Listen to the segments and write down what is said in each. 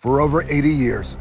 For over 80 years,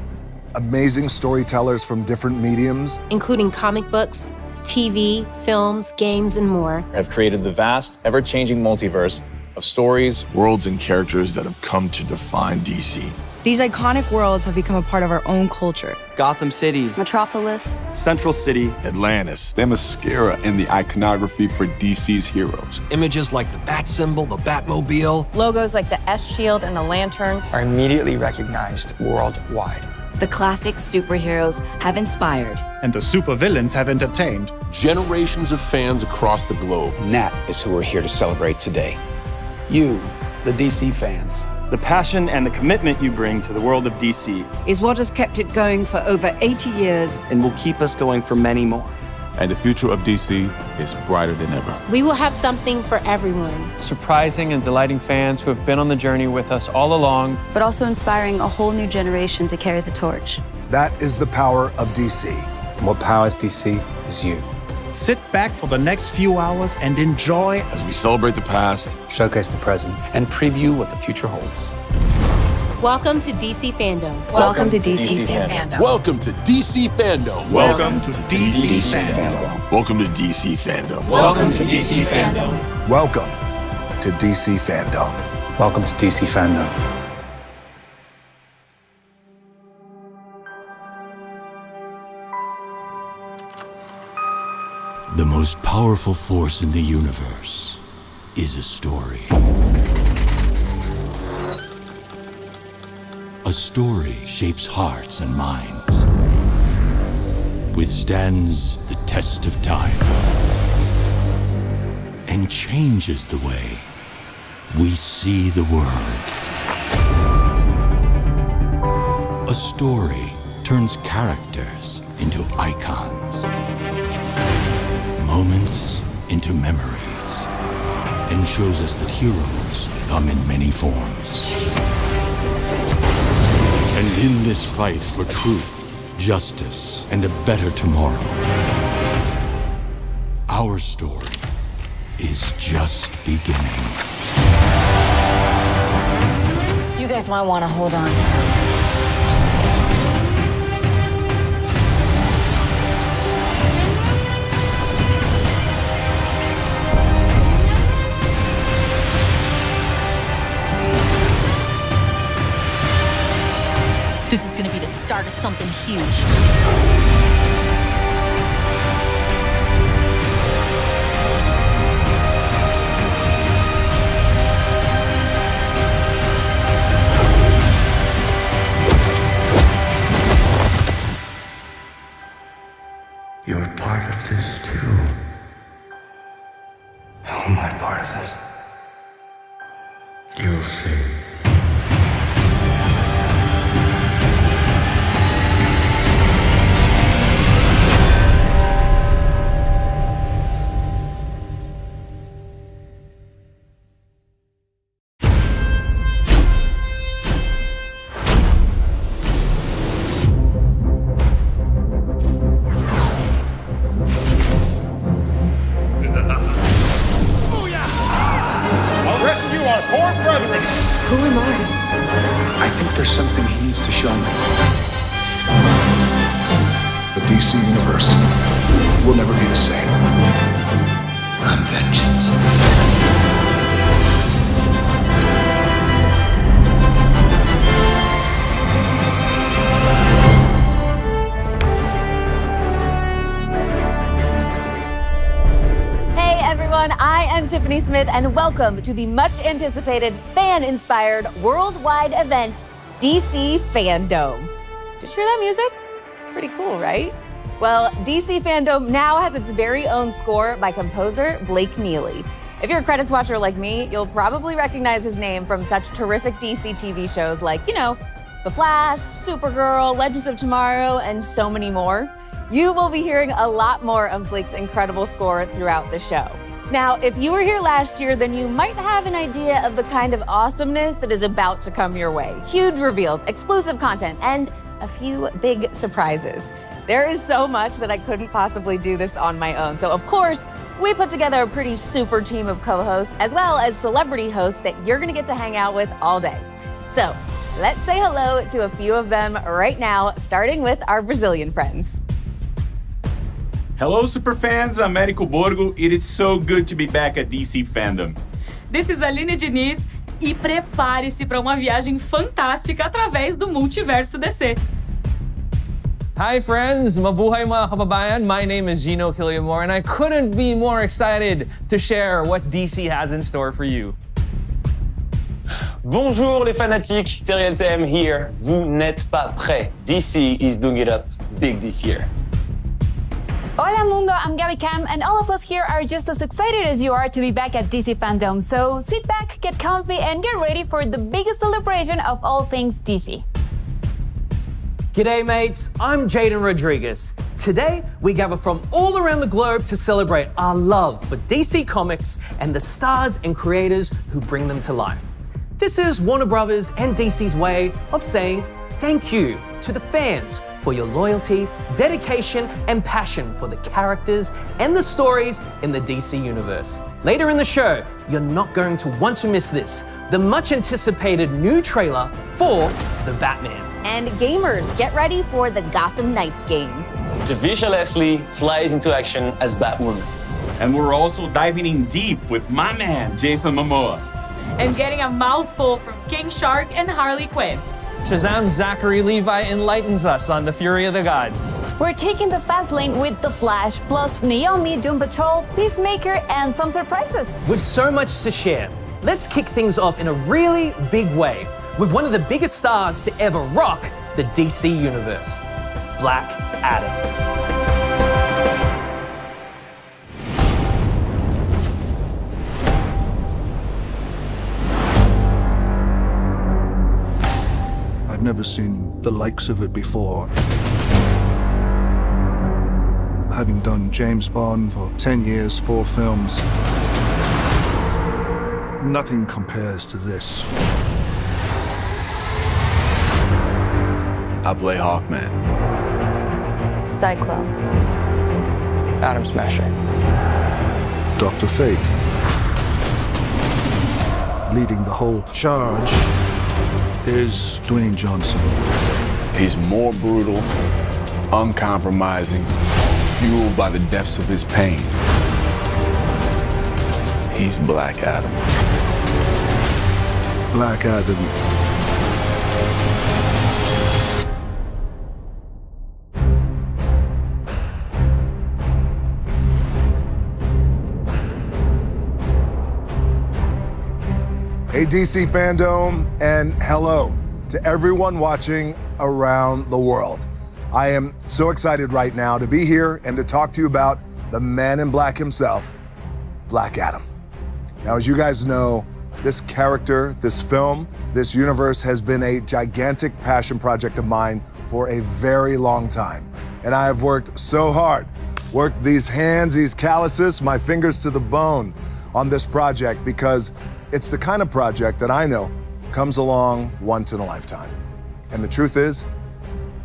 amazing storytellers from different mediums, including comic books, TV, films, games, and more, have created the vast, ever-changing multiverse of stories, worlds, and characters that have come to define DC. These iconic worlds have become a part of our own culture. Gotham City, Metropolis, Central City, Atlantis, the mascara and the iconography for DC's heroes. Images like the Bat symbol, the Batmobile. Logos like the S-Shield and the Lantern are immediately recognized worldwide. The classic superheroes have inspired. And the supervillains have entertained. Generations of fans across the globe. And that is who we're here to celebrate today. You, the DC fans. The passion and the commitment you bring to the world of DC is what has kept it going for over 80 years and will keep us going for many more. And the future of DC is brighter than ever. We will have something for everyone. Surprising and delighting fans who have been on the journey with us all along, but also inspiring a whole new generation to carry the torch. That is the power of DC. And what powers DC is you. Sit back for the next few hours and enjoy as we celebrate the past, showcase the present, and preview what the future holds. Welcome to DC Fandom. Welcome to DC Fandom. Welcome to DC Fandom. Welcome to DC Fandom. Welcome to DC Fandom. Welcome to DC Fandom. Welcome to DC Fandom. Welcome to DC Fandom. The most powerful force in the universe is a story. A story shapes hearts and minds, withstands the test of time, and changes the way we see the world. A story turns characters into icons, moments into memories, and shows us that heroes come in many forms. And in this fight for truth, justice, and a better tomorrow, our story is just beginning. You guys might want to hold on. This is gonna be the start of something huge. You're part of this too. How am I part of it? You'll see. Who am I? I think there's something he needs to show me. The DC universe will never be the same. I'm vengeance. I am Tiffany Smith, and welcome to the much-anticipated, fan-inspired, worldwide event, DC Fandome. Did you hear that music? Pretty cool, right? Well, DC Fandome now has its very own score by composer Blake Neely. If you're a credits watcher like me, you'll probably recognize his name from such terrific DC TV shows like, The Flash, Supergirl, Legends of Tomorrow, and so many more. You will be hearing a lot more of Blake's incredible score throughout the show. Now, if you were here last year, then you might have an idea of the kind of awesomeness that is about to come your way. Huge reveals, exclusive content, and a few big surprises. There is so much that I couldn't possibly do this on my own. So, of course, we put together a pretty super team of co-hosts, as well as celebrity hosts that you're gonna get to hang out with all day. So, Let's say hello to a few of them right now, starting with our Brazilian friends. Hello, superfans. I'm Érico Borgo. It is so good to be back at DC Fandom. This is Aline Diniz. E prepare-se para uma viagem fantástica através do multiverso DC. Hi friends, mabuhay mga kababayan. My name is Gino Killiamore and I couldn't be more excited to share what DC has in store for you. Bonjour les fanatiques, Terry LTM here. Vous n'êtes pas prêts. DC is doing it up big this year. Hola mundo, I'm Gabby Cam, and all of us here are just as excited as you are to be back at DC Fandom. So sit back, get comfy, and get ready for the biggest celebration of all things DC. G'day mates, I'm Jaden Rodriguez. Today, we gather from all around the globe to celebrate our love for DC Comics and the stars and creators who bring them to life. This is Warner Brothers and DC's way of saying thank you to the fans for your loyalty, dedication, and passion for the characters and the stories in the DC universe. Later in the show, you're not going to want to miss this, the much anticipated new trailer for The Batman. And gamers, get ready for the Gotham Knights game. Javicia Leslie flies into action as Batwoman. And we're also diving in deep with my man, Jason Momoa. And getting a mouthful from King Shark and Harley Quinn. Shazam's Zachary Levi enlightens us on the fury of the gods. We're taking the fast lane with The Flash, plus Naomi, Doom Patrol, Peacemaker, and some surprises. With so much to share, let's kick things off in a really big way with one of the biggest stars to ever rock the DC universe, Black Adam. I've never seen the likes of it before. Having done James Bond for 10 years, 4 films, nothing compares to this. I play Hawkman. Cyclone. Atom Smasher. Dr. Fate. Leading the whole charge is Dwayne Johnson. He's more brutal, uncompromising, fueled by the depths of his pain. He's Black Adam. Black Adam. Hey DC Fandome, and hello to everyone watching around the world. I am so excited right now to be here and to talk to you about the man in black himself, Black Adam. Now, as you guys know, this character, this film, this universe has been a gigantic passion project of mine for a very long time. And I have worked so hard, worked these hands, these calluses, my fingers to the bone on this project because it's the kind of project that I know comes along once in a lifetime. And the truth is,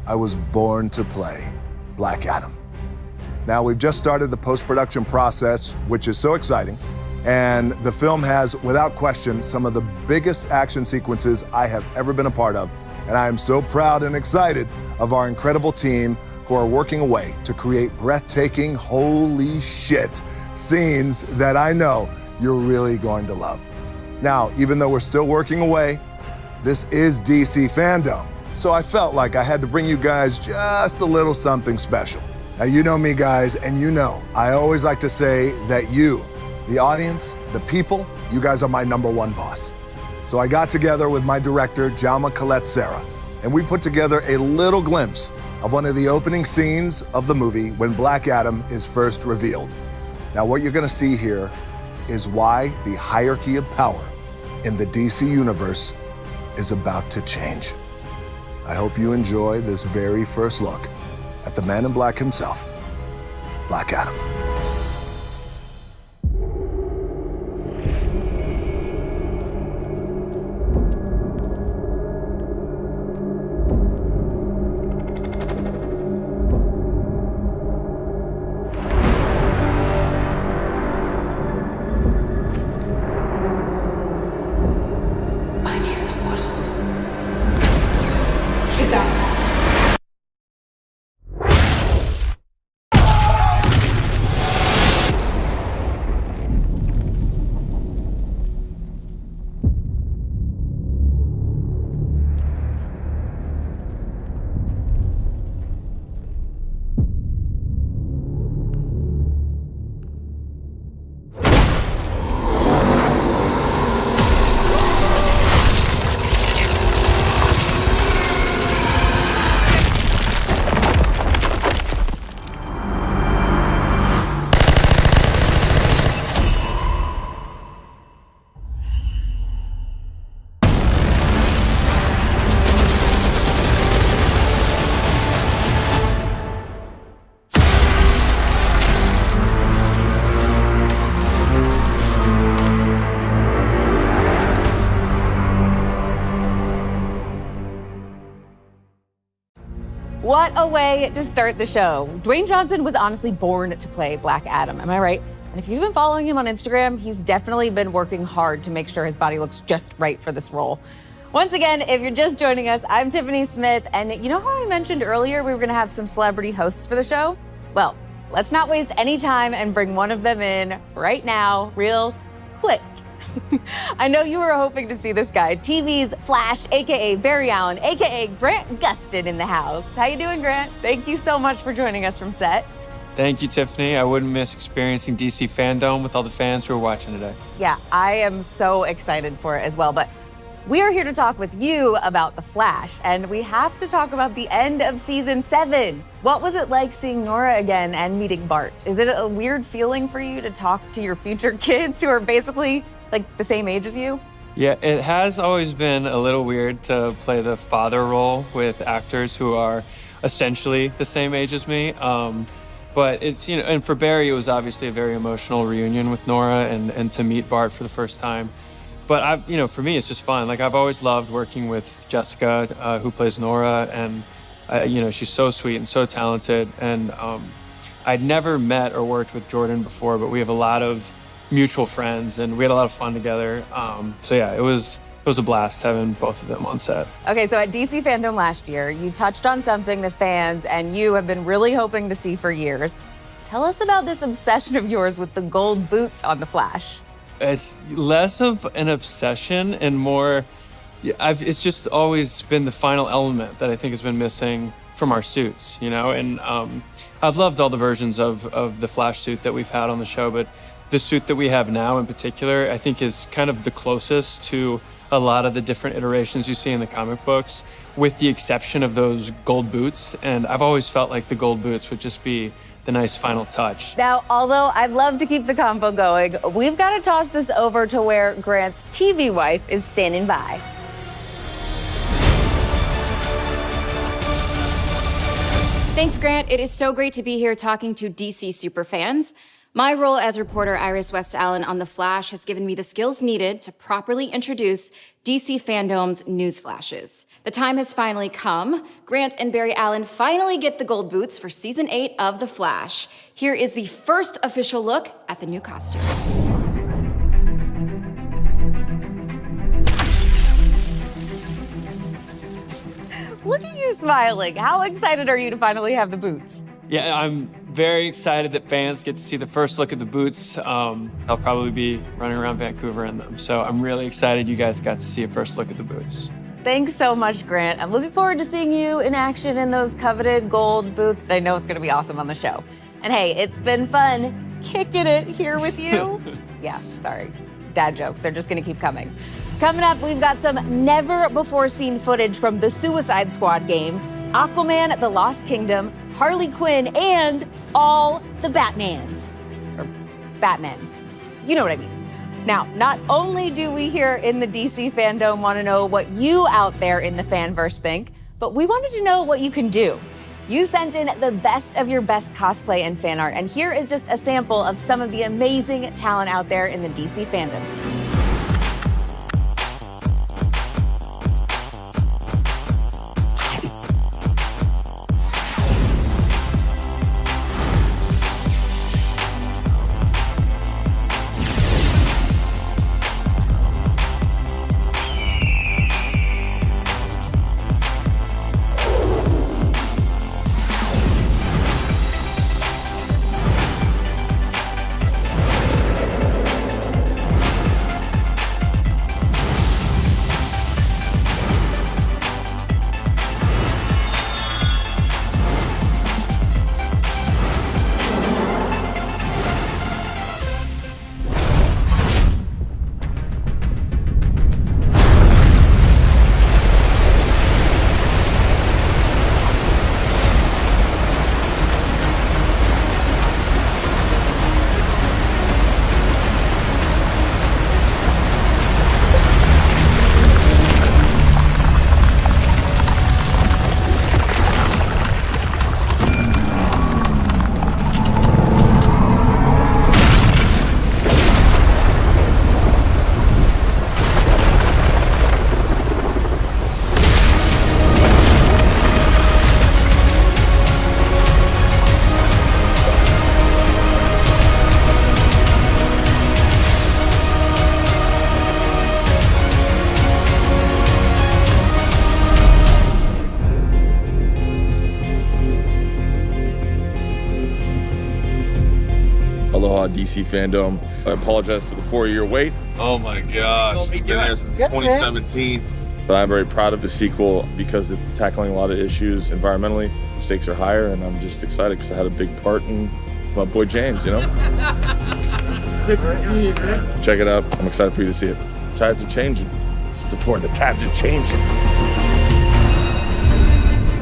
I was born to play Black Adam. Now, we've just started the post-production process, which is so exciting. And the film has, without question, some of the biggest action sequences I have ever been a part of. And I am so proud and excited of our incredible team who are working away to create breathtaking, holy shit, scenes that I know you're really going to love. Now, even though we're still working away, this is DC Fandom. So I felt like I had to bring you guys just a little something special. Now, you know me, guys, and you know, I always like to say that you, the audience, the people, you guys are my #1 boss. So I got together with my director, Jalma Colette Serra, and we put together a little glimpse of one of the opening scenes of the movie when Black Adam is first revealed. Now, what you're gonna see here is why the hierarchy of power in the DC universe is about to change. I hope you enjoy this very first look at the man in black himself, Black Adam. What a way to start the show. Dwayne Johnson was honestly born to play Black Adam, am I right? And if you've been following him on Instagram, he's definitely been working hard to make sure his body looks just right for this role. Once again, if you're just joining us, I'm Tiffany Smith, and you know how I mentioned earlier we were gonna have some celebrity hosts for the show? Well, let's not waste any time and bring one of them in right now, real quick. I know you were hoping to see this guy, TV's Flash, AKA Barry Allen, AKA Grant Gustin in the house. How you doing, Grant? Thank you so much for joining us from set. Thank you, Tiffany. I wouldn't miss experiencing DC FanDome with all the fans who are watching today. Yeah, I am so excited for it as well, but we are here to talk with you about The Flash, and we have to talk about the end of season 7. What was it like seeing Nora again and meeting Bart? Is it a weird feeling for you to talk to your future kids who are basically like the same age as you? Yeah, it has always been a little weird to play the father role with actors who are essentially the same age as me. But it's, and for Barry, it was obviously a very emotional reunion with Nora and to meet Bart for the first time. But for me, it's just fun. Like, I've always loved working with Jessica, who plays Nora, and she's so sweet and so talented. And I'd never met or worked with Jordan before, but we have a lot of mutual friends, and we had a lot of fun together. So yeah, it was a blast having both of them on set. Okay, so at DC FanDome last year, you touched on something the fans and you have been really hoping to see for years. Tell us about this obsession of yours with the gold boots on the Flash. It's less of an obsession and more, it's just always been the final element that I think has been missing from our suits, And I've loved all the versions of the Flash suit that we've had on the show, but the suit that we have now in particular, I think is kind of the closest to a lot of the different iterations you see in the comic books, with the exception of those gold boots. And I've always felt like the gold boots would just be the nice final touch. Now, although I'd love to keep the combo going, we've got to toss this over to where Grant's TV wife is standing by. Thanks, Grant. It is so great to be here talking to DC superfans. My role as reporter Iris West Allen on The Flash has given me the skills needed to properly introduce DC FanDome's news flashes. The time has finally come. Grant and Barry Allen finally get the gold boots for season 8 of The Flash. Here is the first official look at the new costume. Look at you smiling. How excited are you to finally have the boots? Yeah, I'm very excited that fans get to see the first look at the boots. I'll probably be running around Vancouver in them. So I'm really excited you guys got to see a first look at the boots. Thanks so much, Grant. I'm looking forward to seeing you in action in those coveted gold boots. I know it's gonna be awesome on the show. And hey, it's been fun kicking it here with you. Yeah, sorry, dad jokes, they're just gonna keep coming. Coming up, we've got some never-before-seen footage from the Suicide Squad game, Aquaman, The Lost Kingdom, Harley Quinn, and all the Batmans. Or Batmen. You know what I mean. Now, not only do we here in the DC FanDome want to know what you out there in the fanverse think, but we wanted to know what you can do. You sent in the best of your best cosplay and fan art, and here is just a sample of some of the amazing talent out there in the DC fandom. DC FanDome. I apologize for the 4-year wait. Oh my gosh, been there since 2017. But I'm very proud of the sequel because it's tackling a lot of issues environmentally. The stakes are higher, and I'm just excited because I had a big part in my boy James, you know? Super to see you, man. Check it out. I'm excited for you to see it. The tides are changing. It's just important. The tides are changing.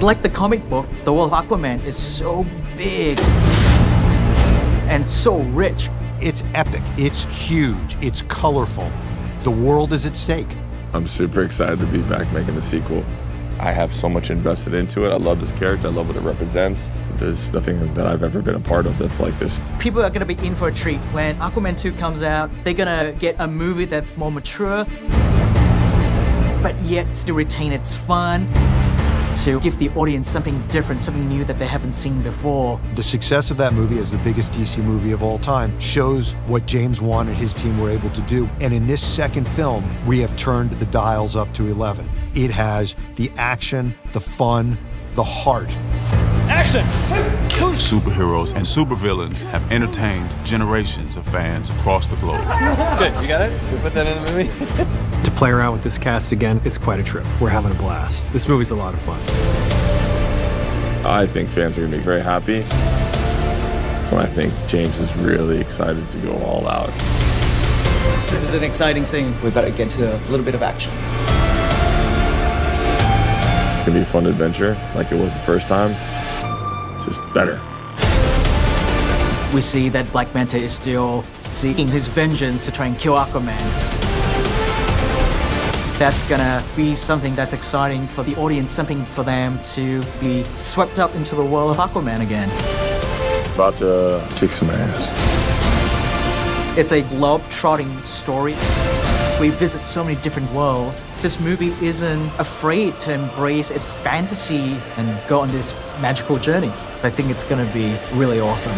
Like the comic book, the world of Aquaman is so big and so rich. It's epic. It's huge. It's colorful. The world is at stake. I'm super excited to be back making the sequel. I have so much invested into it. I love this character. I love what it represents. There's nothing that I've ever been a part of that's like this. People are going to be in for a treat. When Aquaman 2 comes out, they're going to get a movie that's more mature, but yet still retain its fun, to give the audience something different, something new that they haven't seen before. The success of that movie as the biggest DC movie of all time shows what James Wan and his team were able to do. And in this second film, we have turned the dials up to 11. It has the action, the fun, the heart. Action! Superheroes and supervillains have entertained generations of fans across the globe. Good, you got it? You put that in the movie? To play around with this cast again is quite a trip. We're having a blast. This movie's a lot of fun. I think fans are going to be very happy. And I think James is really excited to go all out. This is an exciting scene. We better get to a little bit of action. It's going to be a fun adventure like it was the first time. Just better. We see that Black Manta is still seeking his vengeance to try and kill Aquaman. That's gonna be something that's exciting for the audience, something for them to be swept up into the world of Aquaman again. About to kick some ass. It's a globe-trotting story. We visit so many different worlds. This movie isn't afraid to embrace its fantasy and go on this magical journey. I think it's gonna be really awesome.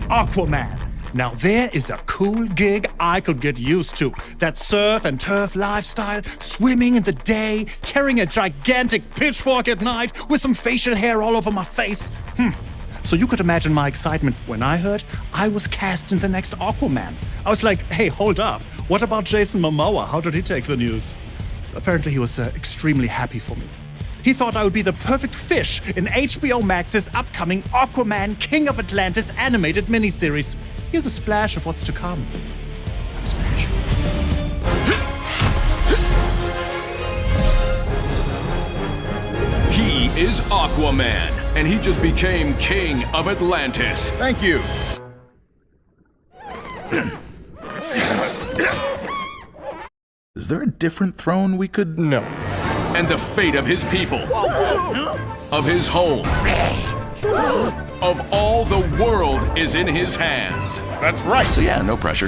Aquaman. Now there is a cool gig I could get used to. That surf and turf lifestyle, swimming in the day, carrying a gigantic pitchfork at night with some facial hair all over my face. So you could imagine my excitement when I heard I was cast in the next Aquaman. I was like, hey, hold up. What about Jason Momoa? How did he take the news? Apparently he was extremely happy for me. He thought I would be the perfect fish in HBO Max's upcoming Aquaman King of Atlantis animated miniseries. Here's a splash of what's to come. Splash. He is Aquaman, and he just became King of Atlantis. Thank you. Is there a different throne we could... No. And the fate of his people, of his home, of all the world is in his hands. That's right. So yeah, no pressure.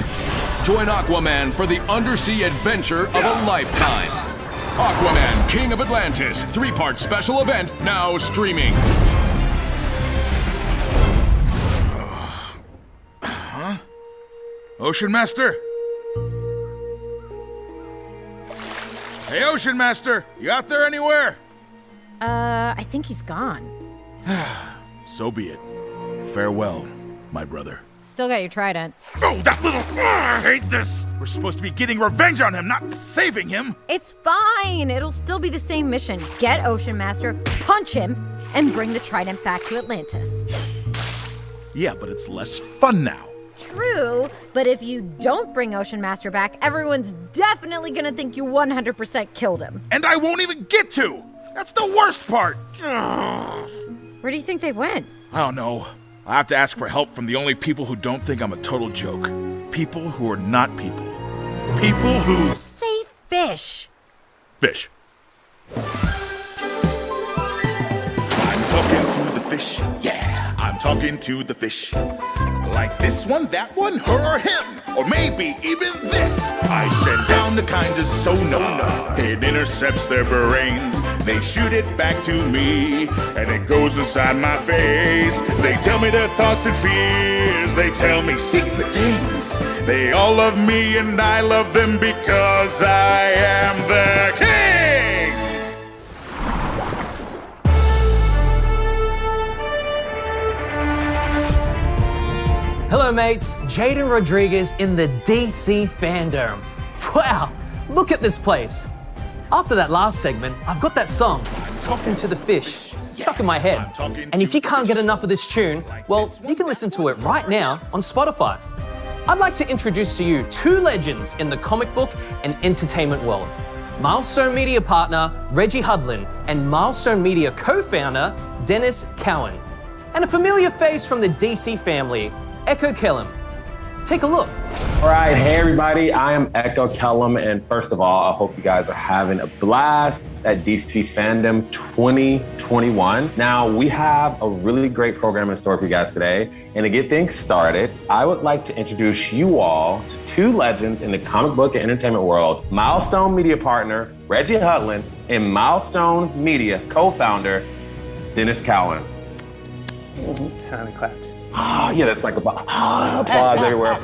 Join Aquaman for the undersea adventure of a lifetime. Aquaman, King of Atlantis, 3-part special event, now streaming. Huh? Ocean Master? Hey, Ocean Master, you out there anywhere? I think he's gone. So be it. Farewell, my brother. Still got your trident. Oh, that little... I hate this! We're supposed to be getting revenge on him, not saving him! It's fine. It'll still be the same mission. Get Ocean Master, punch him, and bring the trident back to Atlantis. Yeah, but it's less fun now. True, but if you don't bring Ocean Master back, everyone's definitely gonna think you 100% killed him. And I won't even get to! That's the worst part! Where do you think they went? I don't know. I have to ask for help from the only people who don't think I'm a total joke. People who are not people. People who... Just say fish. Fish. I'm talking to the fish. Yeah, I'm talking to the fish. Like this one, that one, her or him. Or maybe even this. I send down the kind of sonar. It intercepts their brains. They shoot it back to me, and it goes inside my face. They tell me their thoughts and fears. They tell me secret things. They all love me, and I love them because I am their king. Hello mates, Jaden Rodriguez in the DC FanDome. Wow, look at this place. After that last segment, I've got that song, Talking to the Fish, stuck in my head. And if you can't get enough of this tune, well, you can listen to it right now on Spotify. I'd like to introduce to you two legends in the comic book and entertainment world. Milestone Media partner Reggie Hudlin and Milestone Media co-founder Dennis Cowan. And a familiar face from the DC family, Echo Kellum. Take a look. All right, hey everybody, I am Echo Kellum, and first of all, I hope you guys are having a blast at DC FanDome 2021. Now, we have a really great program in store for you guys today, and to get things started, I would like to introduce you all to two legends in the comic book and entertainment world, Milestone Media partner Reggie Hudlin and Milestone Media co-founder Dennis Cowan. Silent claps. Oh, yeah, that's like applause everywhere.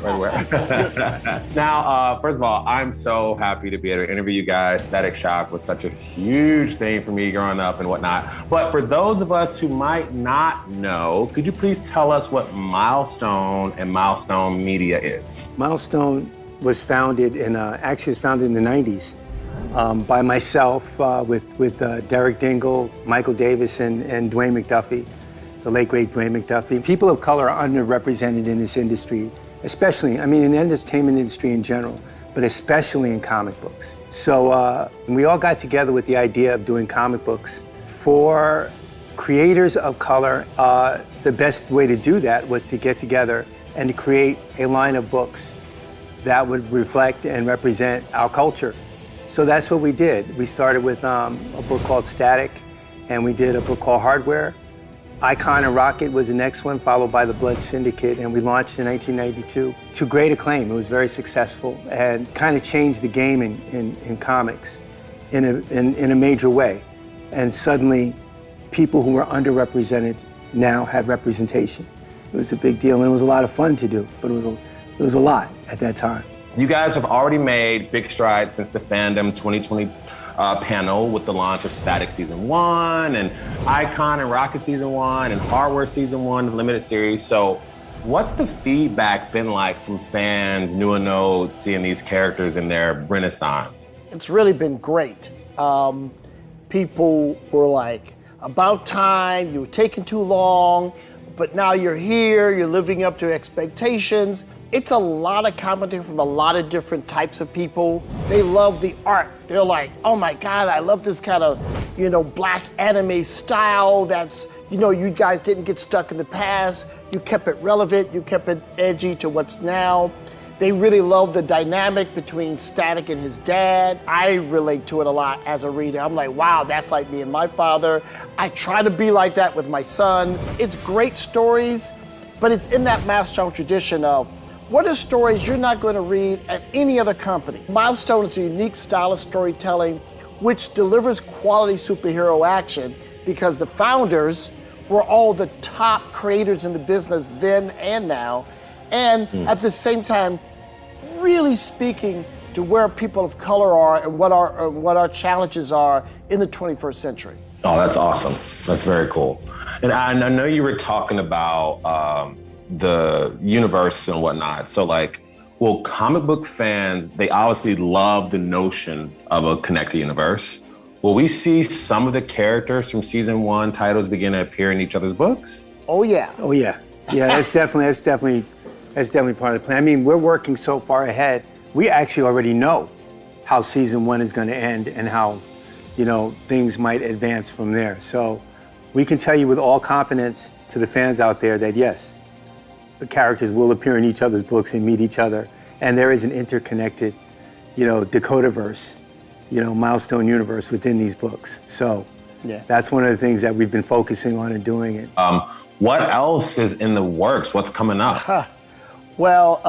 Now, first of all, I'm so happy to be able to interview you guys. Static Shock was such a huge thing for me growing up and whatnot. But for those of us who might not know, could you please tell us what Milestone and Milestone Media is? Milestone was founded in, actually was founded in the 90s by myself with Derek Dingle, Michael Davis, and Dwayne McDuffie. The late great Dwayne McDuffie. People of color are underrepresented in this industry, especially, I mean, in the entertainment industry in general, but especially in comic books. So we all got together with the idea of doing comic books. For creators of color, the best way to do that was to get together and to create a line of books that would reflect and represent our culture. So that's what we did. We started with a book called Static, and we did a book called Hardware. Icon and Rocket was the next one, followed by The Blood Syndicate, and we launched in 1992 to great acclaim. It was very successful and kind of changed the game in comics in a major way. And suddenly, people who were underrepresented now had representation. It was a big deal, and it was a lot of fun to do, but it was a lot at that time. You guys have already made big strides since the FanDome 2020 panel with the launch of Static Season 1 and Icon and Rocket Season 1 and Hardware Season 1, the limited series. So what's the feedback been like from fans, new and old, seeing these characters in their renaissance? It's really been great. People were like, about time, you were taking too long, but now you're here, you're living up to expectations. It's a lot of commentary from a lot of different types of people. They love the art. They're like, oh my God, I love this kind of, black anime style that's, you guys didn't get stuck in the past. You kept it relevant, you kept it edgy to what's now. They really love the dynamic between Static and his dad. I relate to it a lot as a reader. I'm like, wow, that's like me and my father. I try to be like that with my son. It's great stories, but it's in that Milestone tradition of, what are stories you're not going to read at any other company? Milestone is a unique style of storytelling which delivers quality superhero action because the founders were all the top creators in the business then and now, and at the same time, really speaking to where people of color are and what our challenges are in the 21st century. Oh, that's awesome. That's very cool. And I know you were talking about the universe and whatnot. So comic book fans, they obviously love the notion of a connected universe. Will we see some of the characters from season 1 titles begin to appear in each other's books? Oh yeah. Oh yeah. Yeah, that's definitely part of the plan. I mean, we're working so far ahead. We actually already know how season 1 is going to end and how, things might advance from there. So we can tell you with all confidence to the fans out there that yes, the characters will appear in each other's books and meet each other. And there is an interconnected, Dakotaverse, Milestone universe within these books. So that's one of the things that we've been focusing on and doing it. What else is in the works? What's coming up? Well,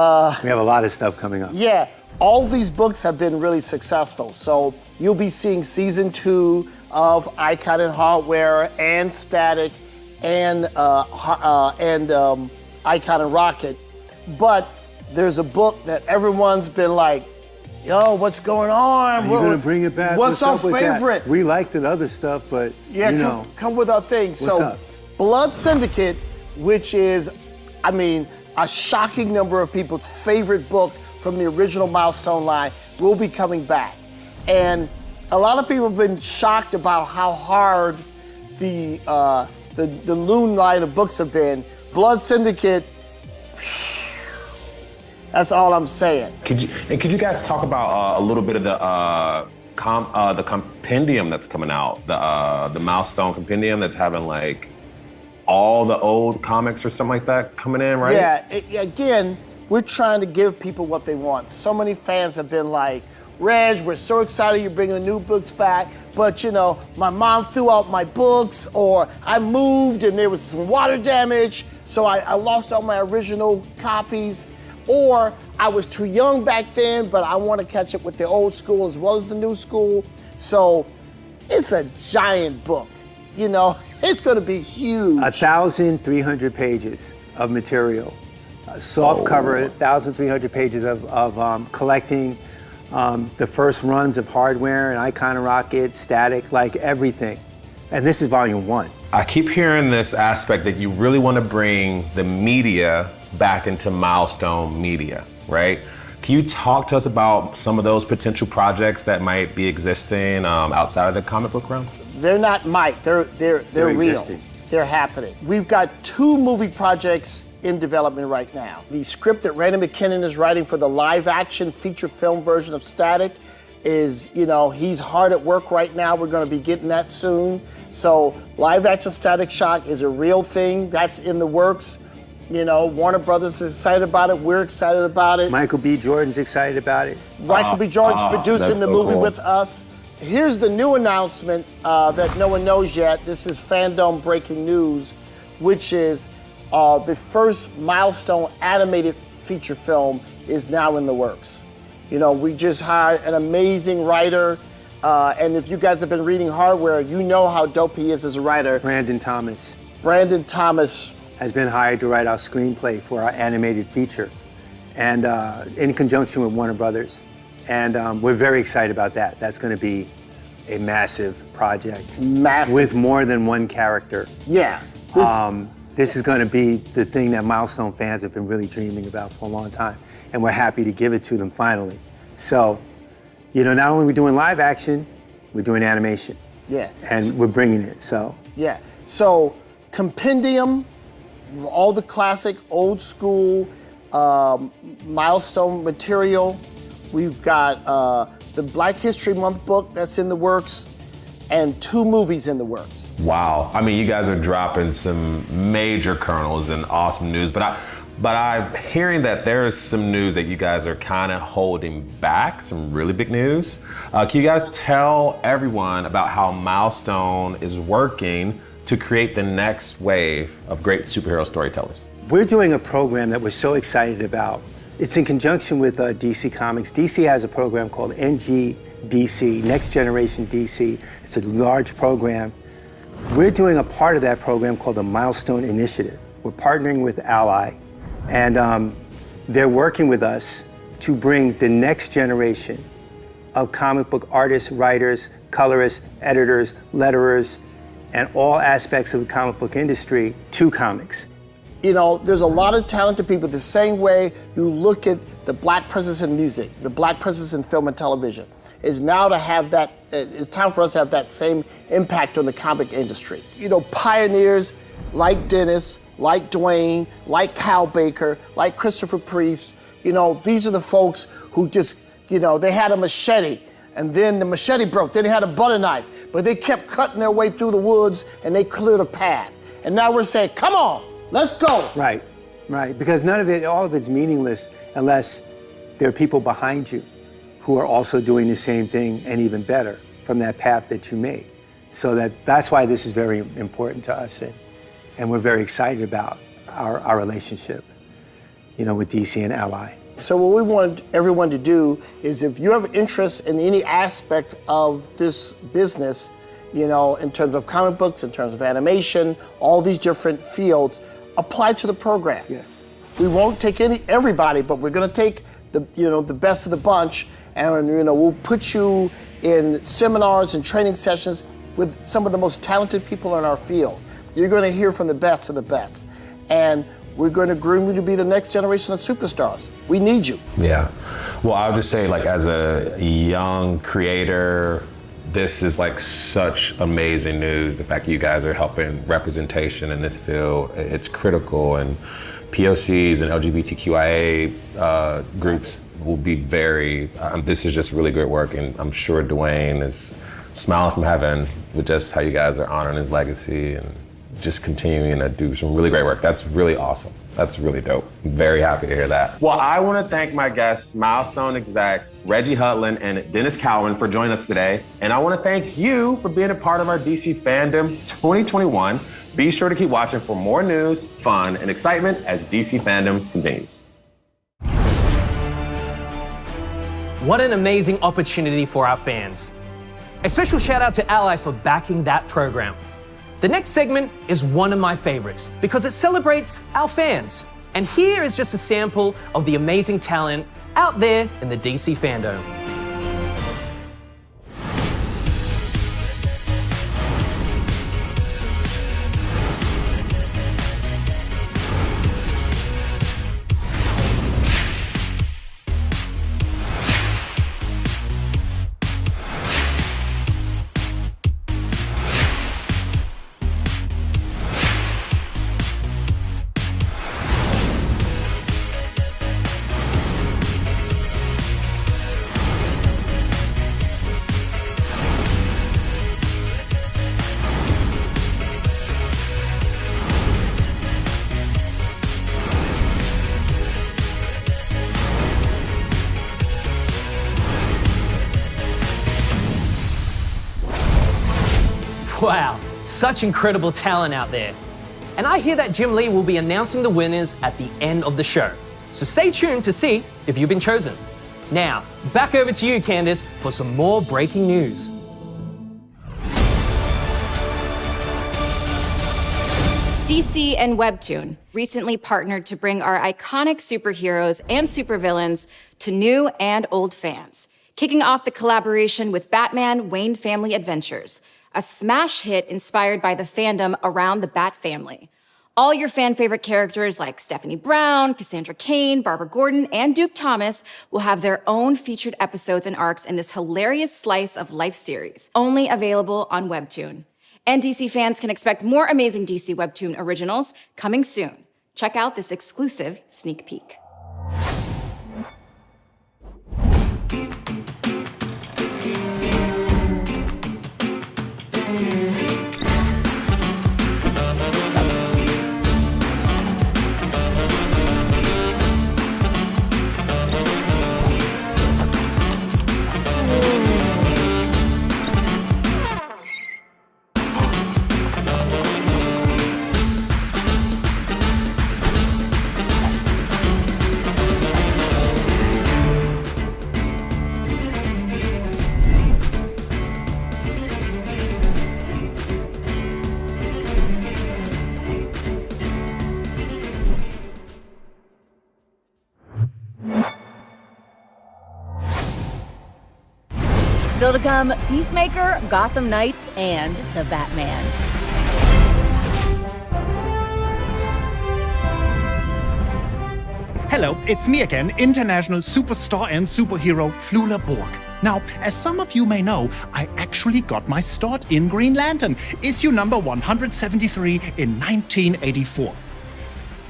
we have a lot of stuff coming up. Yeah, all these books have been really successful. So you'll be seeing season 2 of Icon and Hardware and Static and Icon and Rocket. But there's a book that everyone's been like, yo, what's going on? You're gonna bring it back. What's our up with favorite? That? We liked the other stuff, but yeah, you know. come with our thing. What's So, up? Blood Syndicate, which is, I mean, a shocking number of people's favorite book from the original Milestone line, will be coming back. And a lot of people have been shocked about how hard the Loon line of books have been. Blood Syndicate, that's all I'm saying. Could you guys talk about a little bit of the compendium that's coming out, the Milestone compendium that's having like all the old comics or something like that coming in, right? Yeah, again, we're trying to give people what they want. So many fans have been like, Reg, we're so excited you're bringing the new books back, but you know, my mom threw out my books, or I moved and there was some water damage, so I lost all my original copies, or I was too young back then, but I want to catch up with the old school as well as the new school. So it's a giant book, you know, it's gonna be huge. 1,300 pages of material. Soft cover, 1,300 pages of collecting the first runs of Hardware and Icon and Rocket, Static, like everything. And this is volume 1. I keep hearing this aspect that you really want to bring the media back into Milestone Media, right? Can you talk to us about some of those potential projects that might be existing outside of the comic book realm? They're not might, they're real. existing. They're happening. We've got 2 movie projects in development right now. The script that Randy McKinnon is writing for the live action feature film version of Static is, you know, he's hard at work right now. We're gonna be getting that soon. So live action Static Shock is a real thing. That's in the works. You know, Warner Brothers is excited about it. We're excited about it. Michael B. Jordan's excited about it. Michael B. Jordan's producing the movie with us. Here's the new announcement that no one knows yet. This is FanDome breaking news, which is the first Milestone animated feature film is now in the works. You know, we just hired an amazing writer, and if you guys have been reading Hardware, you know how dope he is as a writer. Brandon Thomas. Brandon Thomas has been hired to write our screenplay for our animated feature, and in conjunction with Warner Brothers. And we're very excited about that. That's gonna be a massive project. Massive. With more than one character. Yeah. This is gonna be the thing that Milestone fans have been really dreaming about for a long time. And we're happy to give it to them finally. So, you know, not only are we doing live action, we're doing animation. Yeah. And we're bringing it, so. Yeah, so compendium, all the classic old school Milestone material. We've got the Black History Month book that's in the works, and 2 movies in the works. Wow, I mean, you guys are dropping some major kernels and awesome news, but I'm hearing that there is some news that you guys are kind of holding back, some really big news. Can you guys tell everyone about how Milestone is working to create the next wave of great superhero storytellers? We're doing a program that we're so excited about. It's in conjunction with DC Comics. DC has a program called NGDC, Next Generation DC. It's a large program. We're doing a part of that program called the Milestone Initiative. We're partnering with Ally, and they're working with us to bring the next generation of comic book artists, writers, colorists, editors, letterers, and all aspects of the comic book industry to comics. You know, there's a lot of talented people the same way you look at the Black presence in music, the Black presence in film and television. Is now to have that, it's time for us to have that same impact on the comic industry. You know, pioneers like Dennis, like Dwayne, like Kyle Baker, like Christopher Priest, you know, these are the folks who just, you know, they had a machete, and then the machete broke, then they had a butter knife, but they kept cutting their way through the woods and they cleared a path. And now we're saying, come on, let's go. Right, right, because none of it, all of it's meaningless unless there are people behind you who are also doing the same thing and even better from that path that you made. So that's why this is very important to us, and we're very excited about our relationship, you know, with DC and Ally. So what we want everyone to do is, if you have interest in any aspect of this business, you know, in terms of comic books, in terms of animation, all these different fields apply to the program. Yes. We won't take everybody, but we're going to take the best of the bunch, and we'll put you in seminars and training sessions with some of the most talented people in our field. You're going to hear from the best of the best, and we're going to groom you to be the next generation of superstars. We need you. Yeah. Well, I'll just say, like, as a young creator, this is like such amazing news. The fact that you guys are helping representation in this field, it's critical, and POCs and LGBTQIA groups will be very, this is just really great work, and I'm sure Dwayne is smiling from heaven with just how you guys are honoring his legacy and just continuing to do some really great work. That's really awesome. That's really dope. I'm very happy to hear that. Well, I want to thank my guests, Milestone exec Reggie Hudlin and Dennis Cowan, for joining us today. And I want to thank you for being a part of our DC Fandom 2021. Be sure to keep watching for more news, fun, and excitement as DC Fandom continues. What an amazing opportunity for our fans. A special shout out to Ally for backing that program. The next segment is one of my favorites because it celebrates our fans. And here is just a sample of the amazing talent out there in the DC fandom. Wow, such incredible talent out there. And I hear that Jim Lee will be announcing the winners at the end of the show. So stay tuned to see if you've been chosen. Now, back over to you, Candace, for some more breaking news. DC and Webtoon recently partnered to bring our iconic superheroes and supervillains to new and old fans, kicking off the collaboration with Batman Wayne Family Adventures, a smash hit inspired by the fandom around the Bat family. All your fan-favorite characters like Stephanie Brown, Cassandra Cain, Barbara Gordon, and Duke Thomas will have their own featured episodes and arcs in this hilarious slice of life series, only available on Webtoon. And DC fans can expect more amazing DC Webtoon originals coming soon. Check out this exclusive sneak peek. Still to come, Peacemaker, Gotham Knights, and The Batman. Hello, it's me again, international superstar and superhero Flula Borg. Now, as some of you may know, I actually got my start in Green Lantern, issue number 173 in 1984.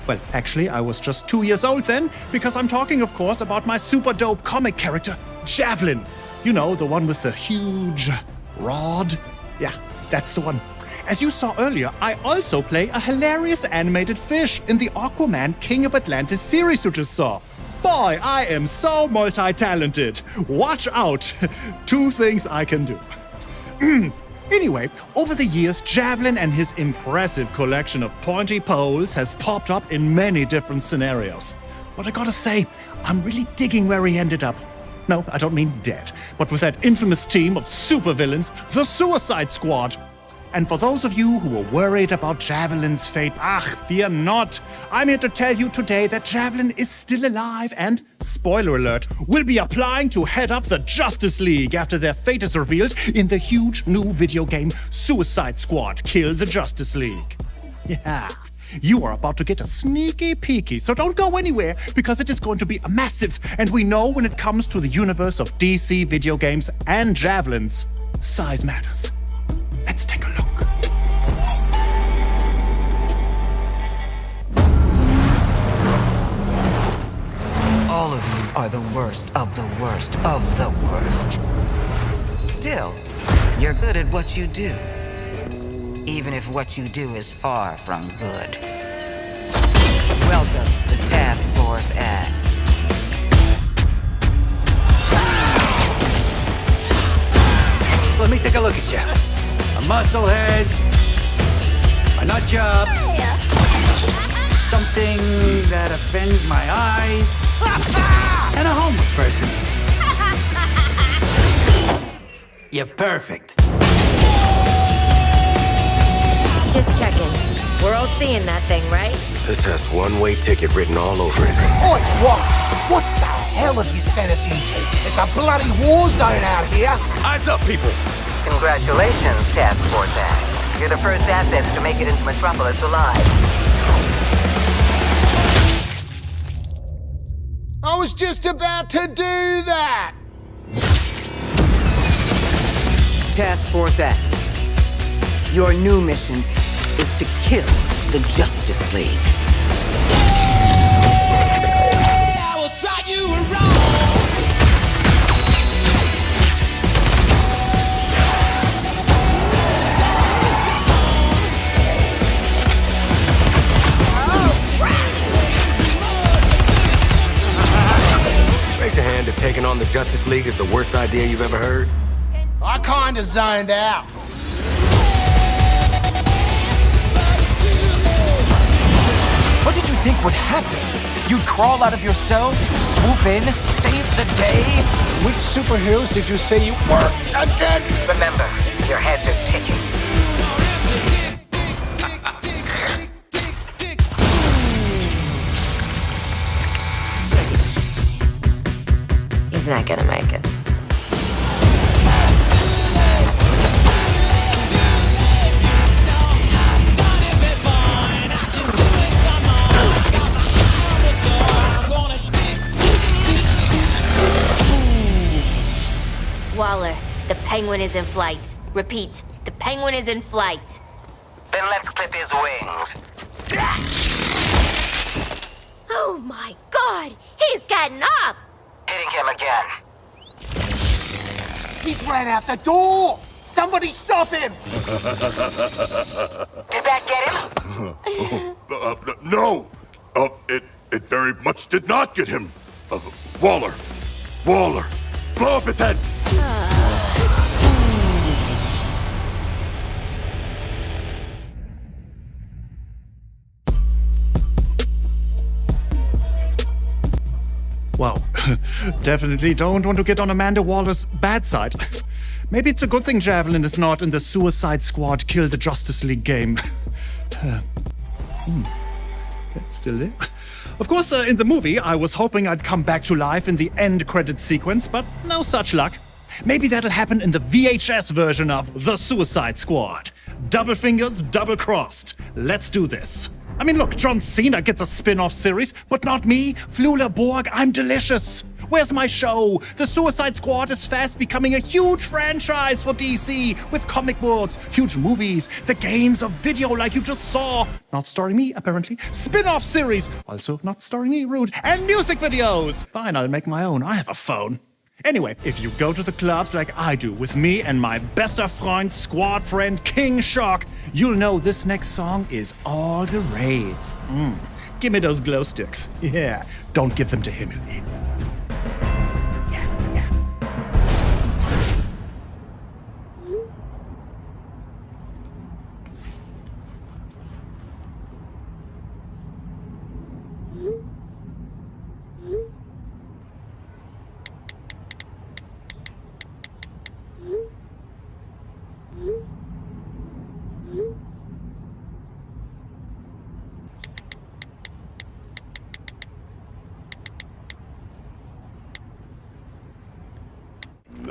Well, actually, I was just 2 years old then, because I'm talking, of course, about my super dope comic character, Javelin. You know, the one with the huge rod. Yeah, that's the one. As you saw earlier, I also play a hilarious animated fish in the Aquaman King of Atlantis series you just saw. Boy, I am so multi-talented. Watch out. 2 things I can do. Anyway, over the years, Javelin and his impressive collection of pointy poles has popped up in many different scenarios. But I gotta say, I'm really digging where he ended up. No, I don't mean dead, but with that infamous team of supervillains, the Suicide Squad. And for those of you who are worried about Javelin's fate, fear not. I'm here to tell you today that Javelin is still alive and, spoiler alert, will be applying to head up the Justice League after their fate is revealed in the huge new video game Suicide Squad: Kill the Justice League. Yeah, you are about to get a sneaky peeky, so don't go anywhere because it is going to be a massive, and we know when it comes to the universe of DC video games and Javelins, size matters. Let's take a look. All of you are the worst of the worst of the worst. Still, you're good at what you do, even if what you do is far from good. Welcome to Task Force X. Let me take a look at you. A musclehead, a nut job, something that offends my eyes, and a homeless person. You're perfect. Just checking. We're all seeing that thing, right? This has one-way ticket written all over it. Oi, what the hell have you sent us into? It's a bloody war zone out here. Eyes up, people. Congratulations, Task Force X. You're the first assets to make it into Metropolis alive. I was just about to do that. Task Force X. Your new mission is to kill the Justice League. I will saw you were wrong. Raise your hand if taking on the Justice League is the worst idea you've ever heard. I kinda zoned out. What did you think would happen? You'd crawl out of your cells, swoop in, save the day? Which superheroes did you say you were again? Remember, your heads are ticking. He's not gonna make it. Waller, the Penguin is in flight. Repeat, the Penguin is in flight. Then let's clip his wings. Oh my God! He's gotten up! Hitting him again. He's ran out the door. Somebody stop him. Did that get him? No! It very much did not get him. Waller! Blow up his head! Wow. Definitely don't want to get on Amanda Waller's bad side. Maybe it's a good thing Javelin is not in the Suicide Squad Kill the Justice League game. Okay, still there? Of course, in the movie, I was hoping I'd come back to life in the end credit sequence, but no such luck. Maybe that'll happen in the VHS version of The Suicide Squad. Double fingers, double crossed. Let's do this. I mean, look, John Cena gets a spin-off series, but not me. Flula Borg, I'm delicious. Where's my show? The Suicide Squad is fast becoming a huge franchise for DC, with comic books, huge movies, the games of video like you just saw. Not starring me, apparently. Spin-off series, also not starring me, rude. And music videos. Fine, I'll make my own. I have a phone. Anyway, if you go to the clubs like I do with me and my bester Freund, squad friend King Shock, you'll know this next song is all the rave. Give me those glow sticks. Yeah, don't give them to him.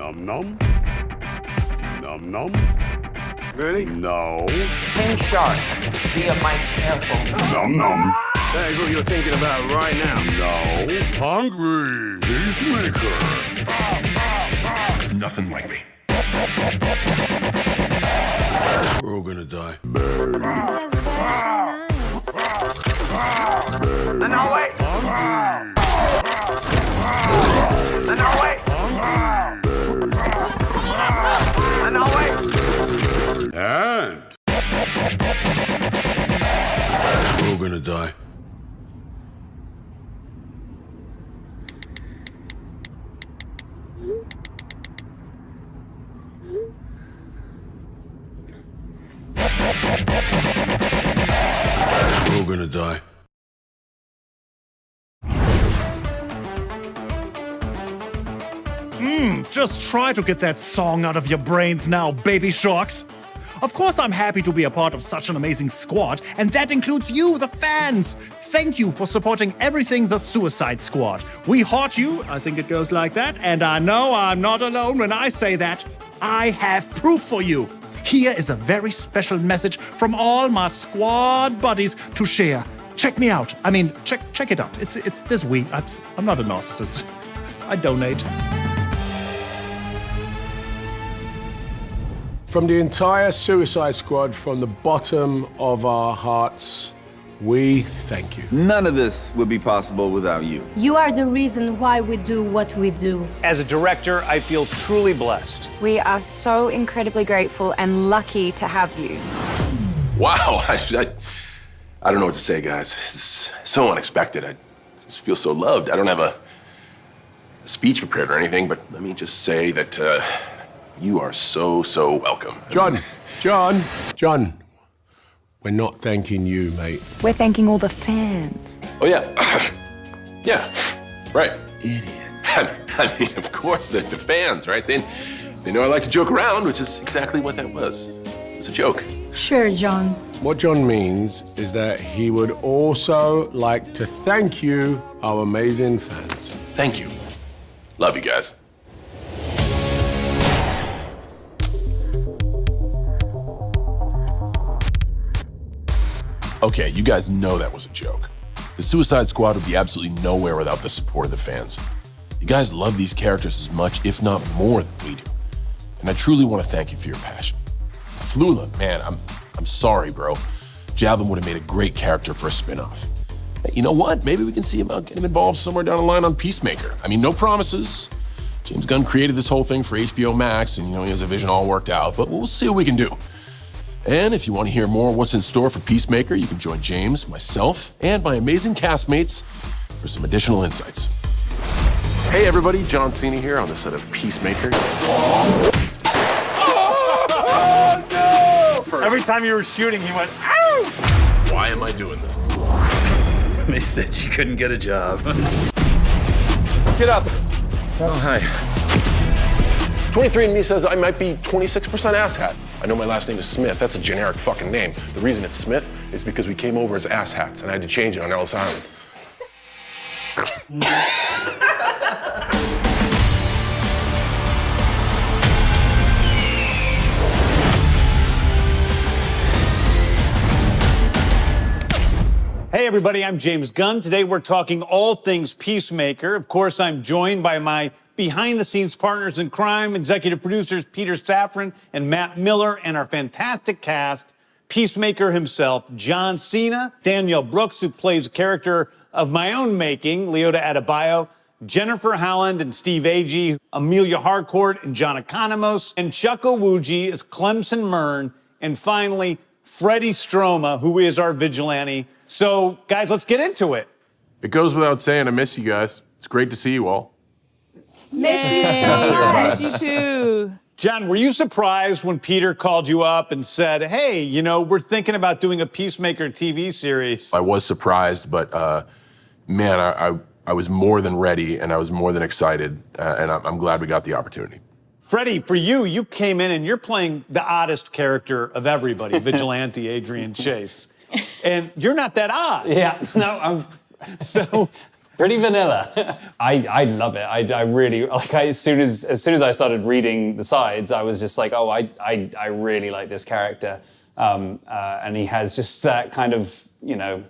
Num num. Num num. Really? No. Pin sharp via my careful. Num num. That is what you're thinking about right now. No. Hungry. Peacemaker. Nothing like me. We're all gonna die. No, wait. No, wait. No, wait. And we're all gonna die. We're all gonna die. Just try to get that song out of your brains now, baby sharks. Of course, I'm happy to be a part of such an amazing squad, and that includes you, the fans. Thank you for supporting everything the Suicide Squad. We heart you, I think it goes like that, and I know I'm not alone when I say that. I have proof for you. Here is a very special message from all my squad buddies to share. Check me out. I mean, check it out. It's this week. I'm not a narcissist. I donate. From the entire Suicide Squad, from the bottom of our hearts, we thank you. None of this would be possible without you. You are the reason why we do what we do. As a director, I feel truly blessed. We are so incredibly grateful and lucky to have you. Wow, I don't know what to say, guys. It's so unexpected. I just feel so loved. I don't have a speech prepared or anything, but let me just say that you are so welcome. John, we're not thanking you, mate. We're thanking all the fans. Oh, yeah. Yeah, right. Idiot. I mean, of course, the fans, right? They know I like to joke around, which is exactly what that was. It was a joke. Sure, John. What John means is that he would also like to thank you, our amazing fans. Thank you. Love you guys. Okay, you guys know that was a joke. The Suicide Squad would be absolutely nowhere without the support of the fans. You guys love these characters as much, if not more, than we do. And I truly want to thank you for your passion. Flula, man, I'm sorry, bro. Javelin would have made a great character for a spin-off. Hey, you know what? Maybe we can see about getting him involved somewhere down the line on Peacemaker. I mean, no promises. James Gunn created this whole thing for HBO Max, and he has a vision all worked out, but we'll see what we can do. And if you want to hear more what's in store for Peacemaker, you can join James, myself, and my amazing castmates for some additional insights. Hey everybody, John Cena here on the set of Peacemaker. Oh, no! Every time you were shooting, he went, ow! Why am I doing this? They said you couldn't get a job. Get up. Oh, hi. 23andMe says I might be 26% asshat. I know my last name is Smith. That's a generic fucking name. The reason it's Smith is because we came over as asshats and I had to change it on Ellis Island. Hey everybody, I'm James Gunn. Today we're talking all things Peacemaker. Of course, I'm joined by my behind-the-scenes partners in crime, executive producers Peter Safran and Matt Miller, and our fantastic cast, Peacemaker himself, John Cena, Danielle Brooks, who plays a character of my own making, Leota Adebayo, Jennifer Howland and Steve Agee, Amelia Harcourt and John Economos, and Chuck Owuji as Clemson Mern, and finally, Freddie Stroma, who is our vigilante. So, guys, let's get into it. It goes without saying, I miss you guys. It's great to see you all. Miss you so much. You too. John, were you surprised when Peter called you up and said, hey, you know, we're thinking about doing a Peacemaker TV series? I was surprised, but man, I was more than ready and I was more than excited, and I'm glad we got the opportunity. Freddie, for you, you came in and you're playing the oddest character of everybody, Vigilante Adrian Chase. And you're not that odd. Yeah, no, So Pretty vanilla. I love it. I really like. As soon as I started reading the sides, I was just like, oh, I really like this character, and he has just that kind of, you know,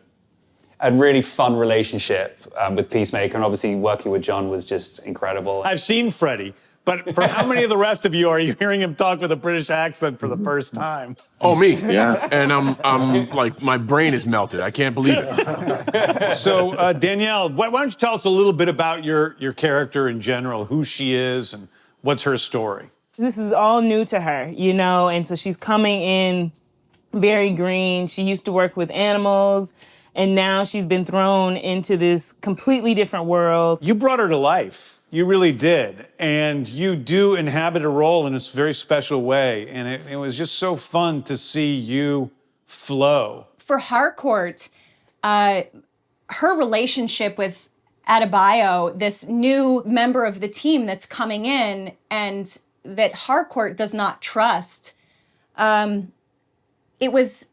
a really fun relationship with Peacemaker, and obviously working with John was just incredible. I've seen Freddie, but for how many of the rest of you are you hearing him talk with a British accent for the first time? Oh, me. Yeah. And I'm like, my brain is melted. I can't believe it. So, Danielle, why don't you tell us a little bit about your character in general, who she is and what's her story? This is all new to her, you know, and so she's coming in very green. She used to work with animals, and now she's been thrown into this completely different world. You brought her to life. You really did. And you do inhabit a role in this very special way. And it was just so fun to see you flow. For Harcourt, her relationship with Adebayo, this new member of the team that's coming in and that Harcourt does not trust, it was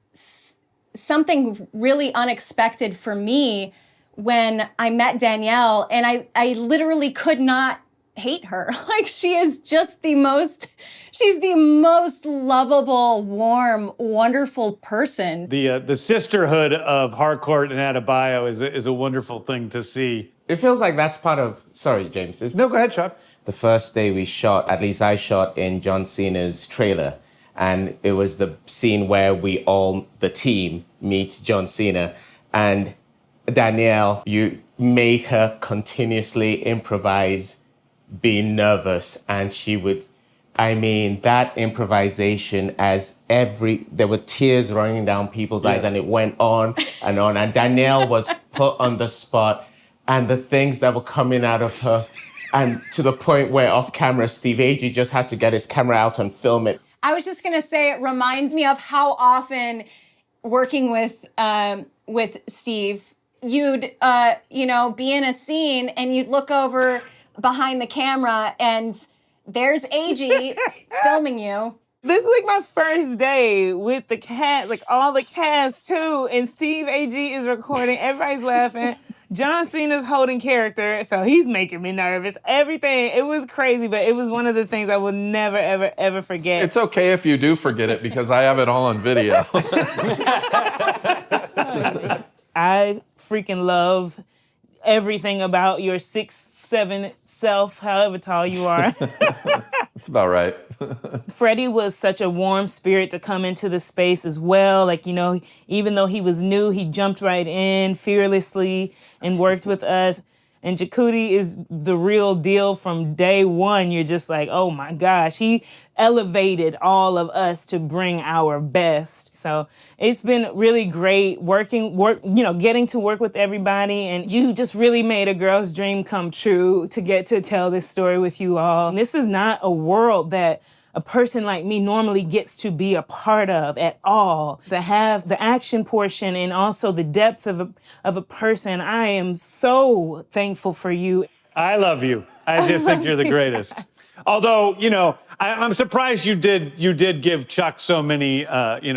something really unexpected for me when I met Danielle, and I literally could not hate her. Like, she is just she's the most lovable, warm, wonderful person. The sisterhood of Harcourt and Adebayo is a wonderful thing to see. It feels like that's part of, sorry, James. No, go ahead, Chuck. The first day we shot, at least I shot in John Cena's trailer. And it was the scene where we all, the team, meet John Cena. And Danielle, you made her continuously improvise, being nervous. And she would, I mean, that improvisation there were tears running down people's eyes, and it went on. And Danielle was put on the spot, and the things that were coming out of her, and to the point where off camera, Steve Agee just had to get his camera out and film it. I was just gonna say, it reminds me of how often working with Steve, you'd be in a scene and you'd look over behind the camera and there's Agee filming you. This is like my first day with the cast, like all the cast too, and Steve Agee is recording, everybody's laughing. John Cena's holding character, so he's making me nervous. Everything, it was crazy, but it was one of the things I will never, ever, ever forget. It's okay if you do forget it, because I have it all on video. I freaking love everything about your 6'7" self, however tall you are. That's about right. Freddie was such a warm spirit to come into the space as well. Like, you know, even though he was new, he jumped right in fearlessly and worked with us. And Jakuti is the real deal from day one. You're just like, oh my gosh, he elevated all of us to bring our best. So it's been really great getting to work with everybody. And you just really made a girl's dream come true to get to tell this story with you all. And this is not a world that a person like me normally gets to be a part of at all. To have the action portion and also the depth of a person, I am so thankful for you. I love you. I just think you're the greatest. Although, you know, I'm surprised you did give Chuck so many,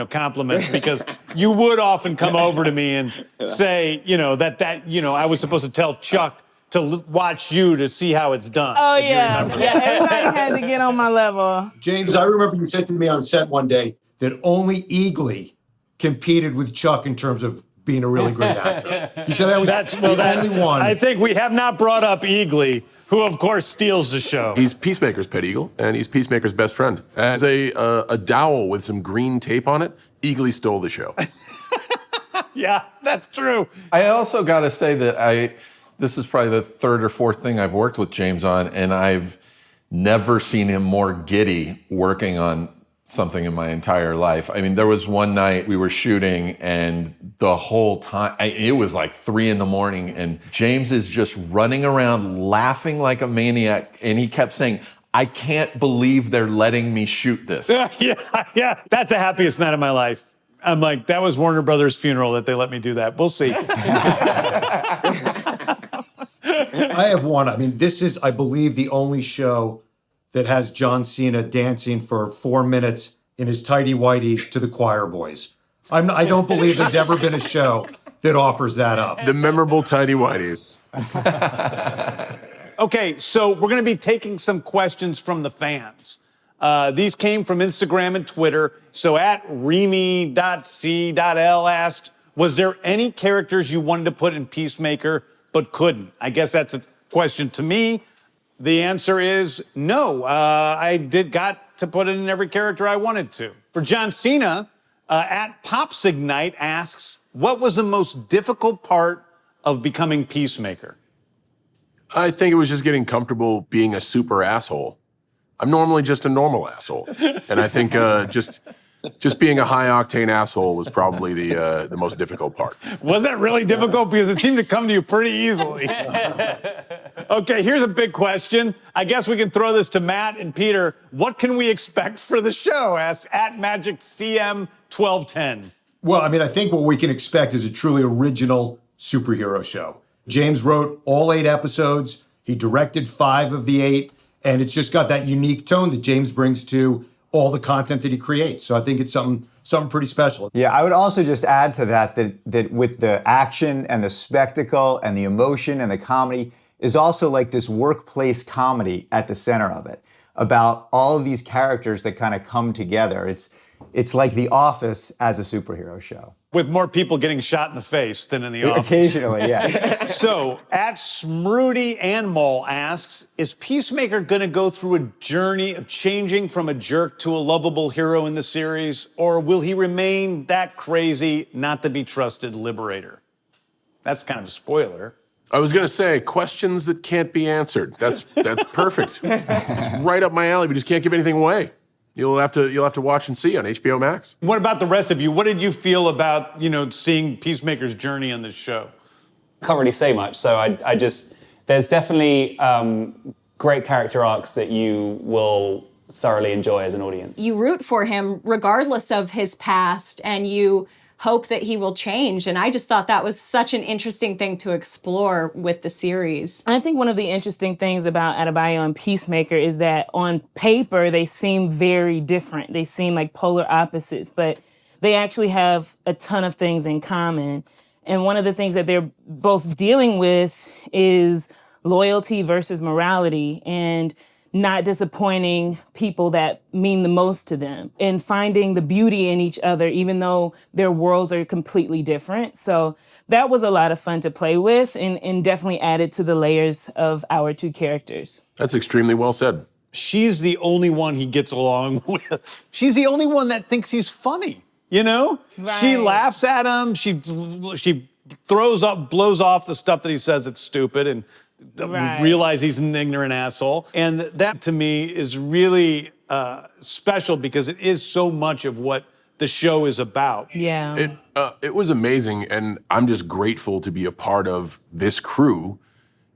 compliments, because you would often come over to me and say, I was supposed to tell Chuck to watch you to see how it's done. Oh, yeah. Yeah, everybody had to get on my level. James, I remember you said to me on set one day that only Eagly competed with Chuck in terms of being a really great actor. You said that was the only one. I think we have not brought up Eagly, who, of course, steals the show. He's Peacemaker's pet eagle, and he's Peacemaker's best friend. As a dowel with some green tape on it, Eagly stole the show. Yeah, that's true. I also got to say that this is probably the third or fourth thing I've worked with James on, and I've never seen him more giddy working on something in my entire life. I mean, there was one night we were shooting, and the whole time, it was like 3 a.m, and James is just running around laughing like a maniac, and he kept saying, I can't believe they're letting me shoot this. Yeah, that's the happiest night of my life. I'm like, that was Warner Brothers' funeral that they let me do that. We'll see. I have one. I mean, this is, I believe, the only show that has John Cena dancing for 4 minutes in his tighty-whities to the choir boys. I don't believe there's ever been a show that offers that up. The memorable tidy whities. Okay, so we're going to be taking some questions from the fans. These came from Instagram and Twitter. So at Remy.c.l asked, was there any characters you wanted to put in Peacemaker but couldn't? I guess that's a question to me. The answer is no. I got to put it in every character I wanted to. For John Cena, at Popsignite asks, what was the most difficult part of becoming Peacemaker? I think it was just getting comfortable being a super asshole. I'm normally just a normal asshole. And I think just being a high-octane asshole was probably the most difficult part. Was that really difficult? Because it seemed to come to you pretty easily. Okay, here's a big question. I guess we can throw this to Matt and Peter. What can we expect for the show? Asks at MagicCM1210. Well, I mean, I think what we can expect is a truly original superhero show. James wrote all 8 episodes. He directed 5 of the 8. And it's just got that unique tone that James brings to all the content that he creates. So I think it's something pretty special. Yeah, I would also just add to that with the action and the spectacle and the emotion and the comedy is also like this workplace comedy at the center of it, about all of these characters that kind of come together. It's like The Office as a superhero show. With more people getting shot in the face than in The Office. Occasionally, yeah. So, at Smrudy Anmol asks, is Peacemaker gonna go through a journey of changing from a jerk to a lovable hero in the series, or will he remain that crazy, not to be trusted liberator? That's kind of a spoiler. I was gonna say, questions that can't be answered. That's perfect. It's right up my alley. We just can't give anything away. You'll have to watch and see on HBO Max. What about the rest of you? What did you feel about, seeing Peacemaker's journey on this show? Can't really say much. So there's definitely great character arcs that you will thoroughly enjoy as an audience. You root for him regardless of his past, and you hope that he will change. And I just thought that was such an interesting thing to explore with the series. I think one of the interesting things about Adebayo and Peacemaker is that on paper, they seem very different. They seem like polar opposites, but they actually have a ton of things in common. And one of the things that they're both dealing with is loyalty versus morality, and not disappointing people that mean the most to them, and finding the beauty in each other, even though their worlds are completely different. So that was a lot of fun to play with, and definitely added to the layers of our 2 characters. That's extremely well said. She's the only one he gets along with. She's the only one that thinks he's funny, Right. She laughs at him. She blows off the stuff that he says that's stupid, and realize he's an ignorant asshole. And that, to me, is really special because it is so much of what the show is about. Yeah. It was amazing, and I'm just grateful to be a part of this crew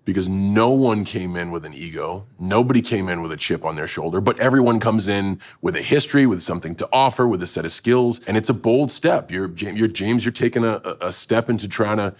because no one came in with an ego. Nobody came in with a chip on their shoulder, but everyone comes in with a history, with something to offer, with a set of skills, and it's a bold step. You're James, you're taking a step into trying to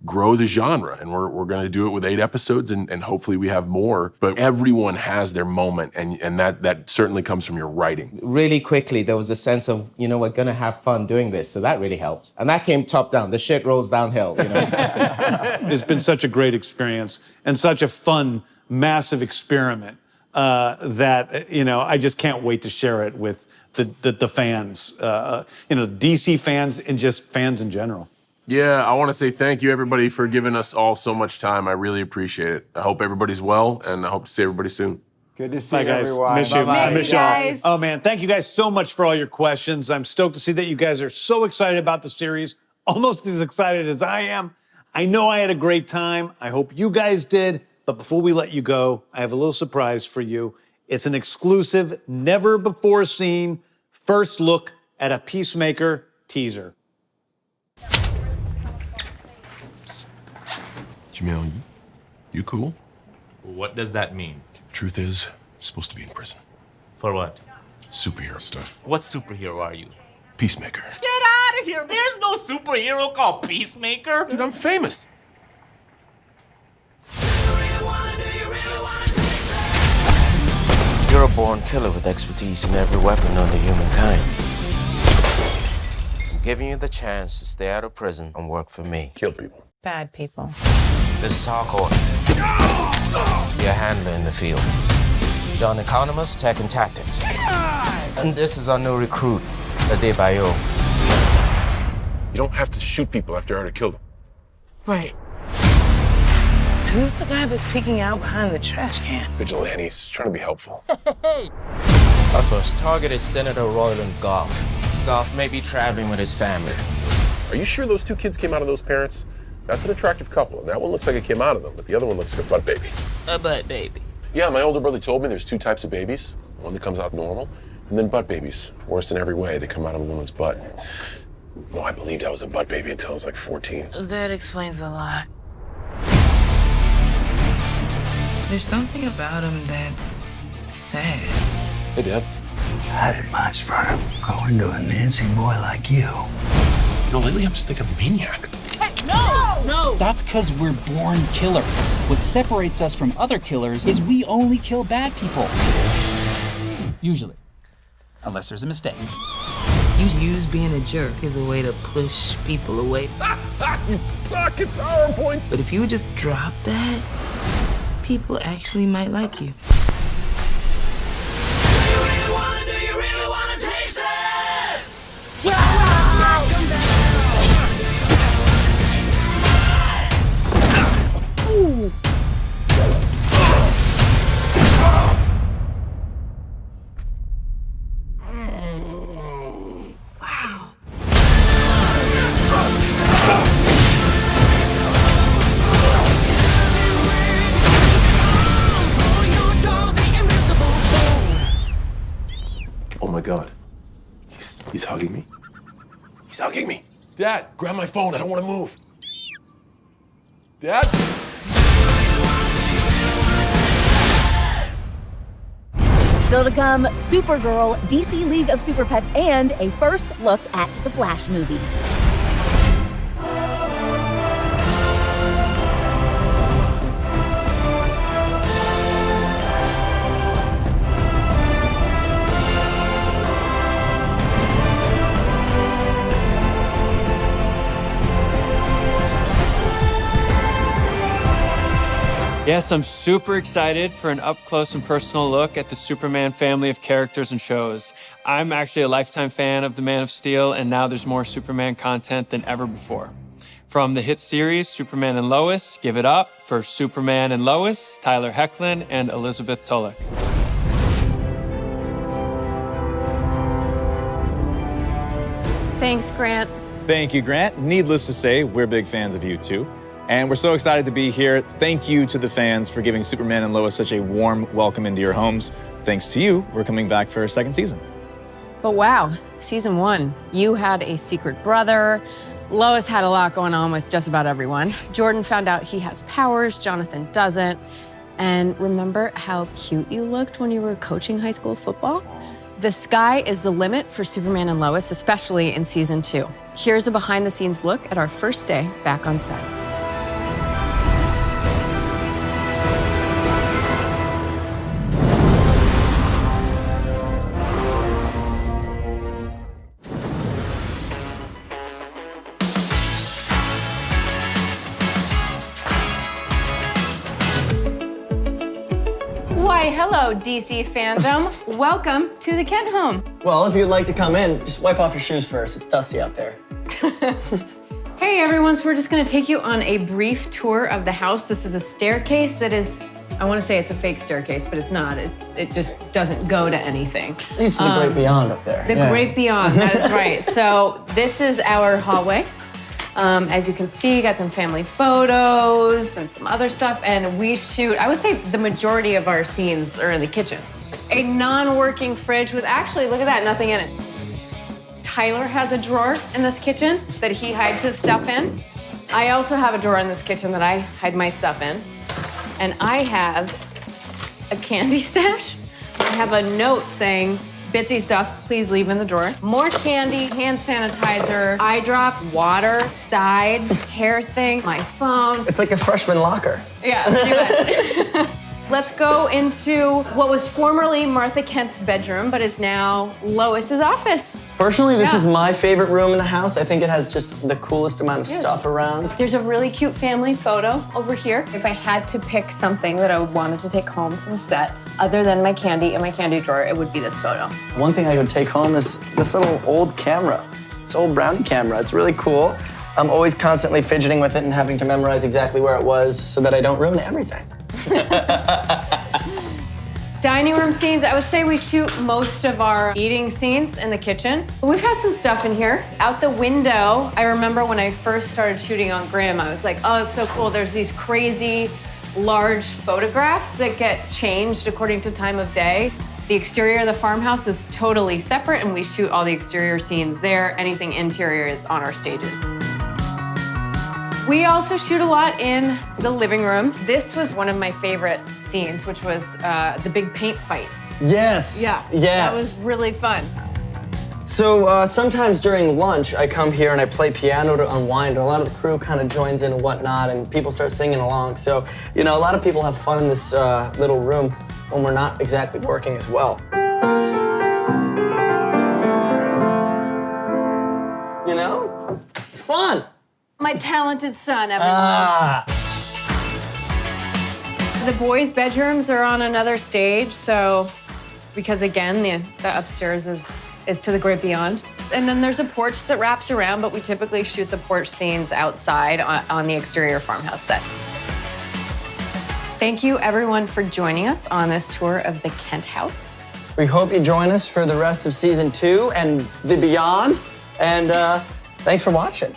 grow the genre, and we're going to do it with 8 episodes, and hopefully we have more. But everyone has their moment, and that certainly comes from your writing. Really quickly, there was a sense of, we're going to have fun doing this, so that really helped. And that came top down. The shit rolls downhill, It's been such a great experience and such a fun, massive experiment that, I just can't wait to share it with the fans, DC fans and just fans in general. Yeah, I want to say thank you, everybody, for giving us all so much time. I really appreciate it. I hope everybody's well, and I hope to see everybody soon. Good to see Bye, guys. everyone. Miss you. Bye-bye. Miss you guys. Oh, man, thank you guys so much for all your questions. I'm stoked to see that you guys are so excited about the series, almost as excited as I am. I know I had a great time. I hope you guys did. But before we let you go, I have a little surprise for you. It's an exclusive, never-before-seen first look at a Peacemaker teaser. Jamil, you cool? What does that mean? Truth is, I'm supposed to be in prison. For what? Superhero stuff. What superhero are you? Peacemaker. Get out of here! There's no superhero called Peacemaker! Dude, I'm famous. You're a born killer with expertise in every weapon known to humankind. giving you the chance to stay out of prison and work for me. Kill people. Bad people. This is hardcore. You're a handler in the field. John Economist, Tech and Tactics. And this is our new recruit, Adebayo. You don't have to shoot people after you already killed them. Right. Who's the guy that's peeking out behind the trash can? Vigilantes, trying to be helpful. Our first target is Senator Royland Goff. Goff may be traveling with his family. Are you sure those two kids came out of those parents? That's an attractive couple, and that one looks like it came out of them, but the other one looks like a butt baby. A butt baby. Yeah, my older brother told me there's two types of babies. One that comes out normal, and then butt babies. Worse in every way, they come out of a woman's butt. No, I believed I was a butt baby until I was like 14. That explains a lot. There's something about him that's sad. Hey, Dad. How did my sperm grow into a Nancy boy like you? You know, lately I'm just thinking maniac. Hey, no! No! That's because we're born killers. What separates us from other killers is we only kill bad people. Usually. Unless there's a mistake. You use being a jerk as a way to push people away. You suck at PowerPoint! But if you would just drop that, people actually might like you. Ooh. Oh my God. He's hugging me. He's hugging me. Dad, grab my phone. I don't want to move. Dad? Still to come, Supergirl, DC League of Super Pets, and a first look at the Flash movie. Yes, I'm super excited for an up-close and personal look at the Superman family of characters and shows. I'm actually a lifetime fan of the Man of Steel, and now there's more Superman content than ever before. From the hit series Superman and Lois, give it up for Superman and Lois, Tyler Hoechlin, and Elizabeth Tulloch. Thanks, Grant. Thank you, Grant. Needless to say, we're big fans of you too. And we're so excited to be here. Thank you to the fans for giving Superman and Lois such a warm welcome into your homes. Thanks to you, we're coming back for a second season. But wow, season 1, you had a secret brother. Lois had a lot going on with just about everyone. Jordan found out he has powers, Jonathan doesn't. And remember how cute you looked when you were coaching high school football? The sky is the limit for Superman and Lois, especially in season 2. Here's a behind-the-scenes look at our first day back on set. Why, hello, DC fandom. Welcome to the Kent home. Well, if you'd like to come in, just wipe off your shoes first. It's dusty out there. Hey everyone, so we're just gonna take you on a brief tour of the house. This is a staircase that is, I wanna say it's a fake staircase, but it's not. It just doesn't go to anything. Leads to the great beyond up there. The great beyond, that is right. So this is our hallway. As you can see, got some family photos and some other stuff, and we shoot, I would say the majority of our scenes are in the kitchen. A non-working fridge with actually, look at that, nothing in it. Tyler has a drawer in this kitchen that he hides his stuff in. I also have a drawer in this kitchen that I hide my stuff in. And I have a candy stash. I have a note saying, Bitsy stuff, please leave in the drawer. More candy, hand sanitizer, eye drops, water, sides, hair things, my phone. It's like a freshman locker. Yeah, do it. Let's go into what was formerly Martha Kent's bedroom, but is now Lois's office. Personally, this is my favorite room in the house. I think it has just the coolest amount of stuff around. There's a really cute family photo over here. If I had to pick something that I wanted to take home from set, other than my candy in my candy drawer, it would be this photo. One thing I would take home is this little old camera. This old brownie camera. It's really cool. I'm always constantly fidgeting with it and having to memorize exactly where it was so that I don't ruin everything. Dining room scenes, I would say we shoot most of our eating scenes in the kitchen. We've had some stuff in here. Out the window, I remember when I first started shooting on Grimm, I was like, oh, it's so cool. There's these crazy large photographs that get changed according to time of day. The exterior of the farmhouse is totally separate, and we shoot all the exterior scenes there. Anything interior is on our stages. We also shoot a lot in the living room. This was one of my favorite scenes, which was the big paint fight. Yes. Yeah. Yes. That was really fun. So sometimes during lunch, I come here and I play piano to unwind. A lot of the crew kind of joins in and whatnot, and people start singing along. So, you know, a lot of people have fun in this little room when we're not exactly working as well. You know? It's fun. My talented son, everyone. The boys' bedrooms are on another stage, so because again, the upstairs is to the great beyond. And then there's a porch that wraps around, but we typically shoot the porch scenes outside on the exterior farmhouse set. Thank you, everyone, for joining us on this tour of the Kent house. We hope you join us for the rest of season 2 and the beyond. And thanks for watching.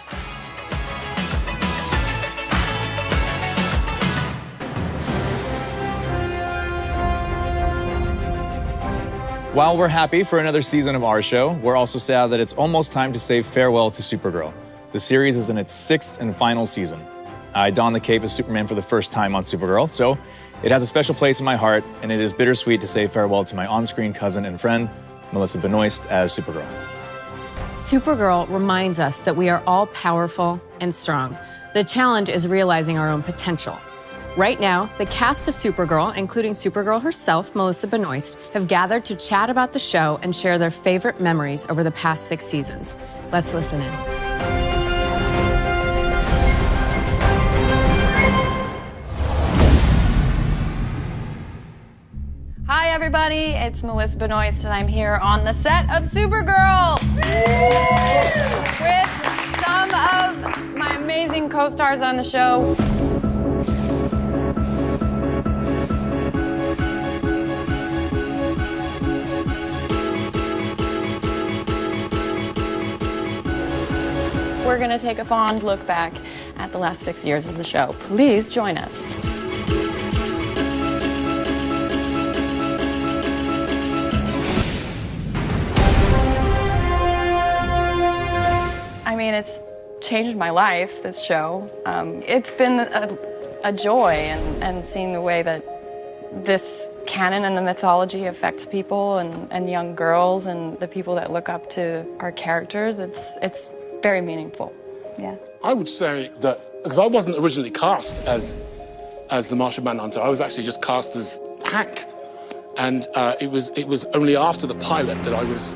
While we're happy for another season of our show, we're also sad that it's almost time to say farewell to Supergirl. The series is in its 6th and final season. I donned the cape as Superman for the first time on Supergirl, so it has a special place in my heart, and it is bittersweet to say farewell to my on-screen cousin and friend, Melissa Benoist, as Supergirl. Supergirl reminds us that we are all powerful and strong. The challenge is realizing our own potential. Right now, the cast of Supergirl, including Supergirl herself, Melissa Benoist, have gathered to chat about the show and share their favorite memories over the past 6 seasons. Let's listen in. Hi, everybody. It's Melissa Benoist, and I'm here on the set of Supergirl with some of my amazing co-stars on the show. We're gonna take a fond look back at the last 6 years of the show. Please join us. I mean, it's changed my life, this show. It's been a joy, and seeing the way that this canon and the mythology affects people and young girls and the people that look up to our characters, it's very meaningful, yeah. I would say that, because I wasn't originally cast as the Martian Manhunter, I was actually just cast as Hank. And it was only after the pilot that I was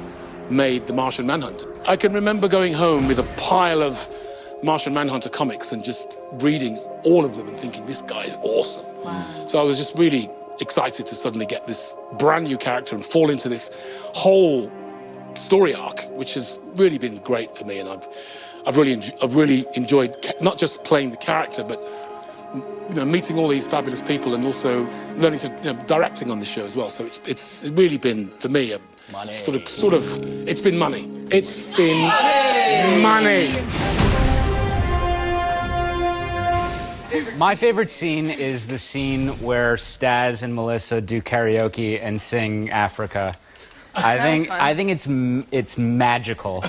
made the Martian Manhunter. I can remember going home with a pile of Martian Manhunter comics and just reading all of them and thinking, this guy is awesome. Wow. So I was just really excited to suddenly get this brand new character and fall into this whole story arc, which has really been great for me, and I've really enjoyed not just playing the character, but meeting all these fabulous people and also learning to directing on the show as well. So it's really been for me a sort of it's been money. It's been money. My favorite scene is the scene where Staz and Melissa do karaoke and sing Africa. I think it's magical,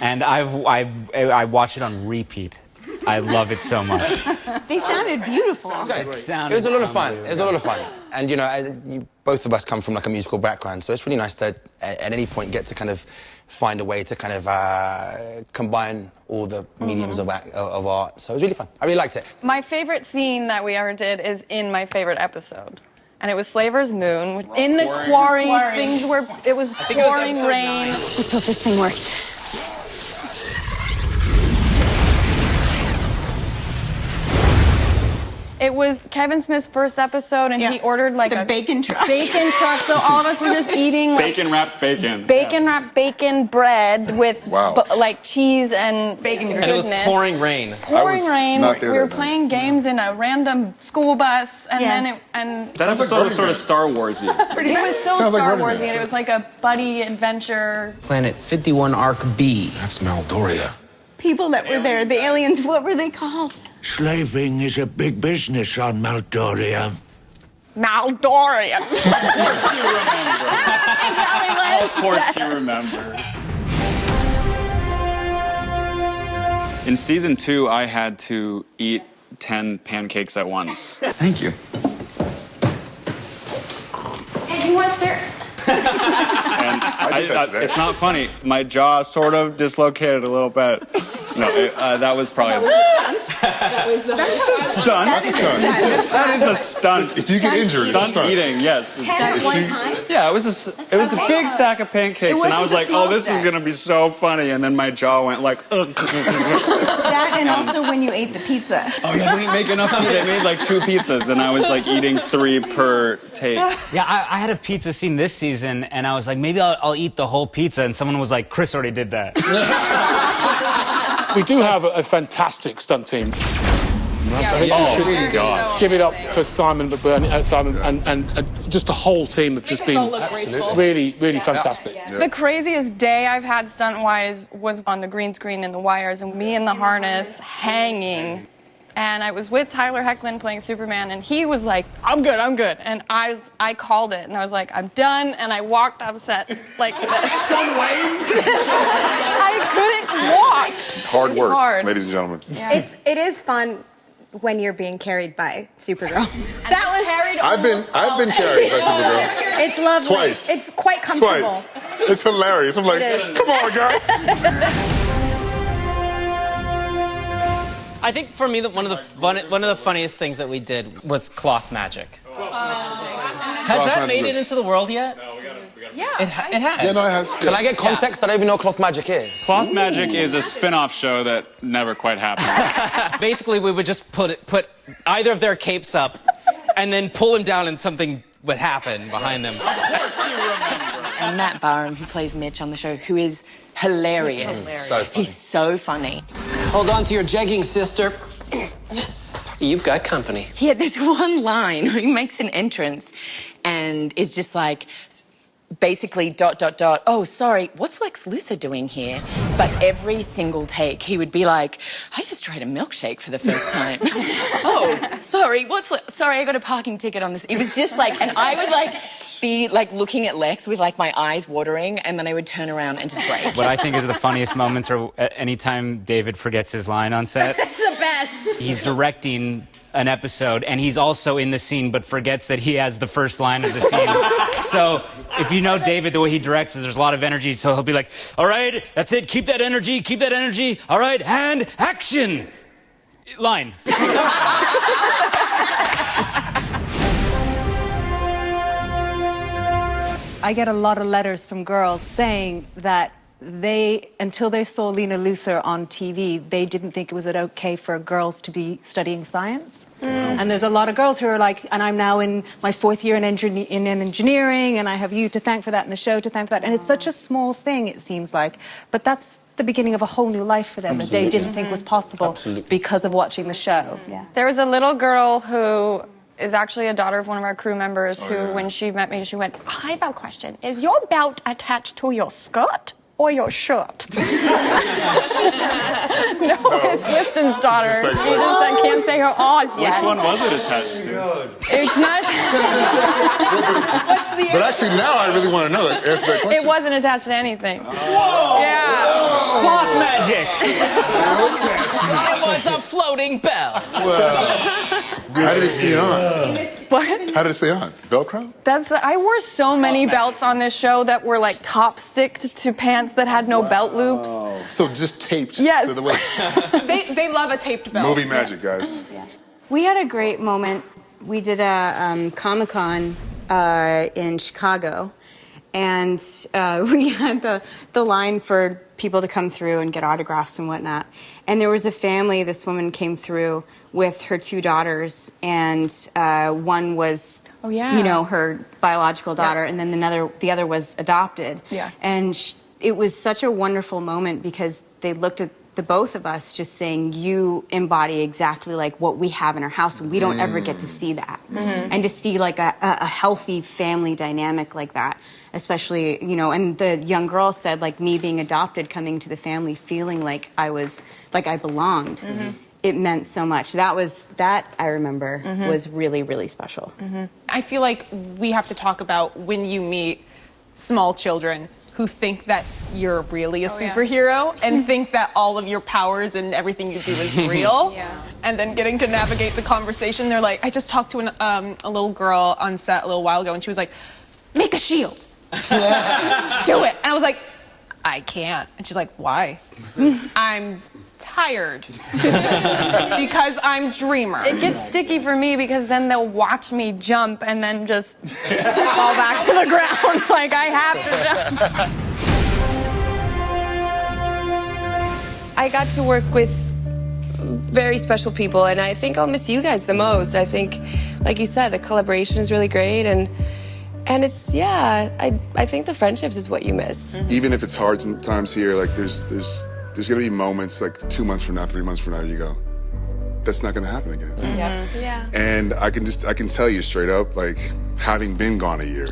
and I watch it on repeat. I love it so much. They sounded beautiful. It was a lot of fun. It was a lot of fun, and both of us come from like a musical background, so it's really nice to at any point get to kind of find a way to kind of combine all the mediums of art. So it was really fun. I really liked it. My favorite scene that we ever did is in my favorite episode. And it was Slaver's Moon. In the quarry, things were, it was pouring rain. Let's hope this thing works. It was Kevin Smith's first episode, and he ordered like a bacon truck. Bacon truck, so all of us were just eating like, Bacon-wrapped bacon. bacon-wrapped bacon bread with like cheese and bacon And it was pouring rain. Pouring rain. We were playing games in a random school bus, and then That episode was sort of Star Wars-y. it was so Star Warsy, and it was like a buddy adventure. Planet 51 Arc B. That's Maldoria. People that were there, the aliens, what were they called? Slaving is a big business on Maldoria. Maldoria. Of course you remember. In season 2, I had to eat 10 pancakes at once. Thank you. Hey, do you want syrup? And it's not funny. My jaw sort of dislocated a little bit. No, that was probably That was the stunt. That's a stunt. That is a stunt. If you get injured, it's a stunt. Eating, yes. 10 at one time? Yeah, it was a big stack of pancakes, and I was like, oh, this is gonna be so funny, and then my jaw went like, ugh. That and also when you ate the pizza. Oh yeah, they didn't make enough pizza. They made like 2 pizzas, and I was like eating 3 per take. Yeah, I had a pizza scene this season, and I was like, maybe I'll eat the whole pizza, and someone was like, Chris already did that. We do have a fantastic stunt team. Really do. Give it up for Simon McBurney, Simon, and just the whole team have just been really, really fantastic. The craziest day I've had stunt-wise was on the green screen and the wires, and me in the harness hanging. And I was with Tyler Hoechlin playing Superman, and he was like, I'm good. And I called it, and I was like, I'm done, and I walked off set like this. I couldn't walk. Hard work, hard. ladies and gentlemen. Yeah. It is fun when you're being carried by Supergirl. That was carried. I've been carried by Supergirl. It's lovely. Twice. It's quite comfortable. Twice. It's hilarious. I'm like, come on, guys. I think for me, one of the funniest things that we did was cloth magic. Has that made it into the world yet? No, we got it. Yeah, it has. Yeah, no, it has. Can I get context? I don't even know what cloth magic is. Cloth Magic is a spin-off show that never quite happened. Basically, we would just put either of their capes up and then pull them down and something would happen behind them. And Matt Barham, who plays Mitch on the show, who is hilarious. He's so funny. Hold on to your jeggings, sister. You've got company. He had this one line where he makes an entrance and is just like, basically, ... Oh, sorry, what's Lex Luthor doing here? But every single take, he would be like, I just tried a milkshake for the first time. Oh, sorry, sorry, I got a parking ticket on this. It was just like, and I would like be like looking at Lex with like my eyes watering, and then I would turn around and just break. What I think is the funniest moments are anytime David forgets his line on set. That's the best. He's directing an episode, and he's also in the scene, but forgets that he has the first line of the scene. So if you know David, the way he directs is there's a lot of energy, so he'll be like, all right, that's it, keep that energy, all right, and action! Line. I get a lot of letters from girls saying that until they saw Lena Luthor on TV, they didn't think it was okay for girls to be studying science. And there's a lot of girls who are like, and I'm now in my 4th year in engineering, and I have you to thank for that and the show to thank for that. And it's such a small thing, it seems like. But that's the beginning of a whole new life for them that they didn't think was possible because of watching the show. Yeah. There was a little girl who is actually a daughter of one of our crew members who, when she met me, she went, I have a question. Is your belt attached to your skirt or your shirt? No, it's Liston's daughter. She just can't say her O's yet. Which one was it attached to? It's not. What's the But actually, now I really want to know. Answer that question. It wasn't attached to anything. Whoa! Yeah. Whoa. Cloth magic. It was a floating bell. Well, how did it stay on? What? How did it stay on? Velcro? I wore so many belts on this show that were like top sticked to pants that had no belt loops. So just taped to the waist. They love a taped belt. Movie magic, guys. We had a great moment we did a Comic-Con in Chicago, and we had the line for people to come through and get autographs and whatnot. And there was a family, this woman came through with her 2 daughters, and one was, you know, her biological daughter, and then the other was adopted. Yeah. And it was such a wonderful moment because they looked at the both of us just saying, you embody exactly like what we have in our house, and we don't ever get to see that. And to see like a healthy family dynamic like that, especially, you know, and the young girl said, like, me being adopted, coming to the family, feeling like I was, like I belonged. It meant so much. That I remember was really, really special. I feel like we have to talk about when you meet small children who think that you're really a superhero and think that all of your powers and everything you do is real. And then getting to navigate the conversation, they're like, I just talked to a little girl on set a little while ago, and she was like, make a shield. Do it. And I was like, I can't. And she's like, why? I'm tired because I'm dreamer. It gets sticky for me because then they'll watch me jump and then just fall back to the ground. Like, I have to jump. I got to work with very special people, and I think I'll miss you guys the most. I think, like you said, the collaboration is really great, and it's, yeah, I think the friendships is what you miss. Even if it's hard sometimes here, like there's gonna be moments like 2 months from now, 3 months from now, you go, that's not gonna happen again. Yeah. And I can tell you straight up, like, having been gone a year,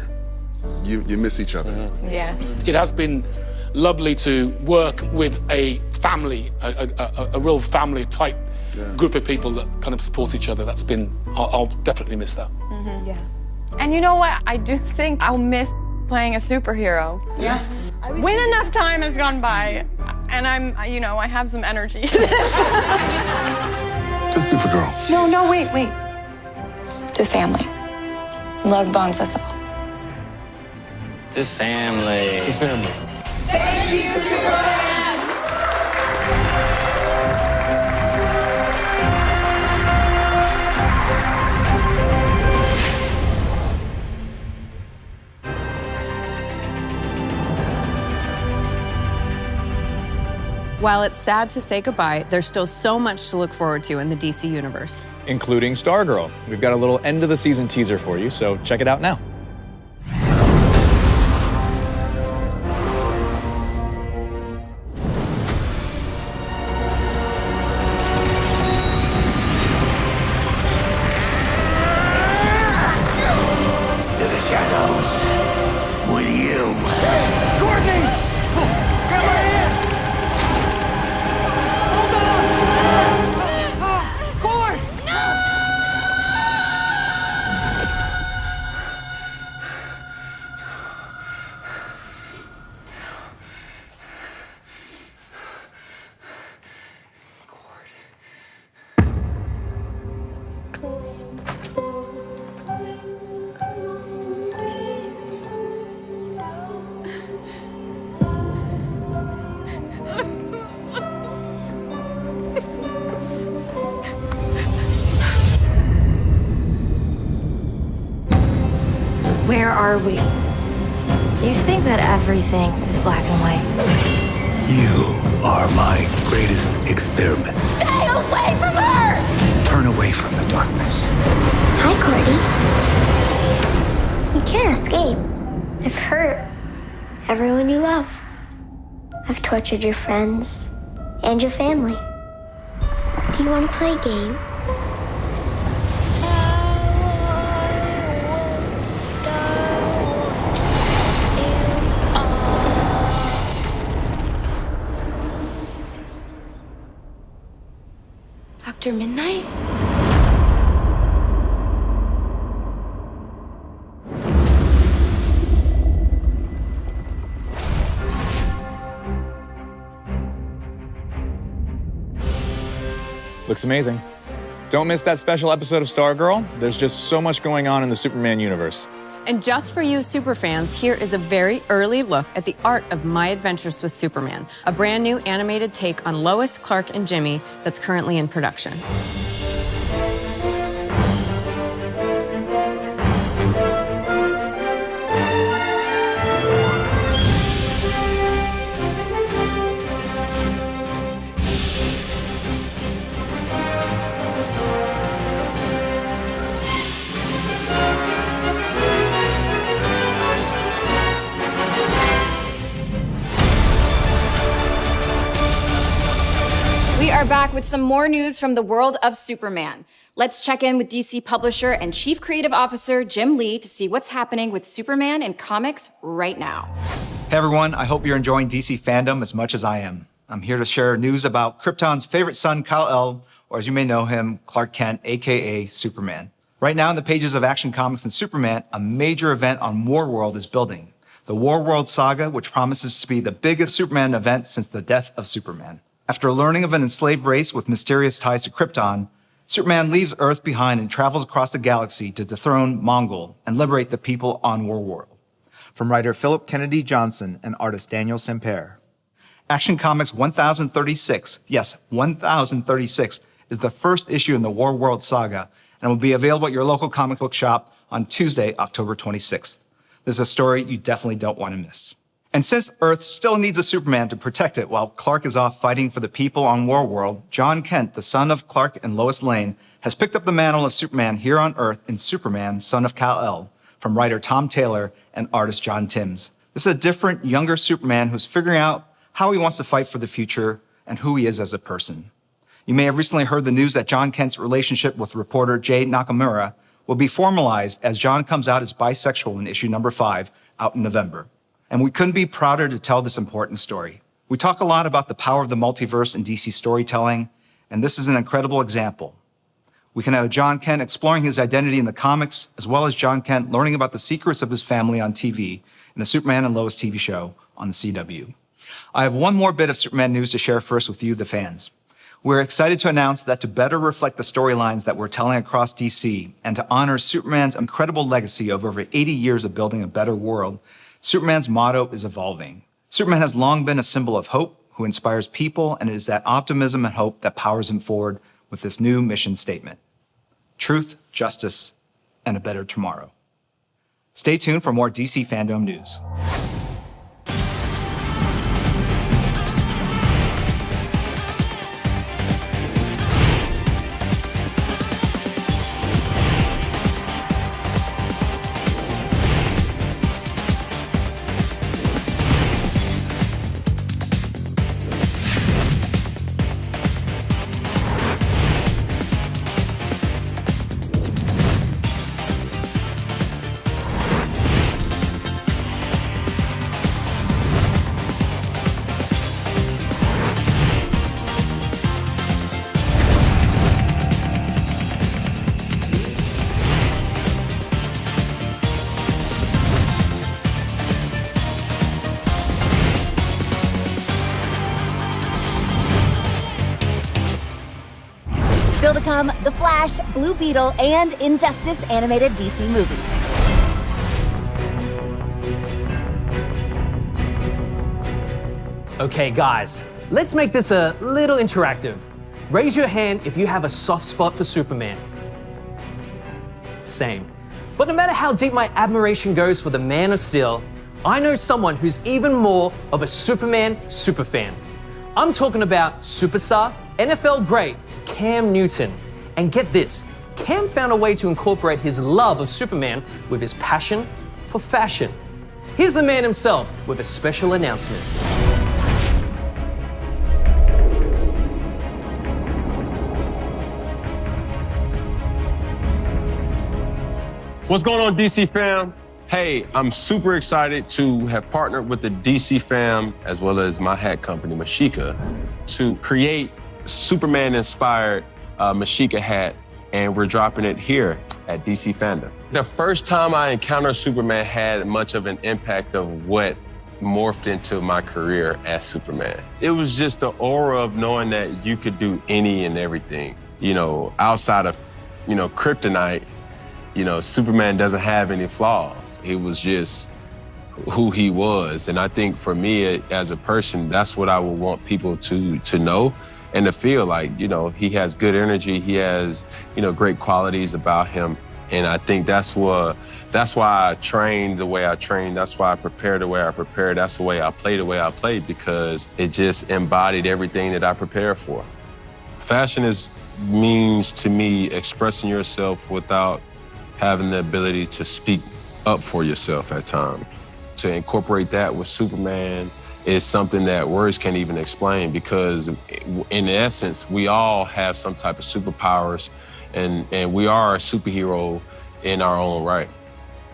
you miss each other. Yeah. It has been lovely to work with a family, a real family type group of people that kind of support each other. That's been, I'll definitely miss that. Yeah. And you know what? I do think I'll miss playing a superhero. Yeah. When enough time has gone by, and you know, I have some energy. To Supergirl. No, wait. To family. Love bonds us all. To family. To family. Thank you, Superfans! While it's sad to say goodbye, there's still so much to look forward to in the DC universe. Including Stargirl. We've got a little end of the season teaser for you, so check it out now. To the shadows with you. Courtney! Grab my hand! Hold on! Cord! Where are we? You think that everything is black and white. You are my greatest experiment. Stay away from her! Turn away from the darkness. Hi, Courtney. You can't escape. I've hurt everyone you love. I've tortured your friends and your family. Do you want to play a game? Dr. Midnight? Looks amazing. Don't miss that special episode of Stargirl. There's just so much going on in the Superman universe. And just for you superfans, here is a very early look at the art of My Adventures with Superman, a brand new animated take on Lois, Clark, and Jimmy that's currently in production. with some more news from the world of Superman. Let's check in with DC publisher and Chief Creative Officer Jim Lee to see what's happening with Superman in comics right now. Hey everyone, I hope you're enjoying DC fandom as much as I am. I'm here to share news about Krypton's favorite son, Kal-El, or as you may know him, Clark Kent, aka Superman. Right now in the pages of Action Comics and Superman, a major event on Warworld is building. The Warworld Saga, which promises to be the biggest Superman event since the death of Superman. After learning of an enslaved race with mysterious ties to Krypton, Superman leaves Earth behind and travels across the galaxy to dethrone Mongol and liberate the people on Warworld. From writer Philip Kennedy Johnson and artist Daniel Semper. Action Comics 1036, yes, 1036, is the first issue in the Warworld Saga and will be available at your local comic book shop on Tuesday, October 26th. This is a story you definitely don't want to miss. And since Earth still needs a Superman to protect it while Clark is off fighting for the people on Warworld, John Kent, the son of Clark and Lois Lane, has picked up the mantle of Superman here on Earth in Superman, Son of Kal-El, from writer Tom Taylor and artist John Timms. This is a different, younger Superman who's figuring out how he wants to fight for the future and who he is as a person. You may have recently heard the news that John Kent's relationship with reporter Jay Nakamura will be formalized as John comes out as bisexual in issue number 5 out in November. And we couldn't be prouder to tell this important story. We talk a lot about the power of the multiverse in DC storytelling, and this is an incredible example. We can have John Kent exploring his identity in the comics, as well as John Kent learning about the secrets of his family on TV in the Superman and Lois TV show on the CW. I have one more bit of Superman news to share first with you, the fans. We're excited to announce that to better reflect the storylines that we're telling across DC and to honor Superman's incredible legacy of over 80 years of building a better world, Superman's motto is evolving. Superman has long been a symbol of hope, who inspires people, and it is that optimism and hope that powers him forward with this new mission statement. Truth, justice, and a better tomorrow. Stay tuned for more DC FanDome news. Still to come, The Flash, Blue Beetle, and Injustice animated DC movie. Okay, guys, let's make this a little interactive. Raise your hand if you have a soft spot for Superman. Same. But no matter how deep my admiration goes for the Man of Steel, I know someone who's even more of a Superman superfan. I'm talking about superstar, NFL great, Cam Newton. And get this, Cam found a way to incorporate his love of Superman with his passion for fashion. Here's the man himself with a special announcement. What's going on, DC fam? Hey, I'm super excited to have partnered with the DC fam as well as my hat company, Mashika, to create Superman-inspired Mashika hat, and we're dropping it here at DC Fandom. The first time I encountered Superman had much of an impact of what morphed into my career as Superman. It was just the aura of knowing that you could do any and everything, you know, outside of, you know, kryptonite. You know, Superman doesn't have any flaws. He was just who he was. And I think for me as a person, that's what I would want people to know and to feel like, you know, he has good energy. He has, you know, great qualities about him. And I think that's why I trained the way I trained. That's why I prepared the way I prepared. That's the way I played, because it just embodied everything that I prepared for. Fashion means to me expressing yourself without having the ability to speak up for yourself at times. To incorporate that with Superman is something that words can't even explain, because in essence, we all have some type of superpowers, and we are a superhero in our own right.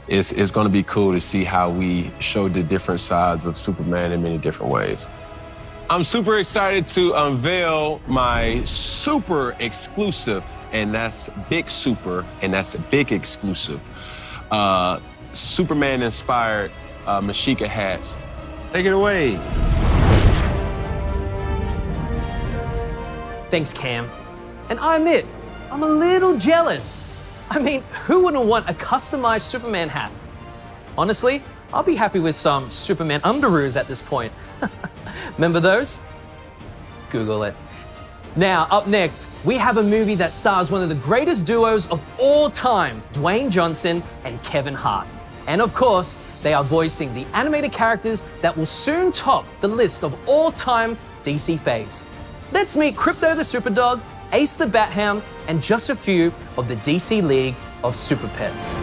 It's going to be cool to see how we show the different sides of Superman in many different ways. I'm super excited to unveil my super exclusive, and that's big super, and that's a big exclusive, Superman-inspired Mashika hats. Take it away. Thanks, Cam. And I admit, I'm a little jealous. I mean, who wouldn't want a customized Superman hat? Honestly, I'll be happy with some Superman underoos at this point. Remember those? Google it. Now, up next, we have a movie that stars one of the greatest duos of all time, Dwayne Johnson and Kevin Hart. And of course, they are voicing the animated characters that will soon top the list of all-time DC faves. Let's meet Crypto the Superdog, Ace the Bat-Hound, and just a few of the DC League of Super Pets.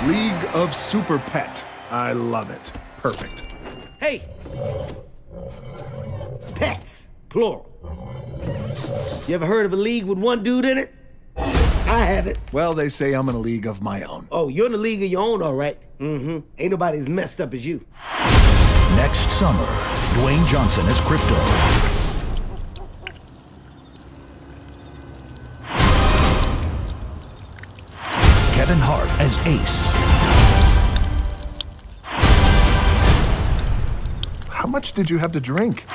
League of Super Pet. I love it. Perfect. Hey! Pets, plural. You ever heard of a league with one dude in it? I haven't. Well, they say I'm in a league of my own. Oh, you're in a league of your own, all right. Mm-hmm. Ain't nobody as messed up as you. Next summer, Dwayne Johnson as Crypto. Kevin Hart as Ace. How much did you have to drink?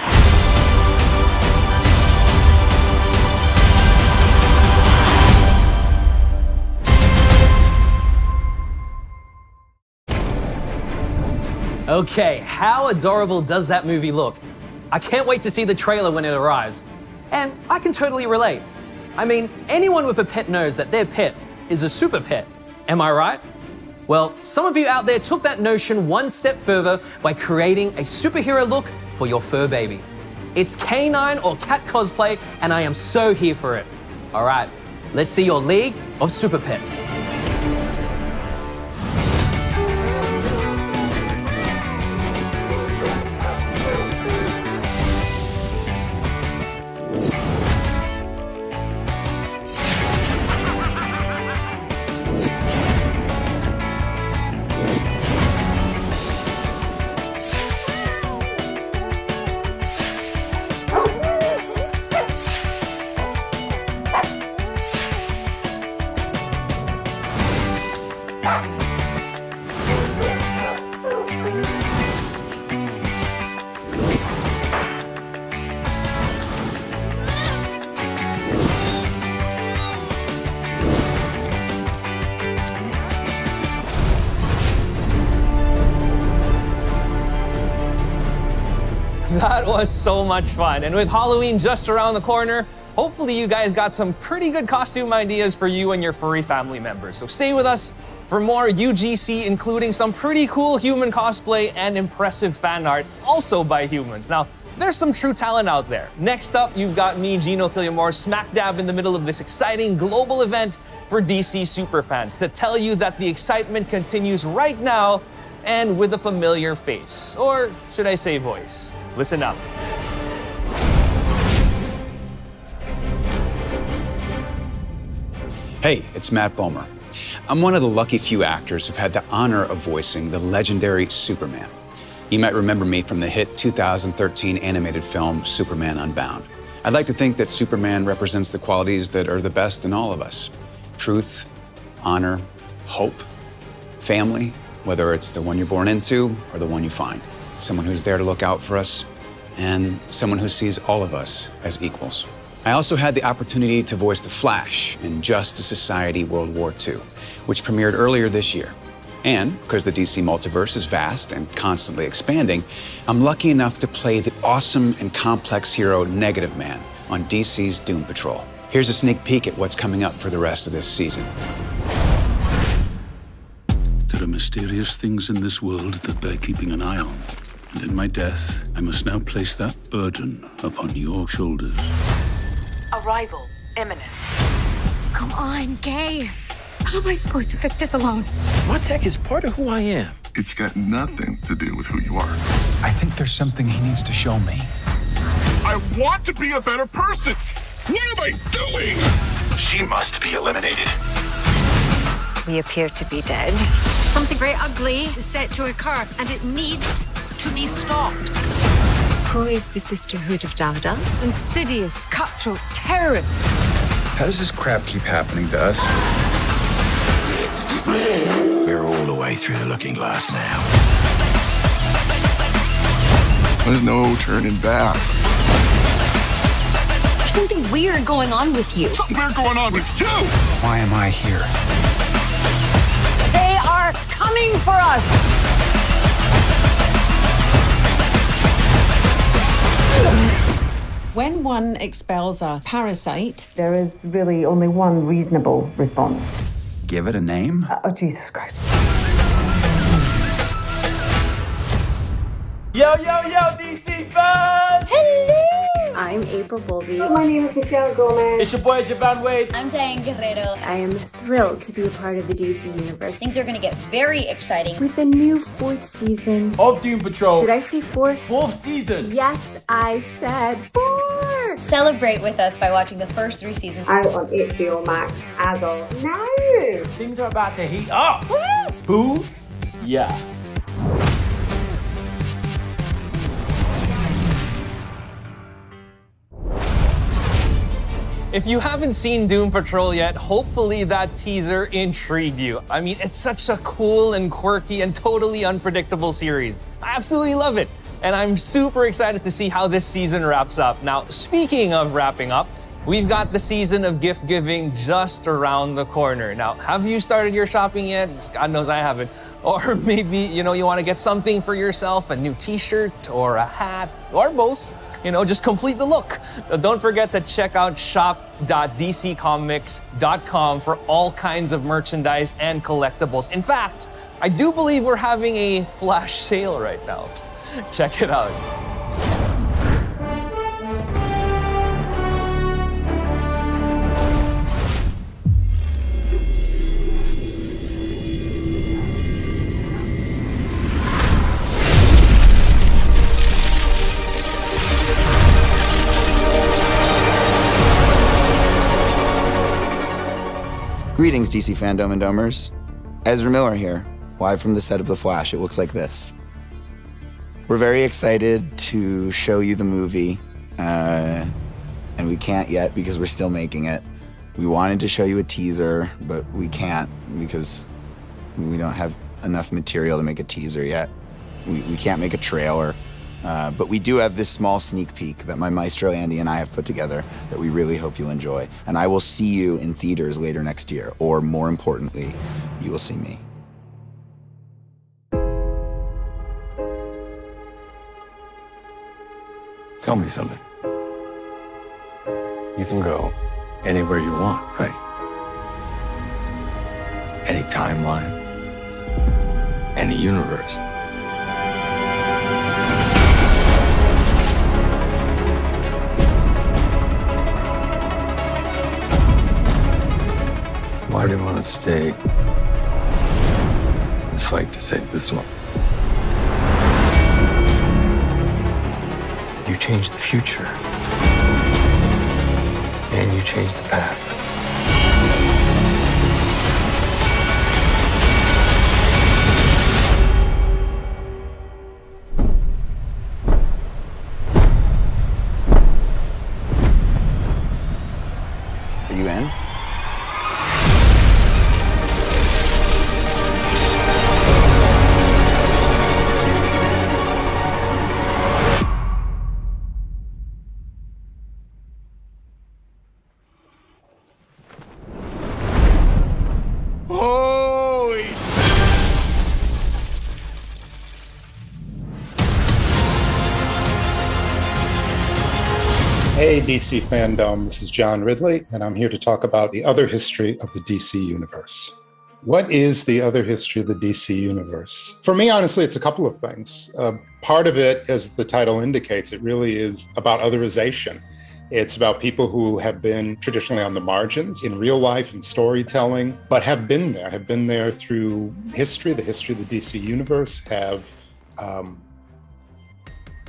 Okay, how adorable does that movie look? I can't wait to see the trailer when it arrives. And I can totally relate. I mean, anyone with a pet knows that their pet is a super pet. Am I right? Well, some of you out there took that notion one step further by creating a superhero look for your fur baby. It's canine or cat cosplay, and I am so here for it. All right, let's see your League of Super Pets. That was so much fun. And with Halloween just around the corner, hopefully you guys got some pretty good costume ideas for you and your furry family members. So stay with us for more UGC, including some pretty cool human cosplay and impressive fan art, also by humans. Now, there's some true talent out there. Next up, you've got me, Gino Killiamore, smack dab in the middle of this exciting global event for DC superfans to tell you that the excitement continues right now and with a familiar face, or should I say voice. Listen up. Hey, it's Matt Bomer. I'm one of the lucky few actors who've had the honor of voicing the legendary Superman. You might remember me from the hit 2013 animated film Superman Unbound. I'd like to think that Superman represents the qualities that are the best in all of us: truth, honor, hope, family, whether it's the one you're born into or the one you find. Someone who's there to look out for us, and someone who sees all of us as equals. I also had the opportunity to voice the Flash in Justice Society World War II, which premiered earlier this year. And because the DC multiverse is vast and constantly expanding, I'm lucky enough to play the awesome and complex hero Negative Man on DC's Doom Patrol. Here's a sneak peek at what's coming up for the rest of this season. There are mysterious things in this world that bear keeping an eye on. And in my death, I must now place that burden upon your shoulders. Arrival imminent. Come on, Gay. How am I supposed to fix this alone? My tech is part of who I am. It's got nothing to do with who you are. I think there's something he needs to show me. I want to be a better person. What am I doing? She must be eliminated. We appear to be dead. Something very ugly is set to occur, and it needs to be stopped. Who is the Sisterhood of Dada? Insidious, cutthroat terrorists. How does this crap keep happening to us? We're all the way through the looking glass now. There's no turning back. There's something weird going on with you. Something weird going on with you. Why am I here? They are coming for us. When one expels a parasite, There is really only one reasonable response. Give it a name? Oh, Jesus Christ. Yo, DC fans! Hello! I'm April Bowlby. My name is Michelle Gomez. It's your boy, Javan Wade. I'm Diane Guerrero. I am thrilled to be a part of the DC universe. Things are going to get very exciting. With the new 4th season Of Doom Patrol. Did I say 4th? 4th season. Yes, I said 4. Celebrate with us by watching the first 3 seasons. Out on HBO Max as of now. Things are about to heat up. Boo? Yeah. If you haven't seen Doom Patrol yet, hopefully that teaser intrigued you. I mean, it's such a cool and quirky and totally unpredictable series. I absolutely love it. And I'm super excited to see how this season wraps up. Now, speaking of wrapping up, we've got the season of gift giving just around the corner. Now, have you started your shopping yet? God knows I haven't. Or maybe, you want to get something for yourself, a new t-shirt or a hat or both. Just complete the look. Don't forget to check out shop.dccomics.com for all kinds of merchandise and collectibles. In fact, I do believe we're having a flash sale right now. Check it out. Greetings, DC FanDome and Domers. Ezra Miller here, live from the set of The Flash. It looks like this. We're very excited to show you the movie, and we can't yet because we're still making it. We wanted to show you a teaser, but we can't because we don't have enough material to make a teaser yet. We can't make a trailer. But we do have this small sneak peek that my maestro Andy and I have put together that we really hope you'll enjoy. And I will see you in theaters later next year, or more importantly, you will see me. Tell me something. You can go anywhere you want, right? Any timeline, any universe. Why do you want to stay and fight to save this one? You changed the future. And you changed the past. Are you in? Holy Hey, DC FanDome, this is John Ridley, and I'm here to talk about the other history of the DC Universe. What is the other history of the DC universe? For me, honestly, it's a couple of things. Part of it, as the title indicates, it really is about otherization. It's about people who have been traditionally on the margins in real life and storytelling, but have been there through history. The history of the DC universe have,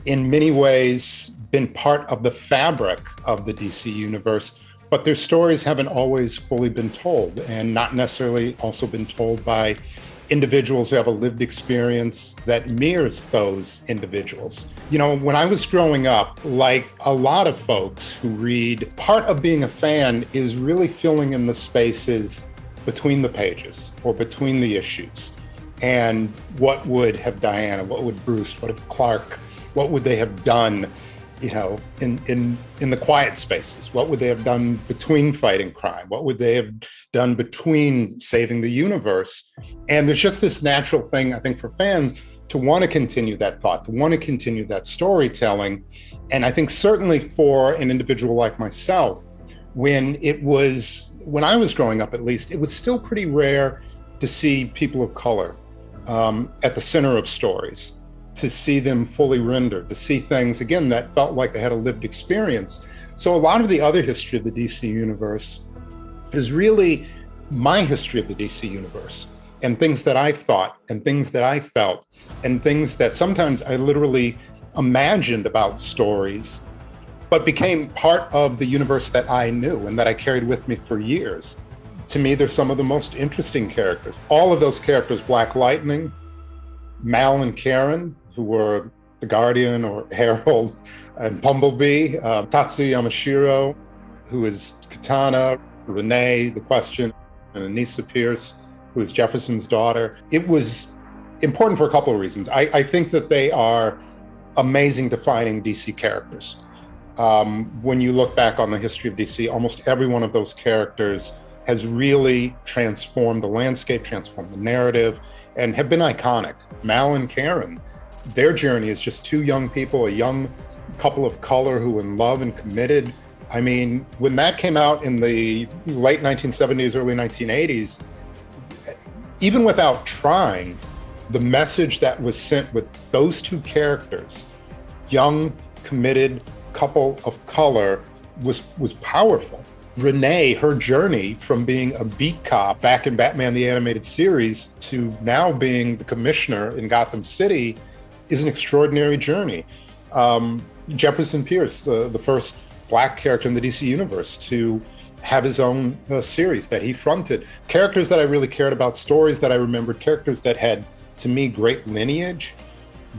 in many ways, been part of the fabric of the DC universe, but their stories haven't always fully been told, and not necessarily also been told by individuals who have a lived experience that mirrors those individuals. You know, when I was growing up, like a lot of folks who read, part of being a fan is really filling in the spaces between the pages or between the issues. And what would have Diana, what would Bruce, what would Clark, what would they have done, you know, in the quiet spaces? What would they have done between fighting crime? What would they have done between saving the universe? And there's just this natural thing, I think, for fans to want to continue that thought, to want to continue that storytelling. And I think certainly for an individual like myself, when I was growing up, at least, it was still pretty rare to see people of color at the center of stories, to see them fully rendered, to see things, again, that felt like they had a lived experience. So a lot of the other history of the DC universe is really my history of the DC universe, and things that I thought, and things that I felt, and things that sometimes I literally imagined about stories, but became part of the universe that I knew and that I carried with me for years. To me, they're some of the most interesting characters. All of those characters, Black Lightning, Mal and Karen, who were the Guardian or Herald, and Bumblebee, Tatsu Yamashiro, who is Katana, Renee, the Question, and Anissa Pierce, who is Jefferson's daughter. It was important for a couple of reasons. I think that they are amazing defining DC characters. When you look back on the history of DC, almost every one of those characters has really transformed the landscape, transformed the narrative, and have been iconic. Mal and Karen, their journey is just two young people, a young couple of color who are in love and committed. I mean, when that came out in the late 1970s, early 1980s, even without trying, the message that was sent with those two characters, young, committed couple of color, was powerful. Renee, her journey from being a beat cop back in Batman the Animated Series to now being the commissioner in Gotham City is an extraordinary journey. Jefferson Pierce, the first Black character in the DC universe to have his own series that he fronted. Characters that I really cared about, stories that I remembered, characters that had, to me, great lineage.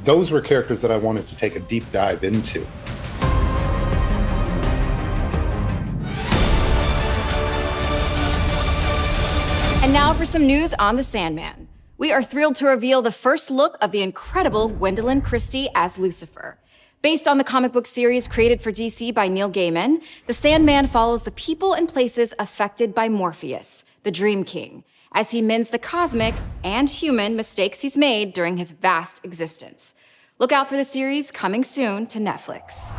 Those were characters that I wanted to take a deep dive into. And now for some news on The Sandman. We are thrilled to reveal the first look of the incredible Gwendolyn Christie as Lucifer. Based on the comic book series created for DC by Neil Gaiman, The Sandman follows the people and places affected by Morpheus, the Dream King, as he mends the cosmic and human mistakes he's made during his vast existence. Look out for the series coming soon to Netflix.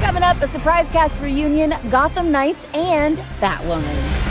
Coming up, a surprise cast reunion, Gotham Knights and Batwoman.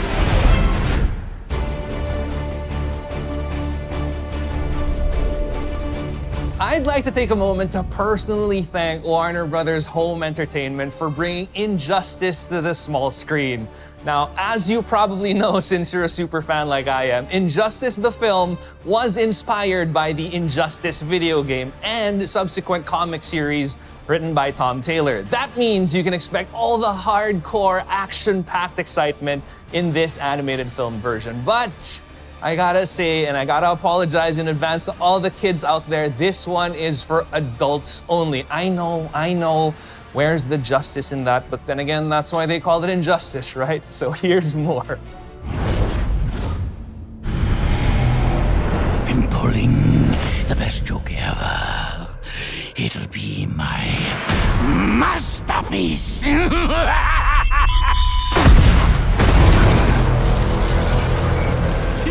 I'd like to take a moment to personally thank Warner Brothers Home Entertainment for bringing Injustice to the small screen. Now, as you probably know, since you're a super fan like I am, Injustice the film was inspired by the Injustice video game and subsequent comic series written by Tom Taylor. That means you can expect all the hardcore, action-packed excitement in this animated film version. But I gotta say, and I gotta apologize in advance to all the kids out there, this one is for adults only. I know, where's the justice in that? But then again, that's why they called it Injustice, right? So here's more. I'm pulling the best joke ever. It'll be my masterpiece.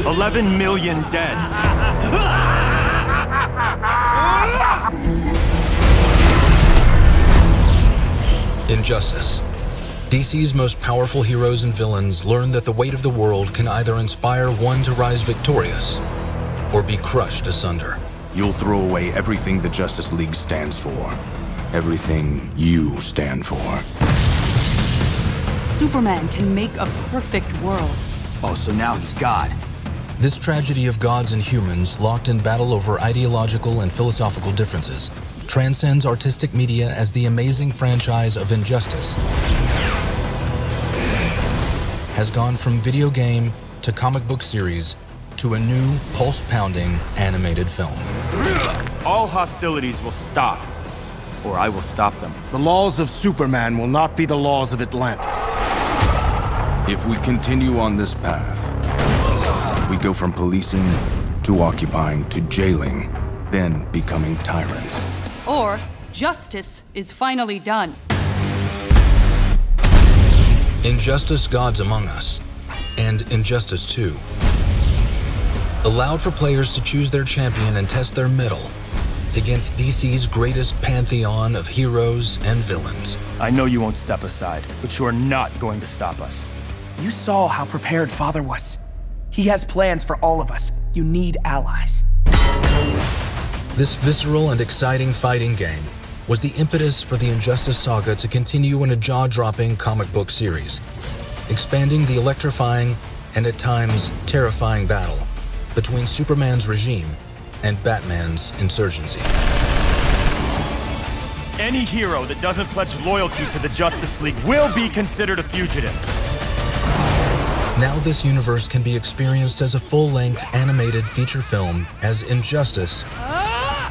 11 million dead. Injustice. DC's most powerful heroes and villains learn that the weight of the world can either inspire one to rise victorious or be crushed asunder. You'll throw away everything the Justice League stands for. Everything you stand for. Superman can make a perfect world. Oh, so now he's God. This tragedy of gods and humans, locked in battle over ideological and philosophical differences, transcends artistic media as the amazing franchise of Injustice has gone from video game to comic book series to a new, pulse-pounding animated film. All hostilities will stop, or I will stop them. The laws of Superman will not be the laws of Atlantis. If we continue on this path, we go from policing to occupying to jailing, then becoming tyrants. Or justice is finally done. Injustice: Gods Among Us and Injustice 2 allowed for players to choose their champion and test their mettle against DC's greatest pantheon of heroes and villains. I know you won't step aside, but you are not going to stop us. You saw how prepared Father was. He has plans for all of us. You need allies. This visceral and exciting fighting game was the impetus for the Injustice saga to continue in a jaw-dropping comic book series, expanding the electrifying and at times terrifying battle between Superman's regime and Batman's insurgency. Any hero that doesn't pledge loyalty to the Justice League will be considered a fugitive. Now this universe can be experienced as a full-length animated feature film, as Injustice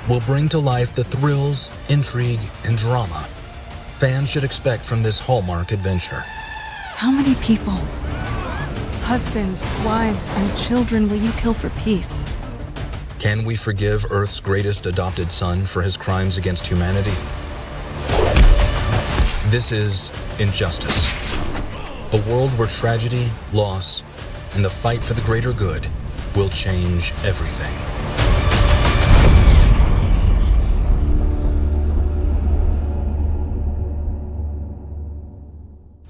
will bring to life the thrills, intrigue, and drama fans should expect from this Hallmark adventure. How many people, husbands, wives, and children will you kill for peace? Can we forgive Earth's greatest adopted son for his crimes against humanity? This is Injustice. A world where tragedy, loss, and the fight for the greater good will change everything.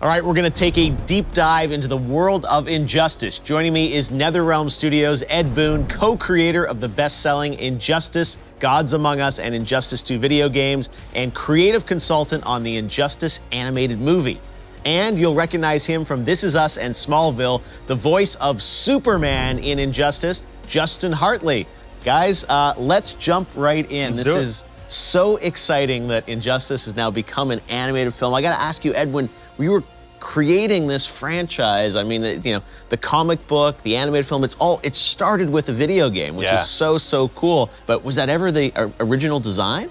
All right, we're going to take a deep dive into the world of Injustice. Joining me is NetherRealm Studios' Ed Boon, co-creator of the best-selling Injustice: Gods Among Us and Injustice 2 video games, and creative consultant on the Injustice animated movie. And you'll recognize him from This Is Us and Smallville, the voice of Superman in Injustice, Justin Hartley. Guys, let's jump right in. This is so exciting that Injustice has now become an animated film. I got to ask you, Ed, when we were creating this franchise, I mean, you know, the comic book, the animated film, it started with a video game, which is so cool. But was that ever the original design?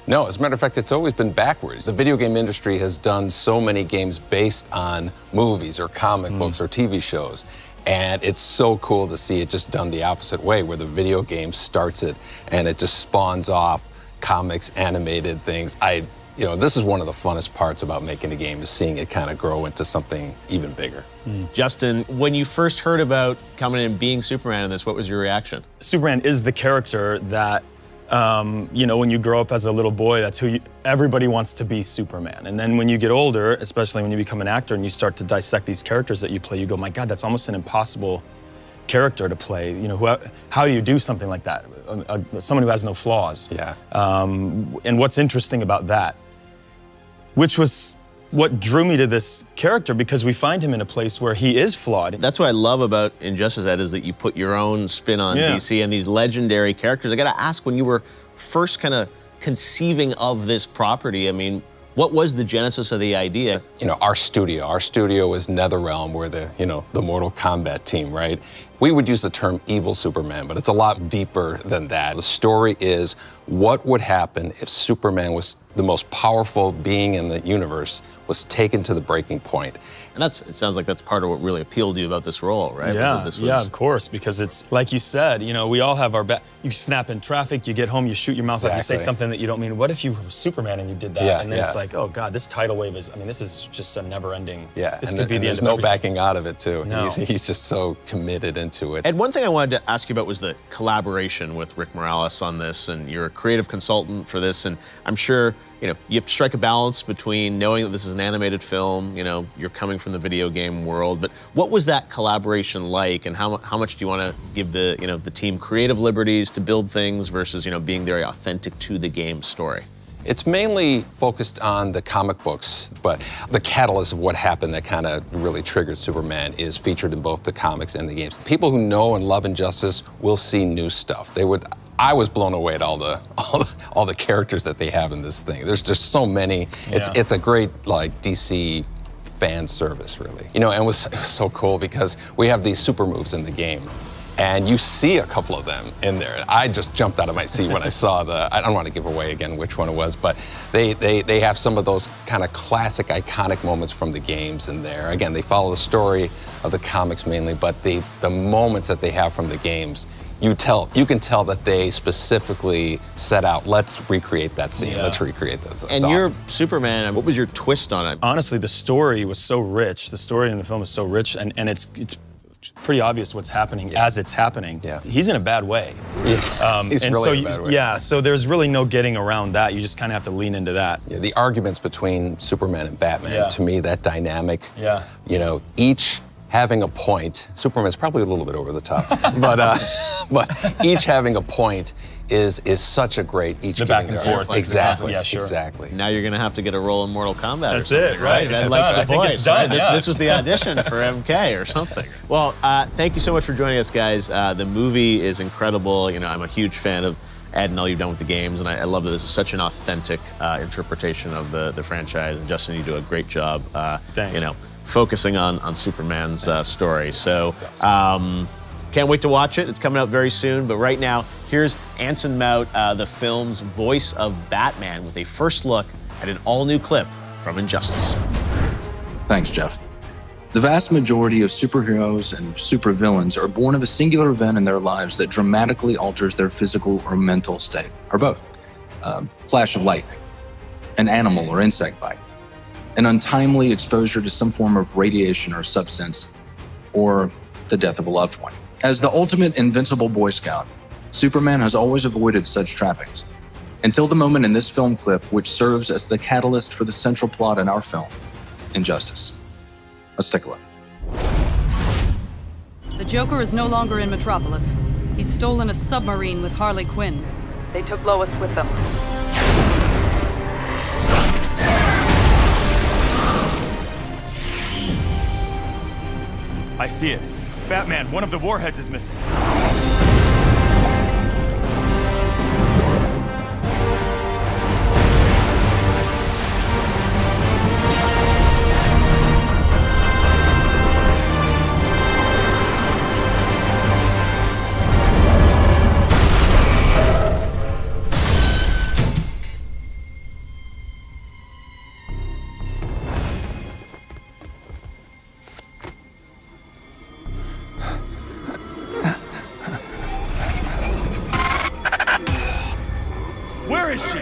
No, as a matter of fact, it's always been backwards. The video game industry has done so many games based on movies or comic books or TV shows. And it's so cool to see it just done the opposite way, where the video game starts it and it just spawns off comics, animated things. You know, this is one of the funnest parts about making a game, is seeing it kind of grow into something even bigger. Justin, when you first heard about coming in and being Superman in this, what was your reaction? Superman is the character that, you know, when you grow up as a little boy, that's who everybody wants to be, Superman. And then when you get older, especially when you become an actor and you start to dissect these characters that you play, you go, my God, that's almost an impossible character to play. You know, how do you do something like that? Someone who has no flaws. Yeah. And what's interesting about that, which was what drew me to this character, because we find him in a place where he is flawed. That's what I love about Injustice, Ed, is that you put your own spin on DC and these legendary characters. I gotta ask, when you were first kind of conceiving of this property, I mean, what was the genesis of the idea? You know, our studio is NetherRealm. We're the Mortal Kombat team, right? We would use the term evil Superman, but it's a lot deeper than that. The story is, what would happen if Superman was the most powerful being in the universe, was taken to the breaking point? And it sounds like that's part of what really appealed to you about this role, right? Yeah, of course, because it's, like you said, you know, we all have our you snap in traffic, you get home, you shoot your mouth up, you say something that you don't mean. What if you were Superman and you did that? And then it's like, oh God, this tidal wave is, I mean, this is just a never-ending, this could be the end of everything. There's no backing out of it, too. No. He's just so committed into into it. And one thing I wanted to ask you about was the collaboration with Rick Morales on this, and you're a creative consultant for this, and I'm sure, you know, you have to strike a balance between knowing that this is an animated film, you know, you're coming from the video game world, but what was that collaboration like, and how much do you want to give the, you know, the team creative liberties to build things versus, you know, being very authentic to the game story? It's mainly focused on the comic books, but the catalyst of what happened that kind of really triggered Superman is featured in both the comics and the games. People who know and love Injustice will see new stuff. I was blown away at all the characters that they have in this thing. There's just so many. Yeah. It's a great like DC fan service, really. You know, and it was so cool because we have these super moves in the game. And you see a couple of them in there. I just jumped out of my seat when I saw I don't want to give away again which one it was, but they have some of those kind of classic, iconic moments from the games in there. Again, they follow the story of the comics mainly, but the moments that they have from the games, you can tell that they specifically set out, let's recreate that scene, let's recreate those. And you're Superman, what was your twist on it? Honestly, the story was so rich. The story in the film is so rich, and it's pretty obvious what's happening as it's happening. Yeah. He's in a bad way. Yeah. He's really in a bad way. Yeah, so there's really no getting around that. You just kind of have to lean into that. Yeah, the arguments between Superman and Batman, to me, that dynamic, you know, each having a point. Superman's probably a little bit over the top, but each having a point is such a great the back and forth. Exactly. Yeah, sure. Exactly. Now you're gonna have to get a role in Mortal Kombat. That's or something, it, right? That It's likes done. the I think voice. it's done, Right? yeah. This was the audition for MK or something. Well, thank you so much for joining us, guys. The movie is incredible. You know, I'm a huge fan of Ed and all you've done with the games, and I love that this is such an authentic interpretation of the franchise. And Justin, you do a great job. Thanks. You know, focusing on Superman's story. So. Can't wait to watch it. It's coming out very soon. But right now, here's Anson Mount, the film's voice of Batman, with a first look at an all-new clip from Injustice. Thanks, Jeff. The vast majority of superheroes and supervillains are born of a singular event in their lives that dramatically alters their physical or mental state, or both. Flash of lightning, an animal or insect bite, an untimely exposure to some form of radiation or substance, or the death of a loved one. As the ultimate invincible Boy Scout, Superman has always avoided such trappings, until the moment in this film clip which serves as the catalyst for the central plot in our film, Injustice. Let's take a look. The Joker is no longer in Metropolis. He's stolen a submarine with Harley Quinn. They took Lois with them. I see it. Batman, one of the warheads is missing. Where is she?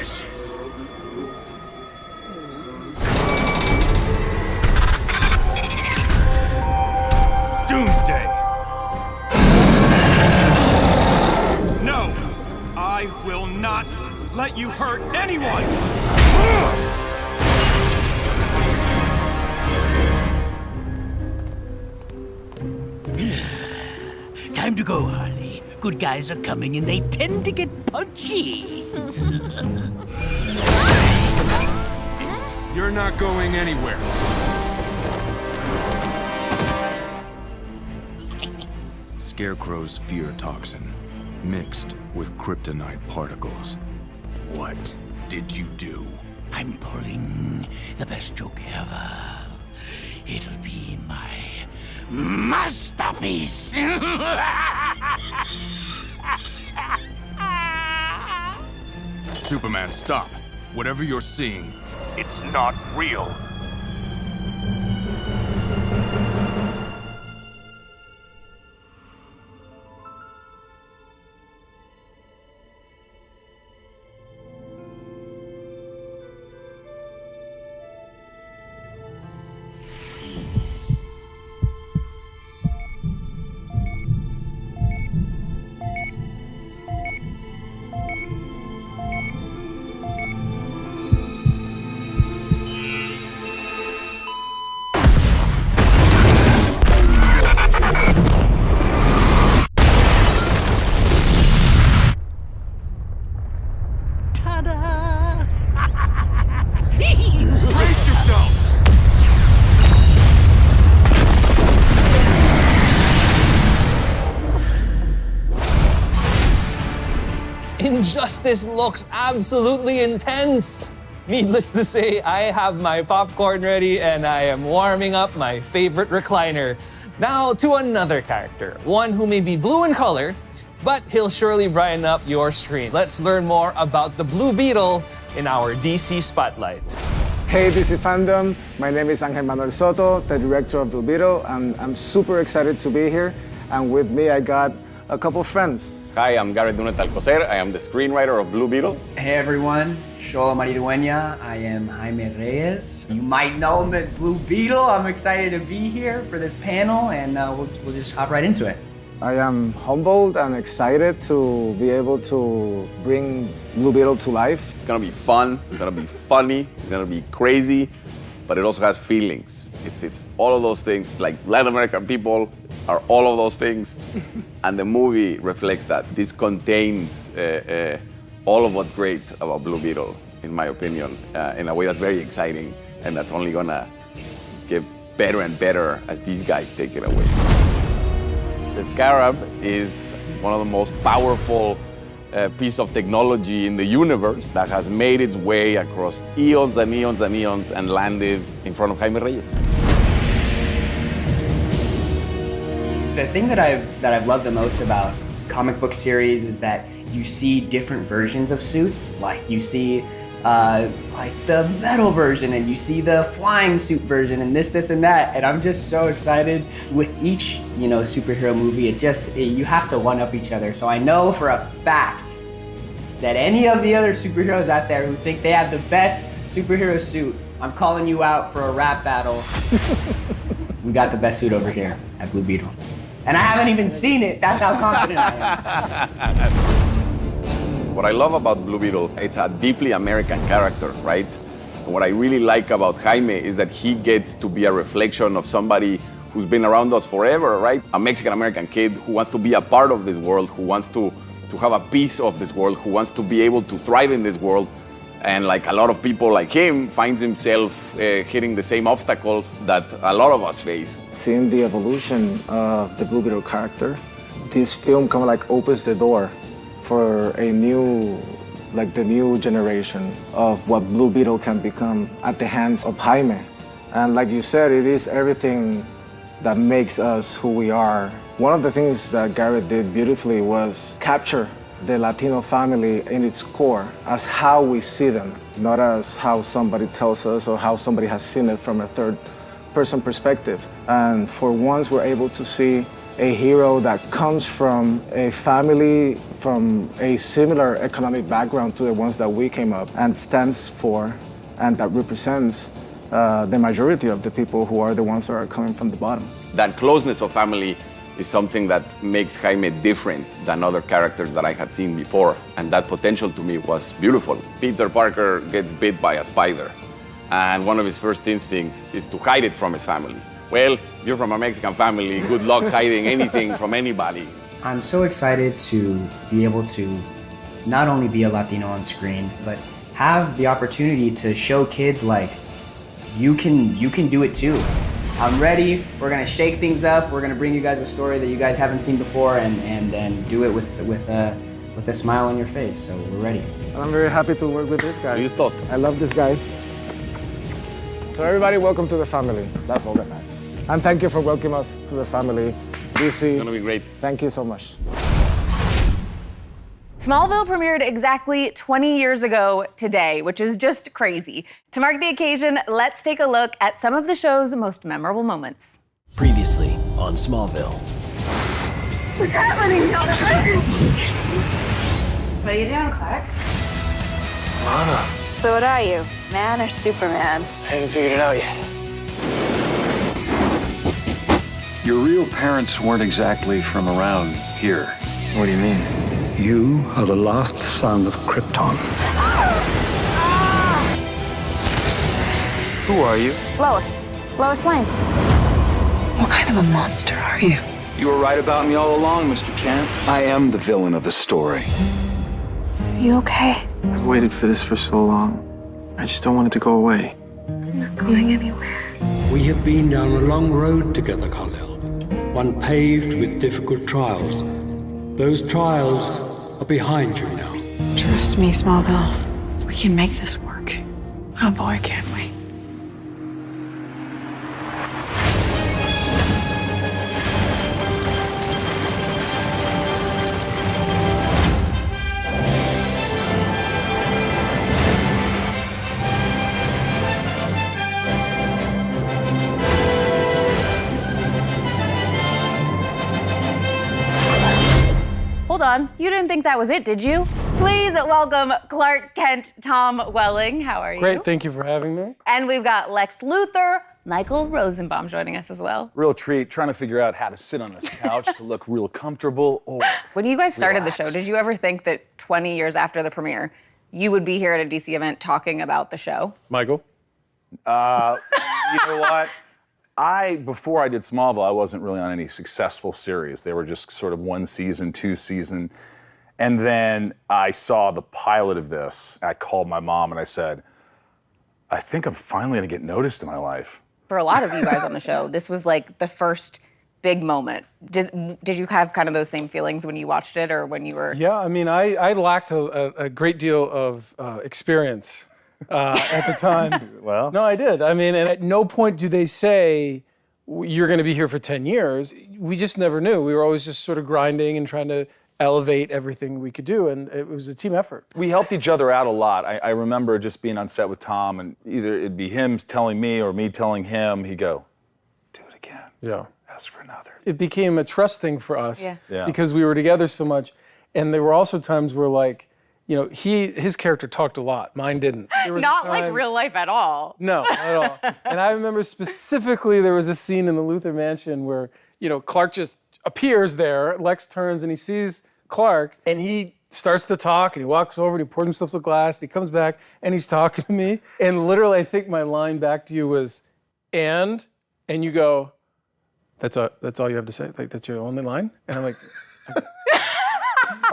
Doomsday! No! I will not let you hurt anyone! Time to go, Harley. Good guys are coming and they tend to get punchy. You're not going anywhere. Scarecrow's fear toxin, mixed with kryptonite particles. What did you do? I'm pulling the best joke ever. It'll be my masterpiece. Superman, stop. Whatever you're seeing, it's not real. Injustice looks absolutely intense. Needless to say, I have my popcorn ready and I am warming up my favorite recliner. Now to another character, one who may be blue in color, but he'll surely brighten up your screen. Let's learn more about the Blue Beetle in our DC Spotlight. Hey, this is FanDome. My name is Angel Manuel Soto, the director of Blue Beetle, and I'm super excited to be here. And with me, I got a couple friends. Hi, I'm Garrett Alcocer. I am the screenwriter of Blue Beetle. Hey everyone, Shola Maridueña. I am Jaime Reyes. You might know him as Blue Beetle. I'm excited to be here for this panel, and we'll just hop right into it. I am humbled and excited to be able to bring Blue Beetle to life. It's gonna be fun, it's gonna be funny, it's gonna be crazy, but it also has feelings. It's all of those things, like Latin American people are all of those things, and the movie reflects that. This contains all of what's great about Blue Beetle, in my opinion, in a way that's very exciting, and that's only gonna get better and better as these guys take it away. The Scarab is one of the most powerful piece of technology in the universe that has made its way across eons and eons and eons and landed in front of Jaime Reyes. The thing that I've loved the most about comic book series is that you see different versions of suits. Like you see like the metal version, and you see the flying suit version, and this and that. And I'm just so excited with each superhero movie. You have to one up each other. So I know for a fact that any of the other superheroes out there who think they have the best superhero suit, I'm calling you out for a rap battle. We got the best suit over here at Blue Beetle. And I haven't even seen it. That's how confident I am. What I love about Blue Beetle, it's a deeply American character, right? And what I really like about Jaime is that he gets to be a reflection of somebody who's been around us forever, right? A Mexican-American kid who wants to be a part of this world, who wants to have a piece of this world, who wants to be able to thrive in this world. And like a lot of people like him, finds himself hitting the same obstacles that a lot of us face. Seeing the evolution of the Blue Beetle character, this film kind of like opens the door for a new, like the new generation of what Blue Beetle can become at the hands of Jaime. And like you said, it is everything that makes us who we are. One of the things that Garrett did beautifully was capture the Latino family in its core as how we see them, not as how somebody tells us or how somebody has seen it from a third-person perspective. And for once, we're able to see a hero that comes from a family from a similar economic background to the ones that we came up, and stands for and that represents the majority of the people who are the ones that are coming from the bottom. That closeness of family is something that makes Jaime different than other characters that I had seen before. And that potential to me was beautiful. Peter Parker gets bit by a spider, and one of his first instincts is to hide it from his family. Well, if you're from a Mexican family, good luck hiding anything from anybody. I'm so excited to be able to not only be a Latino on screen, but have the opportunity to show kids like, you can do it too. I'm ready. We're gonna shake things up. We're gonna bring you guys a story that you guys haven't seen before, and do it with a smile on your face. So we're ready. And I'm very happy to work with this guy. I love this guy. So everybody, welcome to the family. That's all that matters. And thank you for welcoming us to the family. DC. It's gonna be great. Thank you so much. Smallville premiered exactly 20 years ago today, which is just crazy. To mark the occasion, let's take a look at some of the show's most memorable moments. Previously on Smallville. What's happening, Jonathan? What are you doing, Clark? Lana. So what are you, man or Superman? I haven't figured it out yet. Your real parents weren't exactly from around here. What do you mean? You are the last son of Krypton. Who are you? Lois Lane. What kind of a monster are you? You were right about me all along, Mr. Kent. I am the villain of the story. Are you okay? I've waited for this for so long. I just don't want it to go away. I'm not going anywhere. We have been down a long road together, Kal-El. One paved with difficult trials. Those trials are behind you now. Trust me, Smallville. We can make this work. Oh boy, can't we? Hold on, you didn't think that was it, did you? Please welcome Clark Kent, Tom Welling. How are you? Great, thank you for having me. And we've got Lex Luthor, Michael Rosenbaum joining us as well. Real treat, trying to figure out how to sit on this couch to look real comfortable. Oh, when you guys started relaxed. the show, did you ever think that 20 years after the premiere, you would be here at a DC event talking about the show? Michael? You know what? Before I did Smallville, I wasn't really on any successful series. They were just sort of 1 season, 2 season. And then I saw the pilot of this. I called my mom and I said, I think I'm finally gonna get noticed in my life. For a lot of you guys on the show, this was like the first big moment. Did you have kind of those same feelings when you watched it or when you were? Yeah, I mean, I lacked a great deal of experience at the time. Well. No, I did. I mean, and at no point do they say, you're gonna be here for 10 years. We just never knew. We were always just sort of grinding and trying to elevate everything we could do, and it was a team effort. We helped each other out a lot. I remember just being on set with Tom, and either it'd be him telling me or me telling him, he'd go, do it again. Yeah. Ask for another. It became a trust thing for us Yeah. because we were together so much, and there were also times where, like, you know, his character talked a lot. Mine didn't. There was a Not time- like real life at all. No, not at all. And I remember specifically there was a scene in the Luthor mansion where, you know, Clark just appears there. Lex turns and he sees Clark and he starts to talk and he walks over and he pours himself a glass and he comes back and he's talking to me. And literally, I think my line back to you was, and you go, that's all you have to say? Like, that's your only line? And I'm like,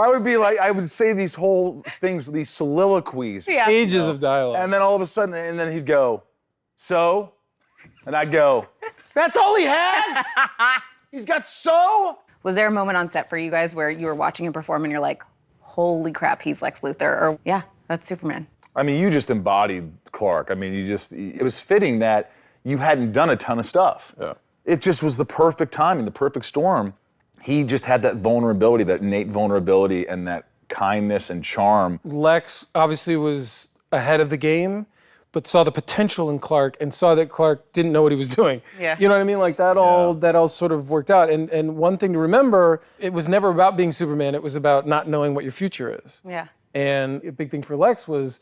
I would be like, I would say these whole things, these soliloquies. Yeah. pages of dialogue. And then all of a sudden, and then he'd go, so? And I'd go, that's all he has? He's got so? Was there a moment on set for you guys where you were watching him perform and you're like, holy crap, he's Lex Luthor, or yeah, that's Superman? I mean, you just embodied Clark. I mean, it was fitting that you hadn't done a ton of stuff. Yeah. It just was the perfect timing, the perfect storm. He just had that vulnerability, that innate vulnerability and that kindness and charm. Lex obviously was ahead of the game, but saw the potential in Clark and saw that Clark didn't know what he was doing. Yeah. You know what I mean? Like that all sort of worked out. And one thing to remember, it was never about being Superman, it was about not knowing what your future is. Yeah. And a big thing for Lex was,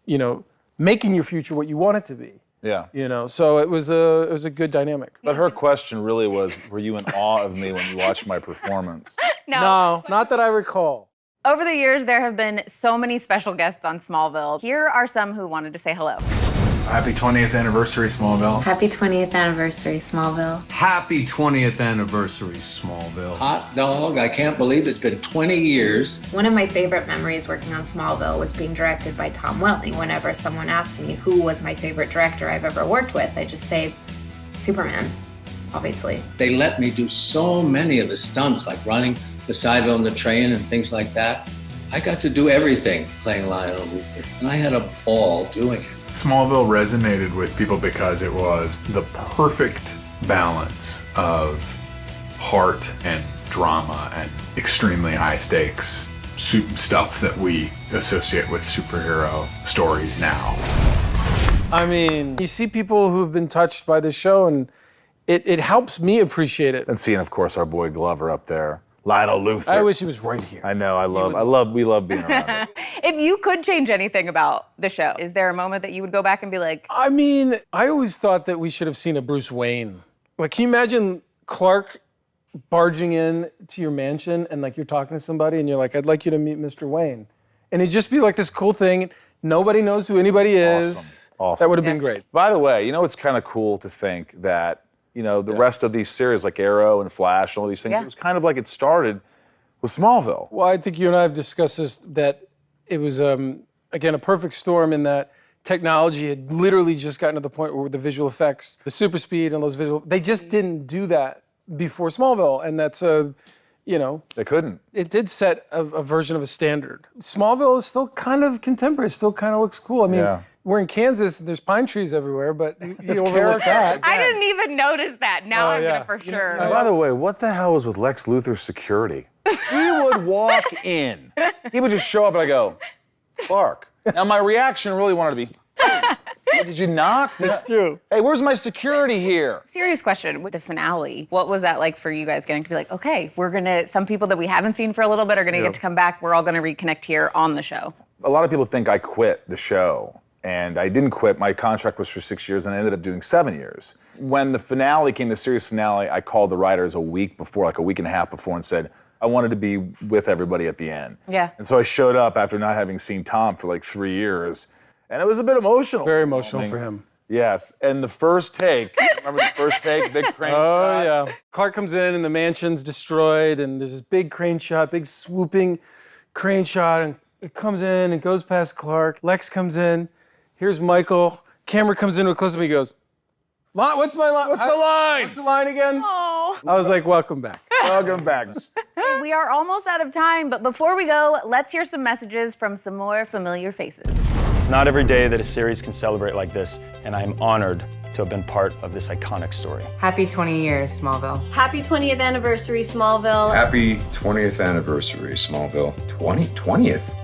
you know, making your future what you want it to be. Yeah. You know, so it was a good dynamic. But her question really was, were you in awe of me when you watched my performance? No, not that I recall. Over the years, there have been so many special guests on Smallville. Here are some who wanted to say hello. Happy 20th anniversary, Smallville. Happy 20th anniversary, Smallville. Happy 20th anniversary, Smallville. Hot dog, I can't believe it's been 20 years. One of my favorite memories working on Smallville was being directed by Tom Welling. Whenever someone asks me who was my favorite director I've ever worked with, I just say Superman, obviously. They let me do so many of the stunts, like running beside on the train and things like that. I got to do everything playing Lionel Luthor, and I had a ball doing it. Smallville resonated with people because it was the perfect balance of heart and drama and extremely high stakes stuff that we associate with superhero stories now. I mean, you see people who've been touched by this show and it helps me appreciate it. And seeing, of course, our boy Glover up there. Lionel Luthor. I wish he was right here. I know, we love being around it. If you could change anything about the show, is there a moment that you would go back and be like, I mean, I always thought that we should have seen a Bruce Wayne. Like, can you imagine Clark barging in to your mansion and like you're talking to somebody and you're like, I'd like you to meet Mr. Wayne. And it'd just be like this cool thing. Nobody knows who anybody is. Awesome. That would have been great. By the way, you know, it's kind of cool to think that, you know, the rest of these series like Arrow and Flash and all these things, it was kind of like it started with Smallville. Well, I think you and I have discussed this, that it was, again, a perfect storm in that technology had literally just gotten to the point where the visual effects, the super speed and those visual, they just didn't do that before Smallville. And that's you know. They couldn't. It did set a version of a standard. Smallville is still kind of contemporary, still kind of looks cool. I mean, we're in Kansas, there's pine trees everywhere, but you overlook that. I didn't even notice that. Now I'm gonna for sure. And by the way, what the hell was with Lex Luthor's security? He would walk in. He would just show up and I go, Clark. Now my reaction really wanted to be, hey, did you knock? That's true. Hey, where's my security here? Serious question with the finale. What was that like for you guys getting to be like, okay, some people that we haven't seen for a little bit are gonna get to come back. We're all gonna reconnect here on the show. A lot of people think I quit the show. And I didn't quit. My contract was for 6 years, and I ended up doing 7 years. When the finale came, the series finale, I called the writers a week before, like a week and a half before, and said, I wanted to be with everybody at the end. Yeah. And so I showed up after not having seen Tom for like 3 years, and it was a bit emotional. Very emotional for him. Yes, and the first take, remember the first take, big crane shot? Oh, yeah. Clark comes in, and the mansion's destroyed, and there's this big crane shot, big swooping crane shot, and it comes in and goes past Clark. Lex comes in. Here's Michael. Camera comes in with close up. He goes, what's my line? What's the line? What's the line again? Oh. I was like, welcome back. Welcome back. We are almost out of time, but before we go, let's hear some messages from some more familiar faces. It's not every day that a series can celebrate like this, and I'm honored to have been part of this iconic story. Happy 20 years, Smallville. Happy 20th anniversary, Smallville. Happy 20th anniversary, Smallville. 20th?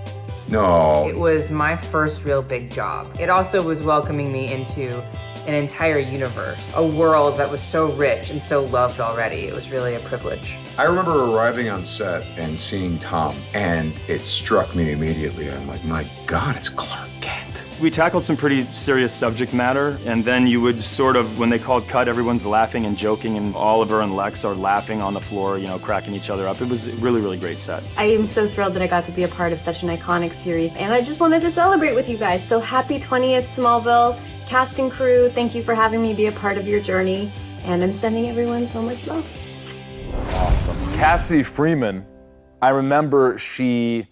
No. It was my first real big job. It also was welcoming me into an entire universe, a world that was so rich and so loved already. It was really a privilege. I remember arriving on set and seeing Tom, and it struck me immediately. I'm like, my God, it's Clark Kent. We tackled some pretty serious subject matter, and then you would sort of, when they called cut, everyone's laughing and joking, and Oliver and Lex are laughing on the floor, you know, cracking each other up. It was a really, really great set. I am so thrilled that I got to be a part of such an iconic series, and I just wanted to celebrate with you guys. So happy 20th, Smallville. Cast and crew, thank you for having me be a part of your journey, and I'm sending everyone so much love. Awesome. Cassie Freeman, I remember she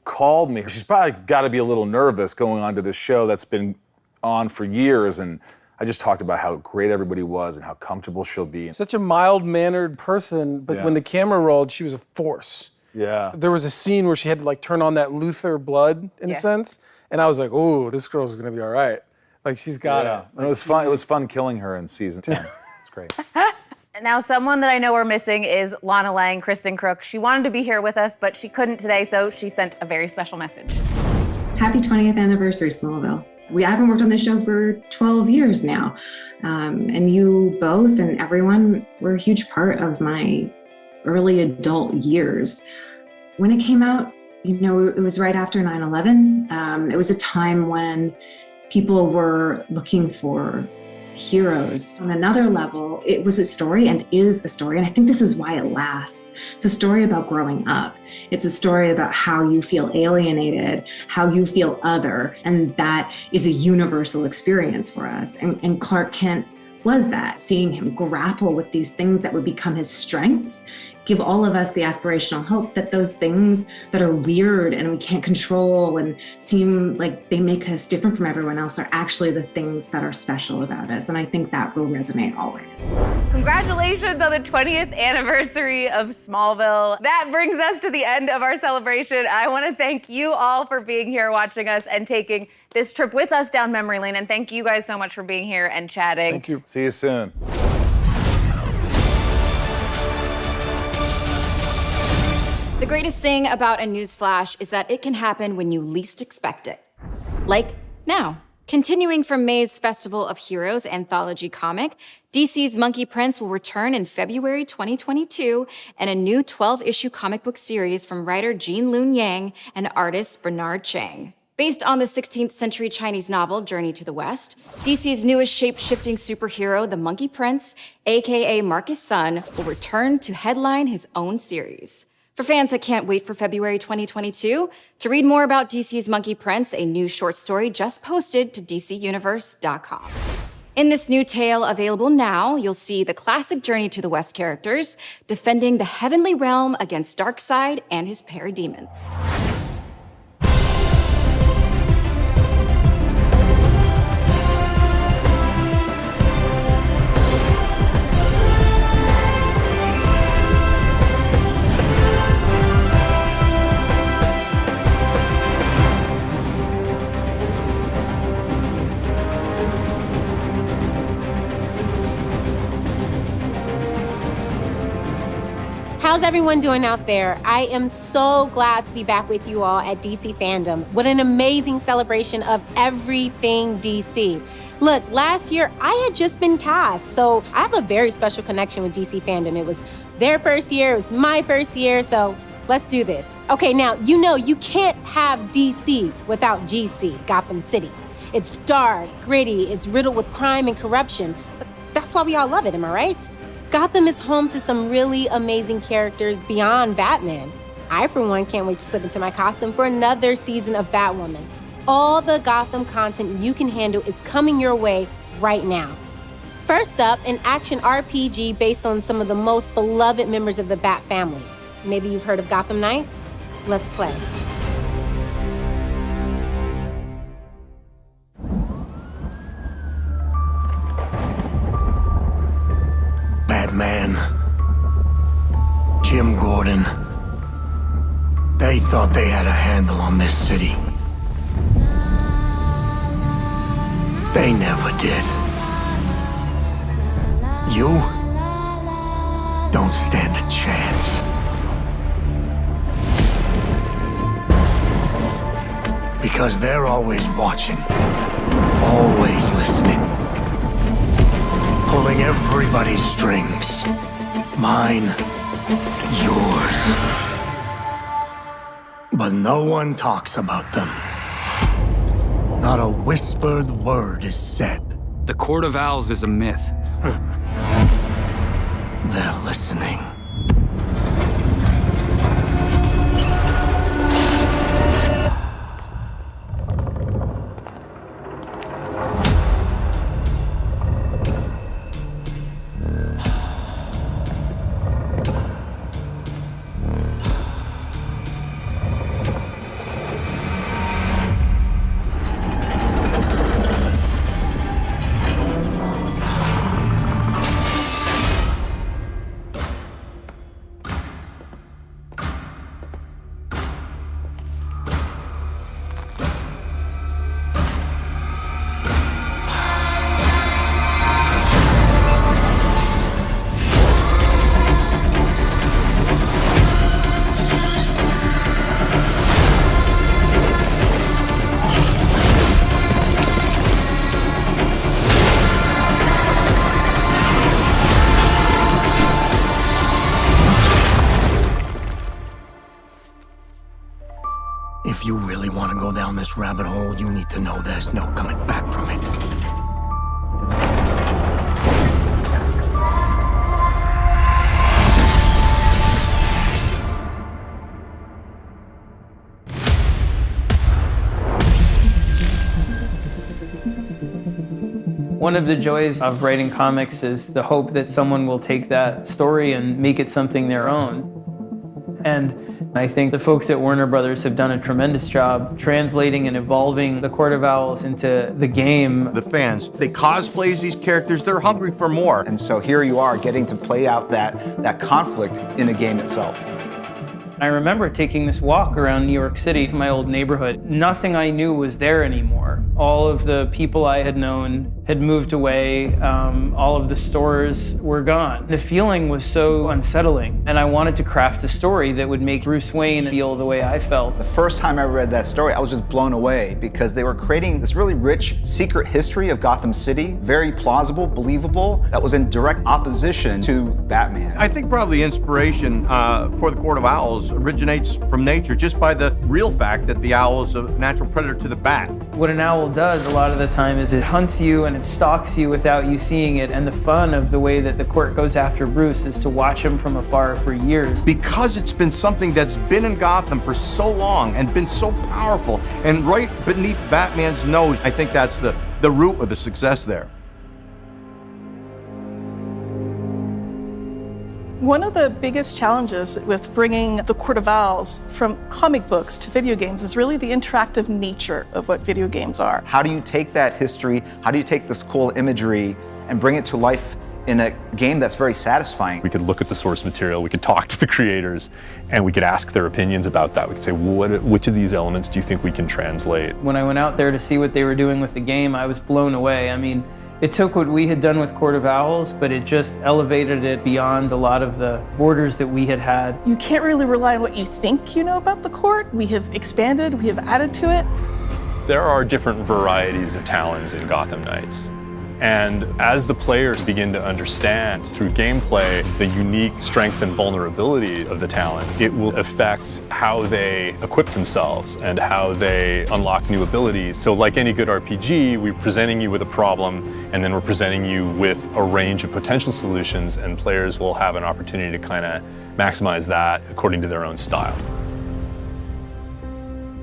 called me. She's probably got to be a little nervous going on to this show that's been on for years, and I just talked about how great everybody was and how comfortable she'll be. Such a mild-mannered person, but when the camera rolled, she was a force. Yeah. There was a scene where she had to like turn on that Luthor blood, in a sense, and I was like, oh, this girl's gonna be all right. Like, she's got it. And it was fun. It was fun killing her in season 10. It's great. Now, someone that I know we're missing is Lana Lang, Kristen Crook. She wanted to be here with us, but she couldn't today, so she sent a very special message. Happy 20th anniversary, Smallville. I haven't worked on this show for 12 years now. And you both and everyone were a huge part of my early adult years. When it came out, you know, it was right after 9/11. It was a time when people were looking for heroes. On another level, it was a story and is a story, and I think this is why it lasts. It's a story about growing up. It's a story about how you feel alienated, how you feel other, and that is a universal experience for us. And Clark Kent was that, seeing him grapple with these things that would become his strengths, give all of us the aspirational hope that those things that are weird and we can't control and seem like they make us different from everyone else are actually the things that are special about us. And I think that will resonate always. Congratulations on the 20th anniversary of Smallville. That brings us to the end of our celebration. I want to thank you all for being here, watching us, and taking this trip with us down memory lane. And thank you guys so much for being here and chatting. Thank you. See you soon. The greatest thing about a news flash is that it can happen when you least expect it. Like now. Continuing from May's Festival of Heroes anthology comic, DC's Monkey Prince will return in February 2022 and a new 12-issue comic book series from writer Jean Lun Yang and artist Bernard Chang. Based on the 16th century Chinese novel Journey to the West, DC's newest shape-shifting superhero, the Monkey Prince, aka Marcus Sun, will return to headline his own series. For fans that can't wait for February 2022, to read more about DC's Monkey Prince, a new short story just posted to DCUniverse.com. In this new tale available now, you'll see the classic Journey to the West characters defending the heavenly realm against Darkseid and his parademons. everyone doing out there? I am so glad to be back with you all at DC FanDome. What an amazing celebration of everything DC. Look, last year I had just been cast, so I have a very special connection with DC FanDome. It was their first year, it was my first year, so let's do this. Okay, now, you know you can't have DC without GC, Gotham City. It's dark, gritty, it's riddled with crime and corruption, but that's why we all love it, am I right? Gotham is home to some really amazing characters beyond Batman. I, for one, can't wait to slip into my costume for another season of Batwoman. All the Gotham content you can handle is coming your way right now. First up, an action RPG based on some of the most beloved members of the Bat family. Maybe you've heard of Gotham Knights? Let's play. Batman, Jim Gordon, they thought they had a handle on this city. They never did. You don't stand a chance. Because they're always watching, always listening, pulling everybody's strings. Mine, yours. But no one talks about them. Not a whispered word is said. The Court of Owls is a myth. They're listening. If you really want to go down this rabbit hole, you need to know there's no coming back from it. One of the joys of writing comics is the hope that someone will take that story and make it something their own. And I think the folks at Warner Brothers have done a tremendous job translating and evolving the Court of Owls into the game. The fans, they cosplay as these characters, they're hungry for more. And so here you are getting to play out that conflict in a game itself. I remember taking this walk around New York City to my old neighborhood. Nothing I knew was there anymore. All of the people I had known had moved away. All of the stores were gone. The feeling was so unsettling, and I wanted to craft a story that would make Bruce Wayne feel the way I felt. The first time I read that story, I was just blown away because they were creating this really rich secret history of Gotham City, very plausible, believable, that was in direct opposition to Batman. I think probably inspiration for the Court of Owls originates from nature just by the real fact that the owl is a natural predator to the bat. What an owl does a lot of the time is it hunts you and it stalks you without you seeing it, and the fun of the way that the court goes after Bruce is to watch him from afar for years. Because it's been something that's been in Gotham for so long and been so powerful, and right beneath Batman's nose, I think that's the root of the success there. One of the biggest challenges with bringing the Court of Owls from comic books to video games is really the interactive nature of what video games are. How do you take that history, how do you take this cool imagery and bring it to life in a game that's very satisfying? We could look at the source material, we could talk to the creators, and we could ask their opinions about that. We could say, which of these elements do you think we can translate? When I went out there to see what they were doing with the game, I was blown away. I mean, It took what we had done with Court of Owls, but it just elevated it beyond a lot of the borders that we had had. You can't really rely on what you think you know about the court. We have expanded, we have added to it. There are different varieties of Talons in Gotham Knights. And as the players begin to understand through gameplay the unique strengths and vulnerability of the Talon, it will affect how they equip themselves and how they unlock new abilities. So like any good RPG, we're presenting you with a problem and then we're presenting you with a range of potential solutions, and players will have an opportunity to kind of maximize that according to their own style.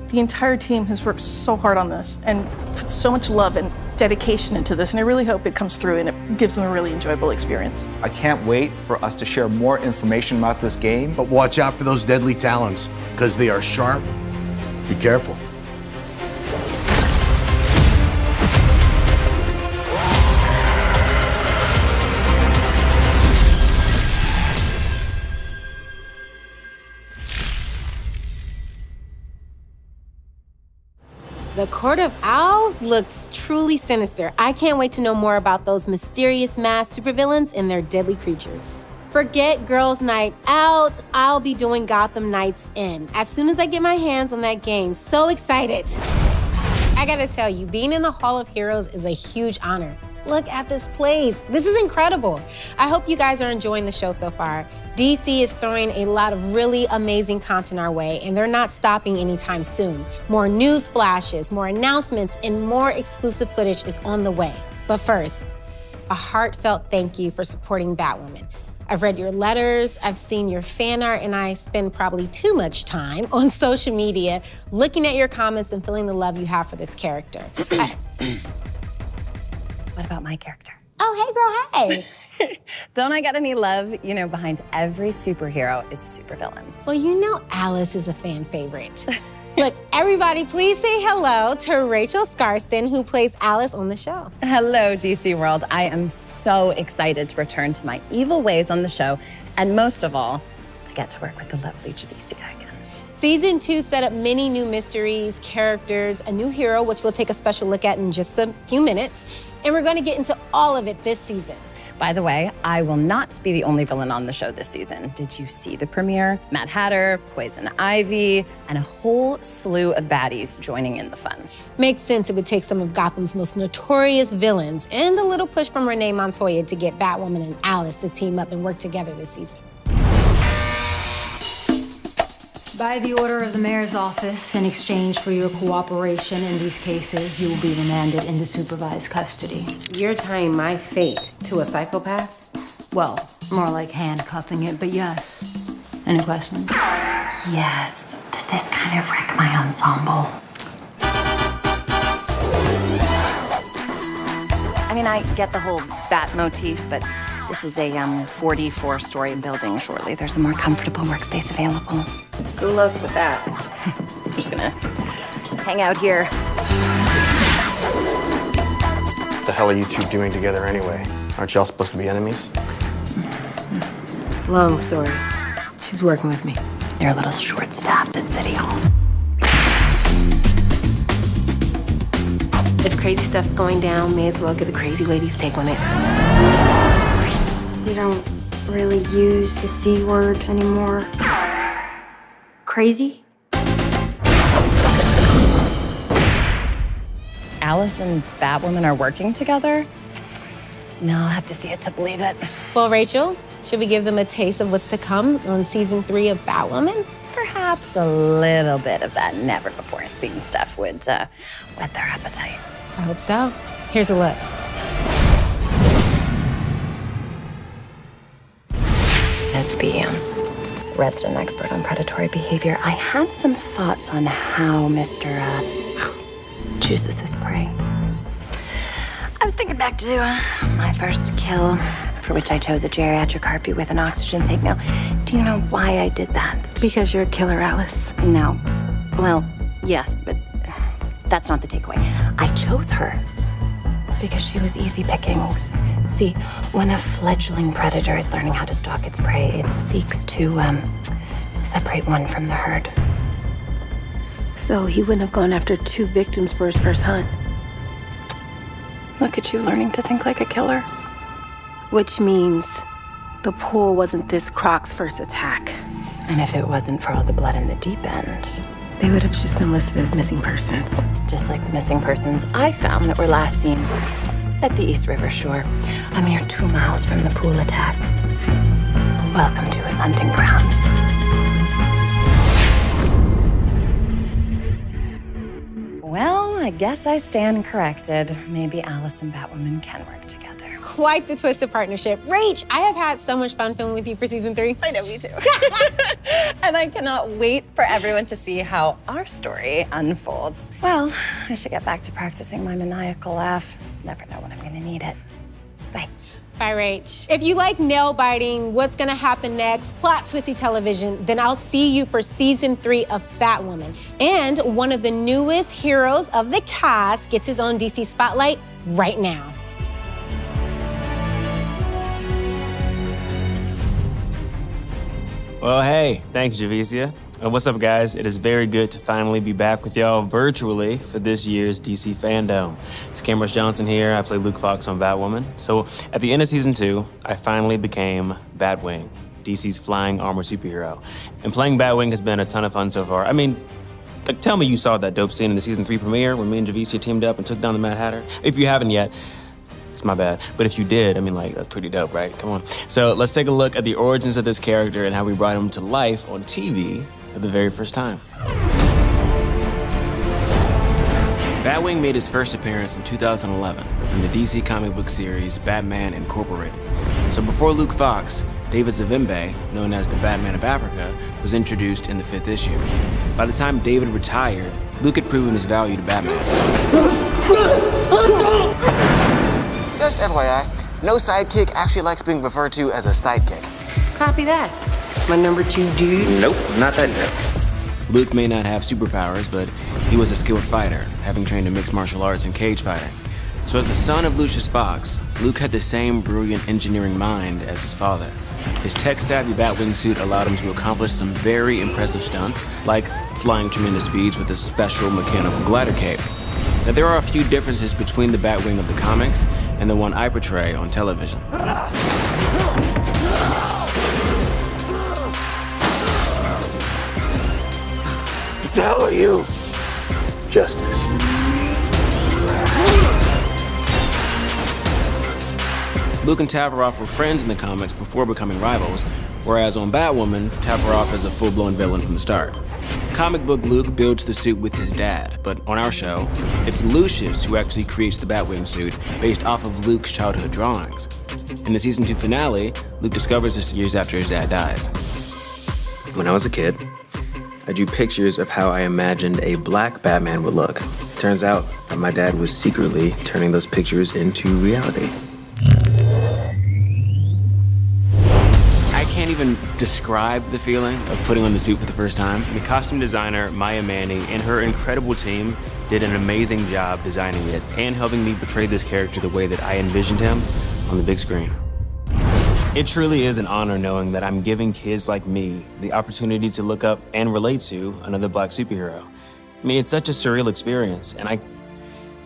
The entire team has worked so hard on this and put so much love and dedication into this, and I really hope it comes through and it gives them a really enjoyable experience. I can't wait for us to share more information about this game. But watch out for those deadly talons, because they are sharp. Be careful. The Court of Owls looks truly sinister. I can't wait to know more about those mysterious masked supervillains and their deadly creatures. Forget Girls' Night Out. I'll be doing Gotham Knights In as soon as I get my hands on that game. So excited. I gotta tell you, being in the Hall of Heroes is a huge honor. Look at this place. This is incredible. I hope you guys are enjoying the show so far. DC is throwing a lot of really amazing content our way, and they're not stopping anytime soon. More news flashes, more announcements, and more exclusive footage is on the way. But first, a heartfelt thank you for supporting Batwoman. I've read your letters, I've seen your fan art, and I spend probably too much time on social media looking at your comments and feeling the love you have for this character. What about my character? Oh, hey girl, hey. Don't I get any love? You know, behind every superhero is a supervillain. Well, you know Alice is a fan favorite. Look, everybody, please say hello to Rachel Skarsten, who plays Alice on the show. Hello, DC World. I am so excited to return to my evil ways on the show, and most of all, to get to work with the lovely Javicia again. Season 2 set up many new mysteries, characters, a new hero, which we'll take a special look at in just a few minutes, and we're going to get into all of it this season. By the way, I will not be the only villain on the show this season. Did you see the premiere? Mad Hatter, Poison Ivy, and a whole slew of baddies joining in the fun. Makes sense it would take some of Gotham's most notorious villains and a little push from Renee Montoya to get Batwoman and Alice to team up and work together this season. By the order of the mayor's office, in exchange for your cooperation in these cases, you will be remanded into supervised custody. You're tying my fate to a psychopath? Well, more like handcuffing it, but yes. Any questions? Yes. Does this kind of wreck my ensemble? I mean, I get the whole bat motif, but this is a 44-story building shortly. There's a more comfortable workspace available. Good luck with that. I'm just gonna hang out here. What the hell are you two doing together anyway? Aren't y'all supposed to be enemies? Long story. She's working with me. They're a little short-staffed at City Hall. If crazy stuff's going down, may as well get the crazy lady's take on it. We don't really use the C word anymore. Crazy? Alice and Batwoman are working together? No, I'll have to see it to believe it. Well, Rachel, should we give them a taste of what's to come on season 3 of Batwoman? Perhaps a little bit of that never-before-seen stuff would whet their appetite. I hope so. Here's a look. As the resident expert on predatory behavior, I had some thoughts on how Mr. chooses his prey. I was thinking back to my first kill, for which I chose a geriatric harpy with an oxygen tank. Now, do you know why I did that? Because you're a killer, Alice. No. Well, yes, but that's not the takeaway. I chose her because she was easy pickings. See, when a fledgling predator is learning how to stalk its prey, it seeks to separate one from the herd. So he wouldn't have gone after 2 victims for his first hunt? Look at you learning to think like a killer. Which means the pool wasn't this Croc's first attack. And if it wasn't for all the blood in the deep end, they would have just been listed as missing persons. Just like the missing persons I found that were last seen at the East River shore, a mere 2 miles from the pool attack. Welcome to his hunting grounds. Well, I guess I stand corrected. Maybe Alice and Batwoman can work together. Quite the twisted partnership. Rach, I have had so much fun filming with you for season 3. I know, me too. And I cannot wait for everyone to see how our story unfolds. Well, I should get back to practicing my maniacal laugh. Never know when I'm gonna need it. Bye. Bye, Rach. If you like nail-biting, what's gonna happen next, plot twisty television, then I'll see you for season 3 of Batwoman. And one of the newest heroes of the cast gets his own DC spotlight right now. Well, hey, thanks, Javicia. What's up, guys? It is very good to finally be back with y'all virtually for this year's DC FanDome. It's Cameron Johnson here. I play Luke Fox on Batwoman. So at the end of season 2, I finally became Batwing, DC's flying armored superhero. And playing Batwing has been a ton of fun so far. I mean, like, tell me you saw that dope scene in the season 3 premiere when me and Javicia teamed up and took down the Mad Hatter. If you haven't yet, it's my bad. But if you did, I mean, like, that's pretty dope, right? Come on. So let's take a look at the origins of this character and how we brought him to life on TV for the very first time. Batwing made his first appearance in 2011 in the DC comic book series Batman Incorporated. So before Luke Fox, David Zavimbe, known as the Batman of Africa, was introduced in the 5th issue. By the time David retired, Luke had proven his value to Batman. Just FYI, no sidekick actually likes being referred to as a sidekick. Copy that. My number 2 dude. Nope, not that dude. Luke may not have superpowers, but he was a skilled fighter, having trained in mixed martial arts and cage fighting. So as the son of Lucius Fox, Luke had the same brilliant engineering mind as his father. His tech-savvy Batwing suit allowed him to accomplish some very impressive stunts, like flying tremendous speeds with a special mechanical glider cape. Now, there are a few differences between the Batwing of the comics and the one I portray on television. What the hell are you? Justice. Luke and Tavaroff were friends in the comics before becoming rivals, whereas on Batwoman, Tavaroff is a full-blown villain from the start. Comic book Luke builds the suit with his dad, but on our show, it's Lucius who actually creates the Batwing suit based off of Luke's childhood drawings. In the season 2 finale, Luke discovers this years after his dad dies. When I was a kid, I drew pictures of how I imagined a black Batman would look. Turns out that my dad was secretly turning those pictures into reality. I can't even describe the feeling of putting on the suit for the first time. The costume designer, Maya Manny, and her incredible team did an amazing job designing it and helping me portray this character the way that I envisioned him on the big screen. It truly is an honor knowing that I'm giving kids like me the opportunity to look up and relate to another black superhero. I mean, it's such a surreal experience, and I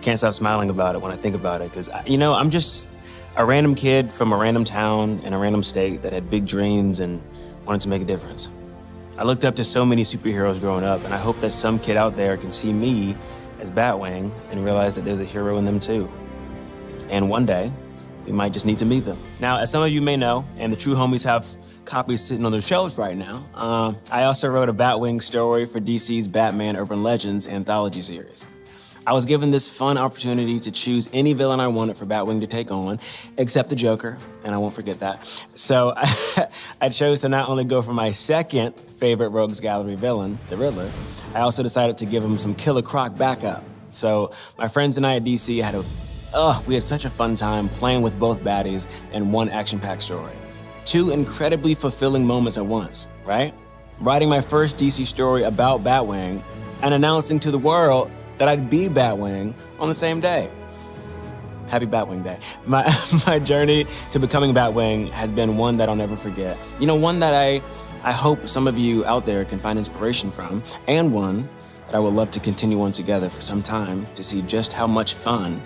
can't stop smiling about it when I think about it, because, you know, I'm just a random kid from a random town in a random state that had big dreams and wanted to make a difference. I looked up to so many superheroes growing up, and I hope that some kid out there can see me as Batwing and realize that there's a hero in them too. And one day, we might just need to meet them. Now, as some of you may know, and the true homies have copies sitting on their shelves right now, I also wrote a Batwing story for DC's Batman Urban Legends anthology series. I was given this fun opportunity to choose any villain I wanted for Batwing to take on, except the Joker, and I won't forget that. So I chose to not only go for my second favorite Rogues Gallery villain, the Riddler, I also decided to give him some Killer Croc backup. So my friends and I at DC we had such a fun time playing with both baddies in one action-packed story. 2 incredibly fulfilling moments at once, right? Writing my first DC story about Batwing and announcing to the world that I'd be Batwing on the same day. Happy Batwing Day. My journey to becoming Batwing has been one that I'll never forget. You know, one that I hope some of you out there can find inspiration from, and one that I would love to continue on together for some time to see just how much fun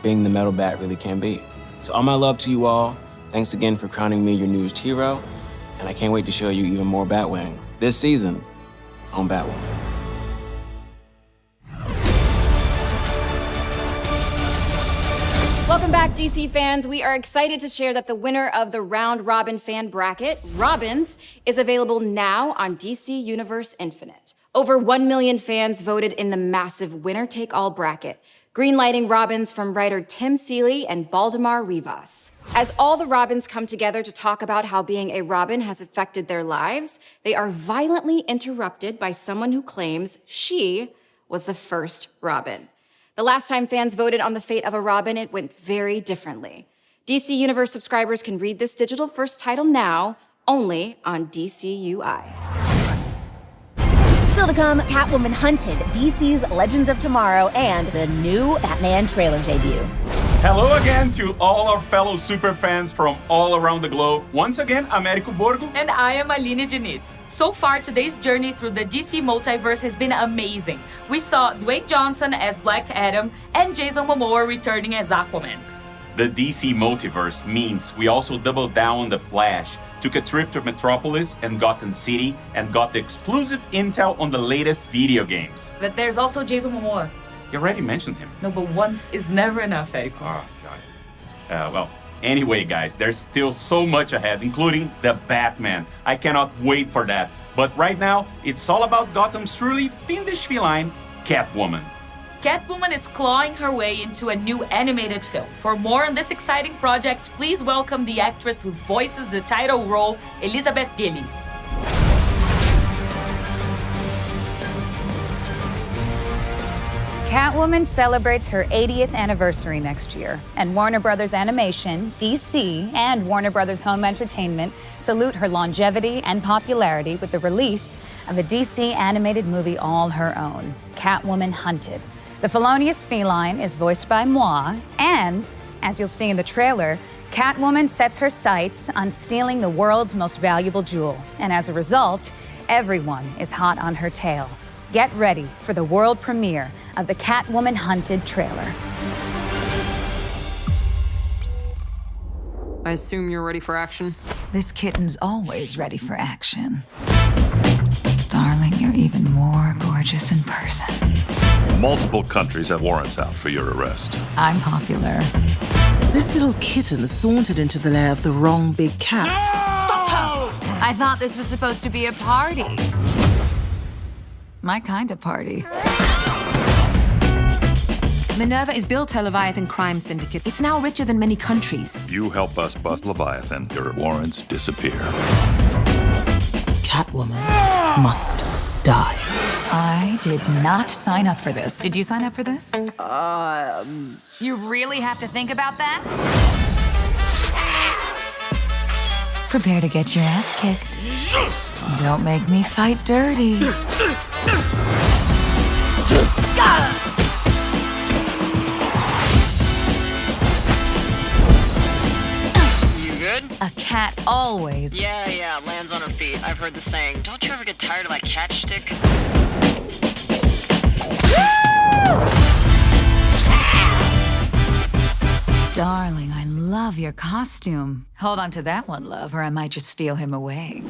being the metal bat really can be. So all my love to you all. Thanks again for crowning me your newest hero. And I can't wait to show you even more Batwing this season on Batwing. Welcome back, DC fans. We are excited to share that the winner of the Round Robin fan bracket, Robins, is available now on DC Universe Infinite. Over 1 million fans voted in the massive winner-take-all bracket, greenlighting Robins from writer Tim Seeley and Baldemar Rivas. As all the Robins come together to talk about how being a Robin has affected their lives, they are violently interrupted by someone who claims she was the first Robin. The last time fans voted on the fate of a Robin, it went very differently. DC Universe subscribers can read this digital-first title now, only on DCUI. Still to come, Catwoman Hunted, DC's Legends of Tomorrow, and the new Batman trailer debut. Hello again to all our fellow super fans from all around the globe. Once again, Américo Borgo. And I am Aline Diniz. So far, today's journey through the DC multiverse has been amazing. We saw Dwayne Johnson as Black Adam and Jason Momoa returning as Aquaman. The DC multiverse means we also doubled down on The Flash, took a trip to Metropolis and Gotham City, and got the exclusive intel on the latest video games. But there's also Jason Momoa. You already mentioned him. No, but once is never enough, eh? Oh, God. Well, anyway, guys, there's still so much ahead, including the Batman. I cannot wait for that. But right now, it's all about Gotham's truly fiendish feline, Catwoman. Catwoman is clawing her way into a new animated film. For more on this exciting project, please welcome the actress who voices the title role, Elizabeth Gillies. Catwoman celebrates her 80th anniversary next year, and Warner Brothers Animation, DC, and Warner Brothers Home Entertainment salute her longevity and popularity with the release of a DC animated movie all her own, Catwoman Hunted. The felonious feline is voiced by moi, and, as you'll see in the trailer, Catwoman sets her sights on stealing the world's most valuable jewel, and as a result, everyone is hot on her tail. Get ready for the world premiere of the Catwoman Hunted trailer. I assume you're ready for action? This kitten's always ready for action. Darling, you're even more gorgeous in person. Multiple countries have warrants out for your arrest. I'm popular. This little kitten sauntered into the lair of the wrong big cat. Stop her! I thought this was supposed to be a party. My kind of party. Minerva is built her Leviathan crime syndicate. It's now richer than many countries. You help us bust Leviathan, your warrants disappear. Catwoman must die. I did not sign up for this. Did you sign up for this? You really have to think about that? Prepare to get your ass kicked. Don't make me fight dirty. You good? A cat always. Yeah, lands on her feet. I've heard the saying. Don't you ever get tired of that catch stick? Darling, I love your costume. Hold on to that one, love, or I might just steal him away.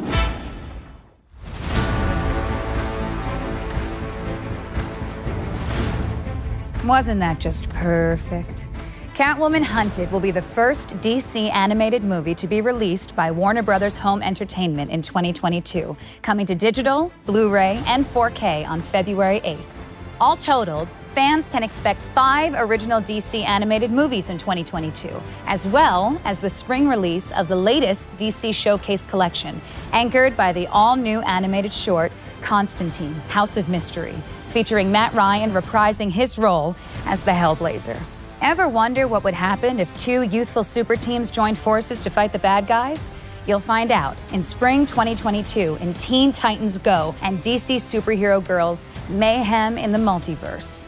Wasn't that just perfect? Catwoman Hunted will be the first DC animated movie to be released by Warner Brothers Home Entertainment in 2022, coming to digital, Blu-ray, and 4K on February 8th. All totaled, fans can expect 5 original DC animated movies in 2022, as well as the spring release of the latest DC Showcase collection, anchored by the all-new animated short, Constantine, House of Mystery, featuring Matt Ryan reprising his role as the Hellblazer. Ever wonder what would happen if 2 youthful super teams joined forces to fight the bad guys? You'll find out in spring 2022 in Teen Titans Go and DC Superhero Girls Mayhem in the Multiverse.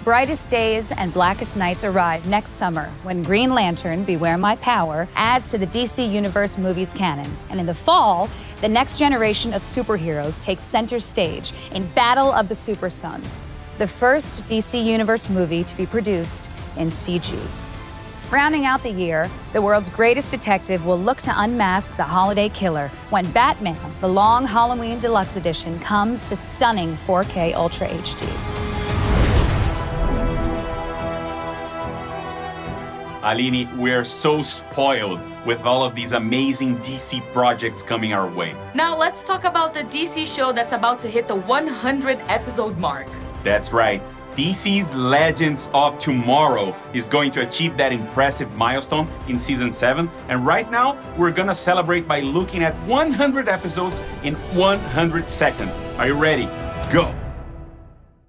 Brightest Days and Blackest Nights arrive next summer when Green Lantern, Beware My Power, adds to the DC Universe movies canon. And in the fall, the next generation of superheroes takes center stage in Battle of the Super Sons. the first DC Universe movie to be produced in CG. Rounding out the year, the world's greatest detective will look to unmask the holiday killer when Batman, the Long Halloween Deluxe Edition, comes to stunning 4K Ultra HD. Aline, we're so spoiled with all of these amazing DC projects coming our way. Now let's talk about the DC show that's about to hit the 100 episode mark. That's right. DC's Legends of Tomorrow is going to achieve that impressive milestone in season 7. And right now, we're gonna celebrate by looking at 100 episodes in 100 seconds. Are you ready? Go.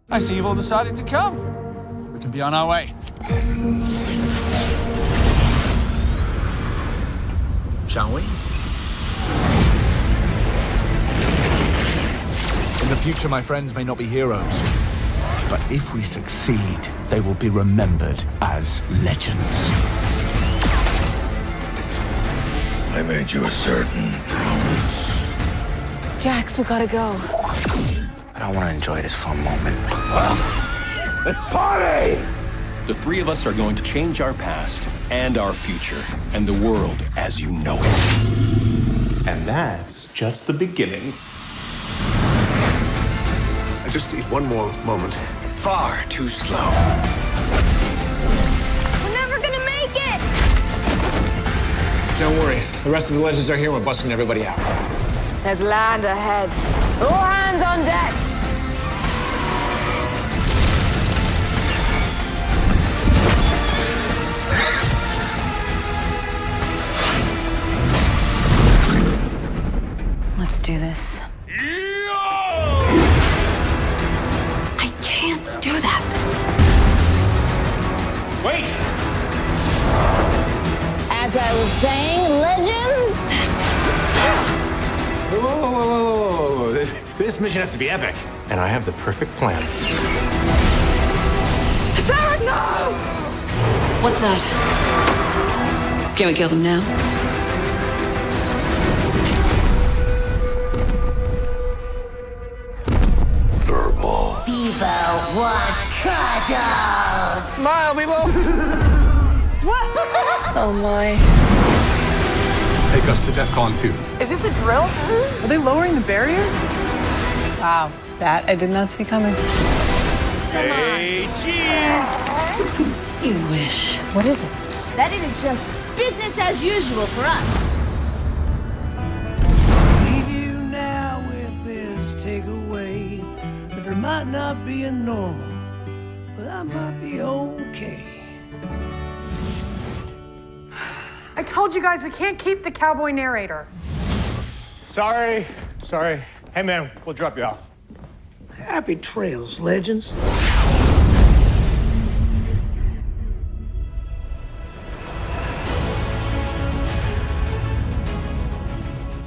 I see you've all decided to come. We can be on our way. Shall we? In the future, my friends may not be heroes. But if we succeed, they will be remembered as legends. I made you a certain promise. Jax, we gotta go. I don't want to enjoy this for a moment. Let's party! The three of us are going to change our past and our future and the world as you know it. And that's just the beginning. I just need one more moment. Far too slow. We're never gonna make it! Don't worry. The rest of the legends are here. We're busting everybody out. There's land ahead. All hands on deck. Let's do this. I can't do that. Wait! As I was saying, legends? Whoa. This mission has to be epic. And I have the perfect plan. Sarah, no! What's that? Can we kill them now? VIVO wants cuddles! Smile, people! What? Oh my. Take us to DEFCON 2. Is this a drill? Are they lowering the barrier? Wow, that I did not see coming. Hey, cheese! You wish. What is it? That is just business as usual for us. Leave you now with this takeaway that there might not be a normal, but that might be okay. I told you guys we can't keep the cowboy narrator. Sorry. Hey, man, we'll drop you off. Happy trails, legends.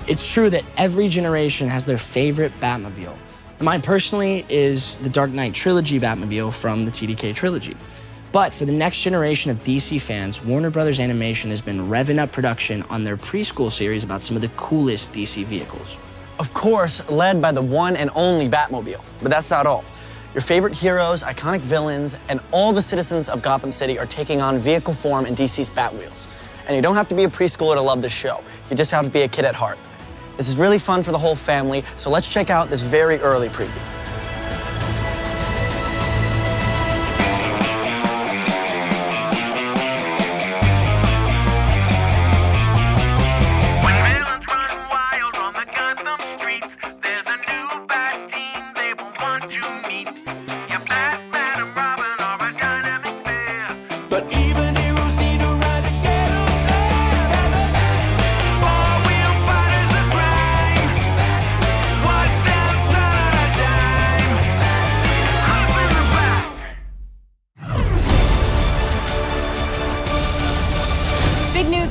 It's true that every generation has their favorite Batmobile. And mine personally is the Dark Knight Trilogy Batmobile from the TDK Trilogy. But for the next generation of DC fans, Warner Brothers Animation has been revving up production on their preschool series about some of the coolest DC vehicles. Of course, led by the one and only Batmobile. But that's not all. Your favorite heroes, iconic villains, and all the citizens of Gotham City are taking on vehicle form in DC's Batwheels. And you don't have to be a preschooler to love this show. You just have to be a kid at heart. This is really fun for the whole family, so let's check out this very early preview.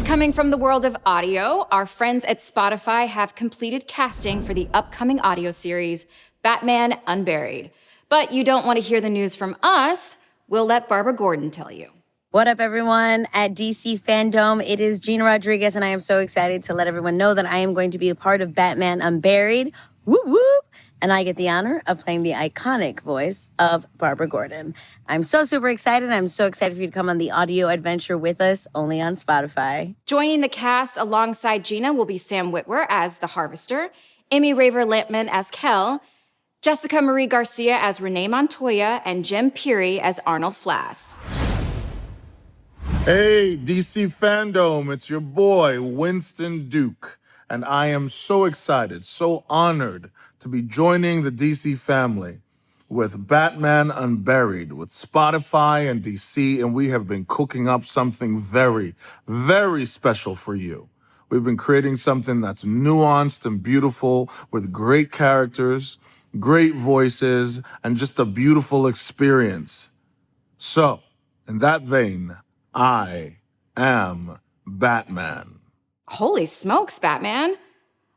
Coming from the world of audio, our friends at Spotify have completed casting for the upcoming audio series, Batman Unburied. But you don't want to hear the news from us. We'll let Barbara Gordon tell you. What up, everyone? At DC FanDome, it is Gina Rodriguez, and I am so excited to let everyone know that I am going to be a part of Batman Unburied. Whoop, whoop. And I get the honor of playing the iconic voice of Barbara Gordon. I'm so super excited. I'm so excited for you to come on the audio adventure with us, only on Spotify. Joining the cast alongside Gina will be Sam Witwer as the Harvester, Amy Raver-Lampman as Kel, Jessica Marie Garcia as Renee Montoya, and Jem Peary as Arnold Flass. Hey, DC FanDome, it's your boy, Winston Duke. And I am so excited, so honored to be joining the DC family with Batman Unburied, with Spotify and DC, and we have been cooking up something very, very special for you. We've been creating something that's nuanced and beautiful with great characters, great voices, and just a beautiful experience. So, in that vein, I am Batman. Holy smokes, Batman.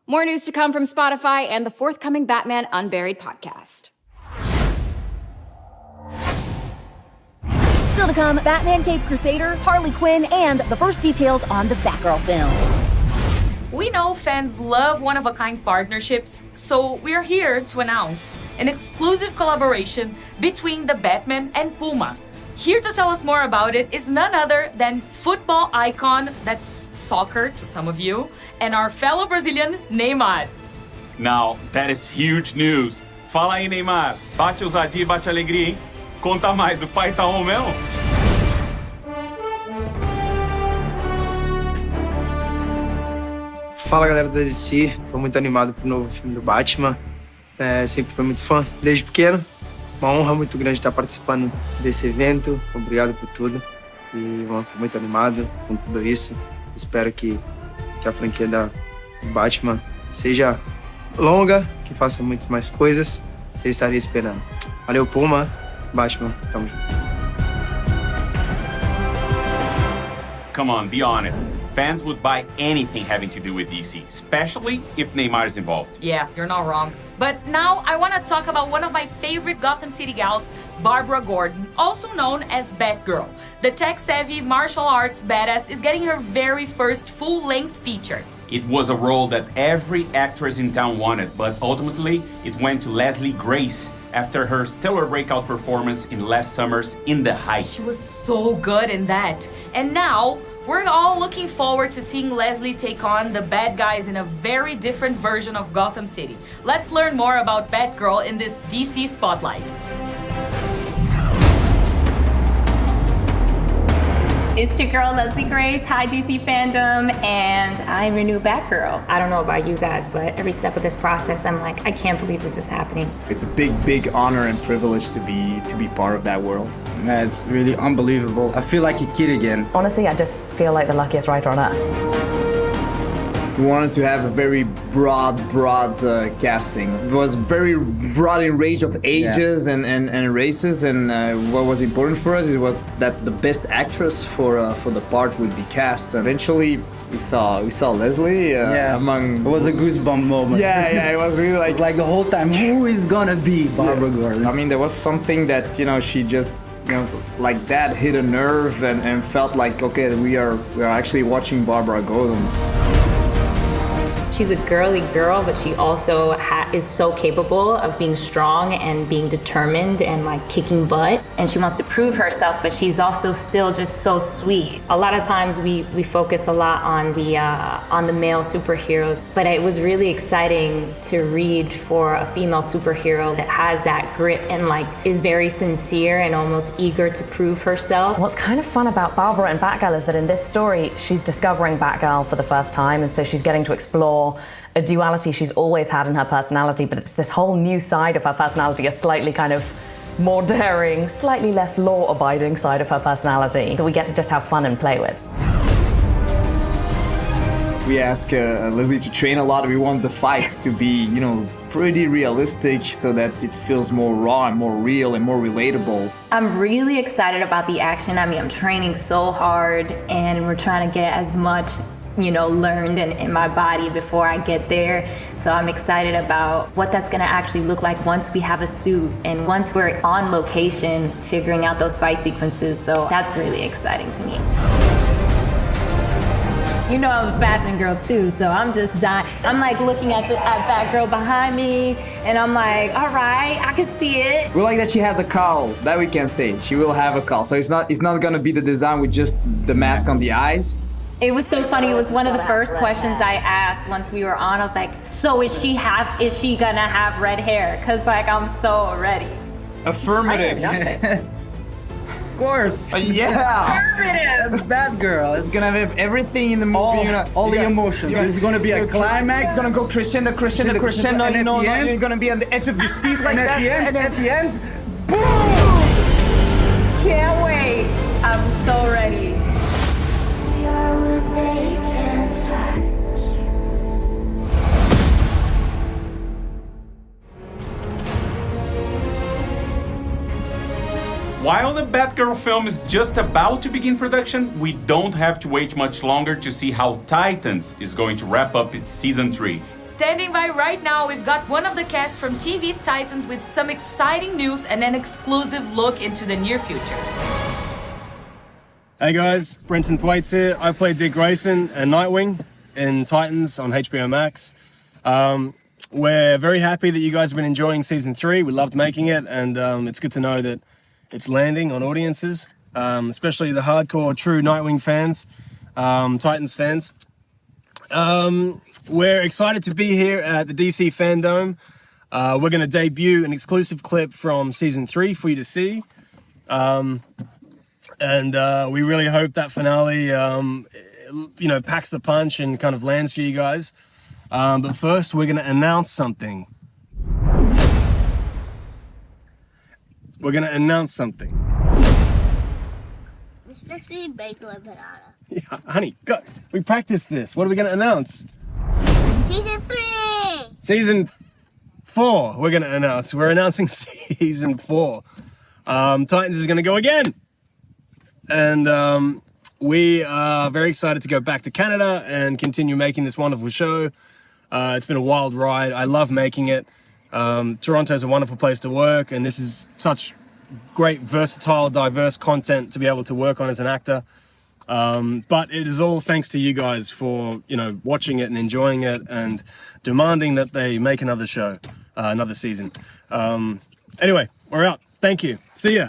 More news to come from Spotify and the forthcoming Batman Unburied podcast. Still to come, Batman Caped Crusader, Harley Quinn, and the first details on the Batgirl film. We know fans love one-of-a-kind partnerships, so we're here to announce an exclusive collaboration between the Batman and Puma. Here to tell us more about it is none other than football icon, that's soccer to some of you, and our fellow Brazilian, Neymar. Now, that is huge news. Fala aí, Neymar. Bate ousadia e bate alegria, hein? Conta mais, o pai tá on mesmo? Fala, galera da DC. Tô muito animado pro novo filme do Batman. Sempre fui muito fã, desde pequeno. Uma honra muito grande estar participando desse evento. Obrigado por tudo. E tô muito animado com tudo isso. Espero que a franquia da Batman seja longa, que faça muitas mais coisas. Você estaria esperando. Valeu, Puma. Batman, tamo junto. Come on, be honest. Fans would buy anything having to do with DC, especially if Neymar is involved. Yeah, you're not wrong. But now I want to talk about one of my favorite Gotham City gals, Barbara Gordon, also known as Batgirl. The tech-savvy martial arts badass is getting her very first full-length feature. It was a role that every actress in town wanted, but ultimately it went to Leslie Grace after her stellar breakout performance in last summer's In the Heights. She was so good in that. And now, we're all looking forward to seeing Leslie take on the bad guys in a very different version of Gotham City. Let's learn more about Batgirl in this DC Spotlight. It's your girl, Leslie Grace. Hi, DC FanDome, and I'm your new Batgirl. I don't know about you guys, but every step of this process, I'm like, I can't believe this is happening. It's a big honor and privilege to be part of that world. That's really unbelievable. I feel like a kid again. Honestly, I just feel like the luckiest writer on earth. We wanted to have a very broad casting. It was very broad in range of ages and races, and what was important for us was that the best actress for the part would be cast. Eventually, we saw Leslie among. It was a goosebump moment. Yeah, it was really like. It's like the whole time, who is gonna be Barbara Gordon? I mean, there was something that she just. Like that hit a nerve and felt like, okay, we are actually watching Barbara Gordon. She's a girly girl, but she also is so capable of being strong and being determined and like kicking butt. And she wants to prove herself, but she's also still just so sweet. A lot of times we focus a lot on the male superheroes, but it was really exciting to read for a female superhero that has that grit and like is very sincere and almost eager to prove herself. What's kind of fun about Barbara and Batgirl is that in this story, she's discovering Batgirl for the first time, and so she's getting to explore a duality she's always had in her personality, but it's this whole new side of her personality, a slightly kind of more daring, slightly less law-abiding side of her personality that we get to just have fun and play with. We ask Leslie to train a lot. We want the fights to be, pretty realistic so that it feels more raw and more real and more relatable. I'm really excited about the action. I mean, I'm training so hard and we're trying to get as much learned in my body before I get there. So I'm excited about what that's gonna actually look like once we have a suit and once we're on location figuring out those fight sequences. So that's really exciting to me. You know I'm a fashion girl too, so I'm just dying. I'm like looking at that girl behind me, and I'm like, all right, I can see it. We like that she has a cowl, that we can say. She will have a cowl, so it's not gonna be the design with just the mask on the eyes. It was so funny. It was one of the first questions I asked once we were on. I was like, so is she gonna have red hair? Cause like I'm so ready. Affirmative. Of course. Yeah. That's that girl. It's gonna have everything in the movie. All the emotions. There's gonna be a climax. It's gonna go crescendo, crescendo, crescendo. And You know, at the you're end, gonna be on the edge of your seat like that. and at the end, boom! Can't wait. I'm so ready. While the Batgirl film is just about to begin production, we don't have to wait much longer to see how Titans is going to wrap up its season 3. Standing by right now, we've got one of the cast from TV's Titans with some exciting news and an exclusive look into the near future. Hey guys, Brenton Thwaites here. I play Dick Grayson and Nightwing in Titans on HBO Max. We're very happy that you guys have been enjoying season 3. We loved making it, and it's good to know that it's landing on audiences, especially the hardcore true Nightwing fans, Titans fans. We're excited to be here at the DC FanDome. We're going to debut an exclusive clip from season 3 for you to see. And we really hope that finale, packs the punch and kind of lands for you guys. But first, we're going to announce something. We're going to announce something. This is actually bagel and banana. Yeah, honey, go. We practiced this. What are we going to announce? Season 3! Season 4, we're going to announce. We're announcing season 4. Titans is going to go again. And we are very excited to go back to Canada and continue making this wonderful show. It's been a wild ride. I love making it. Toronto's a wonderful place to work, and this is such great, versatile, diverse content to be able to work on as an actor. But it is all thanks to you guys for, watching it and enjoying it and demanding that they make another show, another season. Anyway, we're out. Thank you. See ya.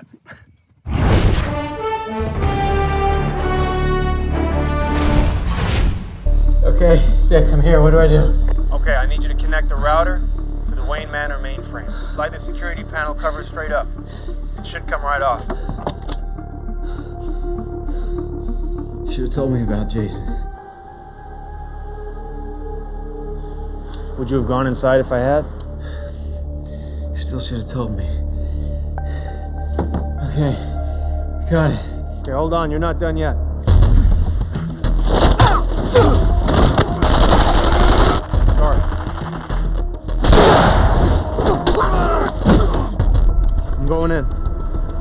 Okay, Dick, I'm here. What do I do? Okay, I need you to connect the router to the Wayne Manor mainframe. Slide the security panel cover straight up. It should come right off. Should have told me about Jason. Would you have gone inside if I had? Still should have told me. Okay, got it. Okay, hold on. You're not done yet. I'm going in.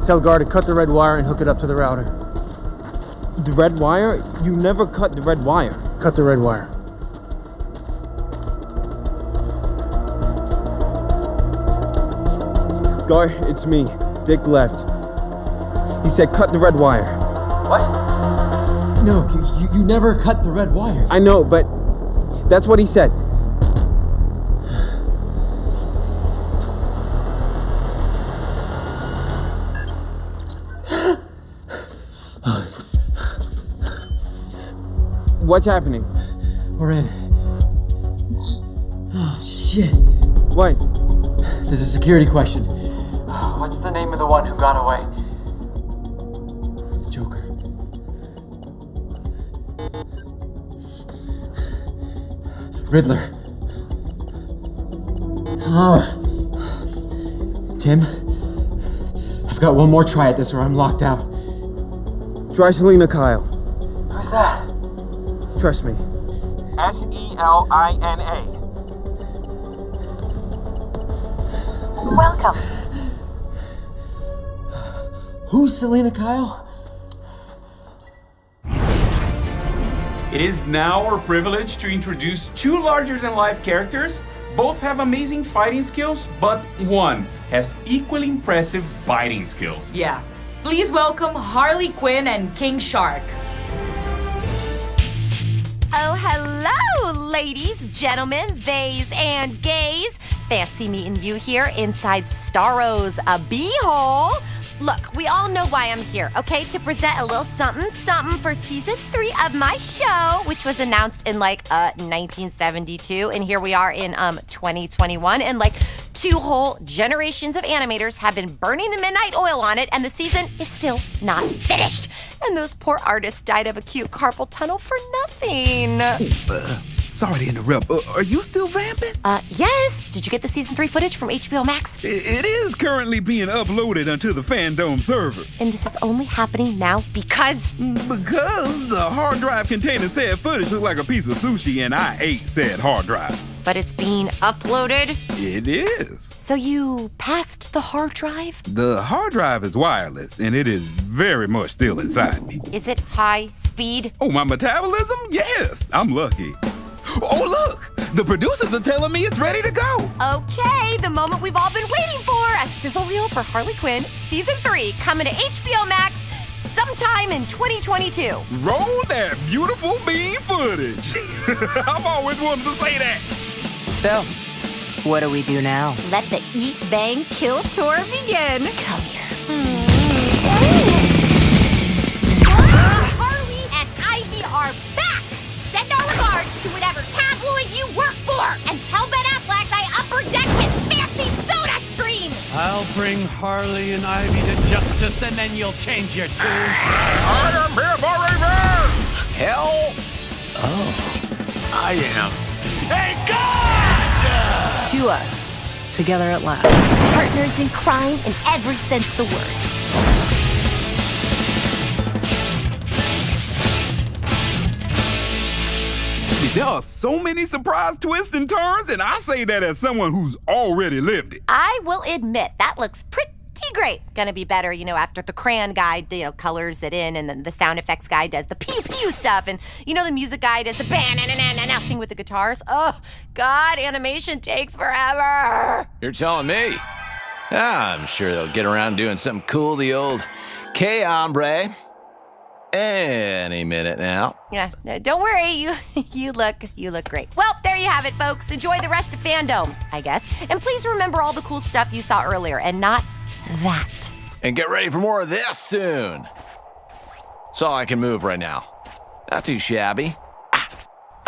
Tell Gar to cut the red wire and hook it up to the router. The red wire? You never cut the red wire. Cut the red wire. Gar, it's me. Dick left. He said cut the red wire. What? No, you never cut the red wire. I know, but that's what he said. What's happening? We're in. Oh, shit. What? There's a security question. What's the name of the one who got away? Joker. Riddler. Oh. Tim, I've got one more try at this or I'm locked out. Try Selena Kyle. Who's that? Trust me. Selina. Welcome. Who's Selena Kyle? It is now our privilege to introduce two larger-than-life characters. Both have amazing fighting skills, but one has equally impressive biting skills. Yeah. Please welcome Harley Quinn and King Shark. Oh, hello, ladies, gentlemen, theys, and gays. Fancy meeting you here inside Starro's beehole. Look, we all know why I'm here, okay? To present a little something for season 3 of my show, which was announced in 1972, and here we are in 2021, and 2 whole generations of animators have been burning the midnight oil on it, and the season is still not finished. And those poor artists died of acute carpal tunnel for nothing. Sorry to interrupt. Are you still vamping? Yes. Did you get the season 3 footage from HBO Max? It is currently being uploaded onto the FanDome server. And this is only happening now because the hard drive containing said footage looked like a piece of sushi, and I ate said hard drive. But it's being uploaded? It is. So you passed the hard drive? The hard drive is wireless, and it is very much still inside me. Is it high speed? Oh, my metabolism? Yes, I'm lucky. Oh, look! The producers are telling me it's ready to go. Okay, the moment we've all been waiting for. A sizzle reel for Harley Quinn, season 3, coming to HBO Max sometime in 2022. Roll that beautiful bean footage. I've always wanted to say that. So, what do we do now? Let the Eat, Bang, Kill tour begin. Come here. Harley and Ivy are back. Send our regards to whatever tabloid you work for, and tell Ben Affleck I upper deck his fancy soda stream. I'll bring Harley and Ivy to justice, and then you'll change your tune. I am here for revenge. Hell? Oh. I am. Hey, God! To us, together at last. Partners in crime in every sense of the word. There are so many surprise twists and turns, and I say that as someone who's already lived it. I will admit, that looks pretty great. Gonna be better, after the crayon guy, colors it in, and then the sound effects guy does the pew-pew stuff, and, the music guy does the bang-na-na-na-na thing with the guitars. Oh, God, animation takes forever. You're telling me? I'm sure they'll get around doing something cool, the old Que Hombre. Any minute now. Yeah, don't worry, you look great. Well, there you have it, folks. Enjoy the rest of FanDome, I guess. And please remember all the cool stuff you saw earlier, and not that. And get ready for more of this soon. That's all I can move right now. Not too shabby.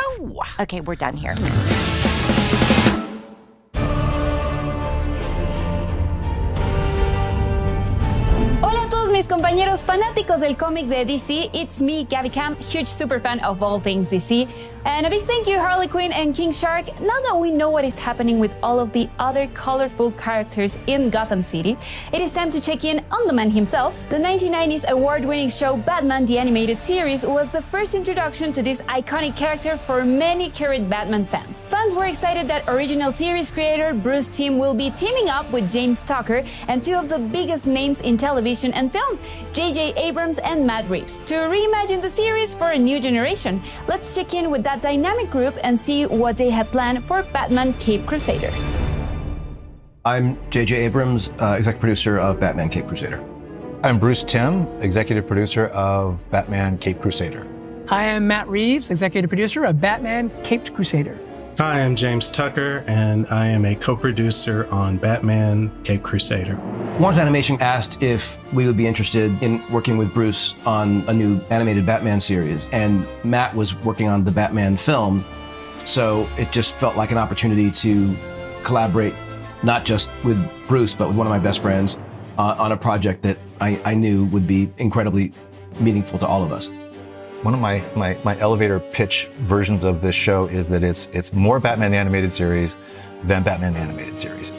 Oh! Okay, we're done here. Mis compañeros fanáticos del cómic de DC, it's me, Gabby Cam, huge super fan of all things DC. And a big thank you, Harley Quinn and King Shark. Now that we know what is happening with all of the other colorful characters in Gotham City, it is time to check in on the man himself. The 1990s award-winning show Batman the Animated Series was the first introduction to this iconic character for many current Batman fans. Fans were excited that original series creator Bruce Timm will be teaming up with James Tucker and 2 of the biggest names in television and film, J.J. Abrams and Matt Reeves, to reimagine the series for a new generation. Let's check in with that dynamic group and see what they have planned for Batman Cape Crusader. I'm J.J. Abrams, executive producer of Batman Cape Crusader. I'm Bruce Timm, executive producer of Batman Cape Crusader. Hi, I'm Matt Reeves, executive producer of Batman Caped Crusader. Hi, I'm James Tucker, and I am a co-producer on Batman Cape Crusader. Warner's Animation asked if we would be interested in working with Bruce on a new animated Batman series, and Matt was working on the Batman film, so it just felt like an opportunity to collaborate not just with Bruce, but with one of my best friends on a project that I knew would be incredibly meaningful to all of us. One of my elevator pitch versions of this show is that it's more Batman the Animated Series than Batman the Animated Series.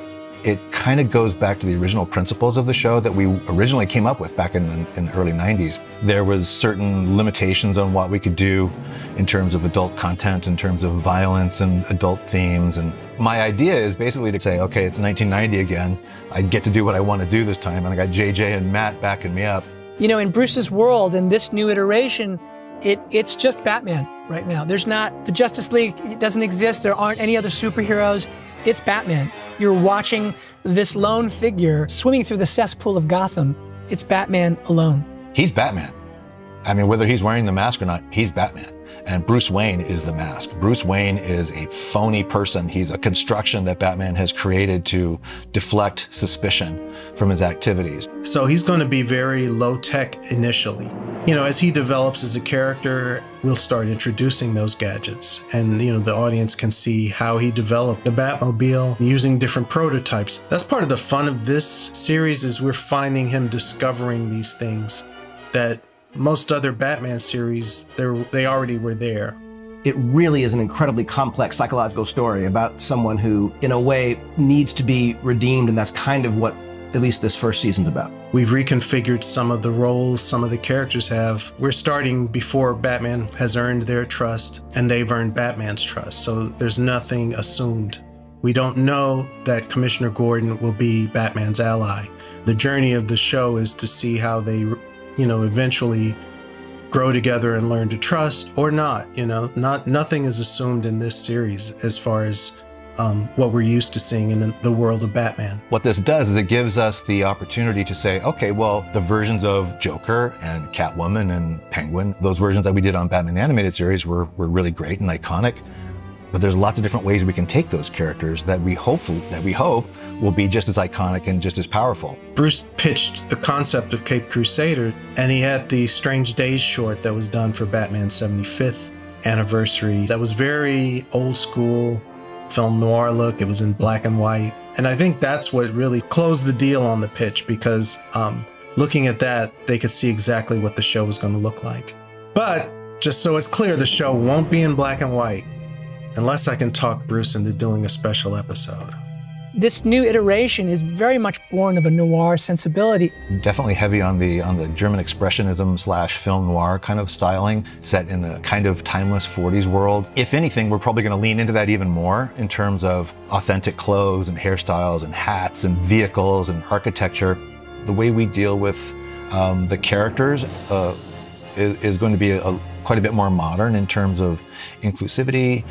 It kind of goes back to the original principles of the show that we originally came up with back in the early 90s. There was certain limitations on what we could do in terms of adult content, in terms of violence and adult themes. And my idea is basically to say, okay, it's 1990 again. I get to do what I want to do this time. And I got JJ and Matt backing me up. In Bruce's world, in this new iteration, it's just Batman right now. There's not, the Justice League, it doesn't exist. There aren't any other superheroes. It's Batman. You're watching this lone figure swimming through the cesspool of Gotham. It's Batman alone. He's Batman. I mean, whether he's wearing the mask or not, he's Batman. And Bruce Wayne is the mask. Bruce Wayne is a phony person. He's a construction that Batman has created to deflect suspicion from his activities. So he's going to be very low-tech initially. As he develops as a character, we'll start introducing those gadgets. And, the audience can see how he developed the Batmobile using different prototypes. That's part of the fun of this series, is we're finding him discovering these things that most other Batman series, they already were there. It really is an incredibly complex psychological story about someone who, in a way, needs to be redeemed, and that's kind of what at least this first season's about. We've reconfigured some of the roles some of the characters have. We're starting before Batman has earned their trust and they've earned Batman's trust. So there's nothing assumed. We don't know that Commissioner Gordon will be Batman's ally. The journey of the show is to see how they, eventually grow together and learn to trust or not. Nothing is assumed in this series as far as what we're used to seeing in the world of Batman. What this does is it gives us the opportunity to say, okay, well, the versions of Joker and Catwoman and Penguin, those versions that we did on Batman the Animated Series were really great and iconic. But there's lots of different ways we can take those characters that we hope will be just as iconic and just as powerful. Bruce pitched the concept of Caped Crusader, and he had the Strange Days short that was done for Batman's 75th anniversary. That was very old school, film noir look. It was in black and white. And I think that's what really closed the deal on the pitch, because looking at that, they could see exactly what the show was going to look like. But just so it's clear, the show won't be in black and white unless I can talk Bruce into doing a special episode. This new iteration is very much born of a noir sensibility. Definitely heavy on the German expressionism / film noir kind of styling, set in a kind of timeless 40s world. If anything, we're probably going to lean into that even more in terms of authentic clothes and hairstyles and hats and vehicles and architecture. The way we deal with the characters is going to be quite a bit more modern in terms of inclusivity,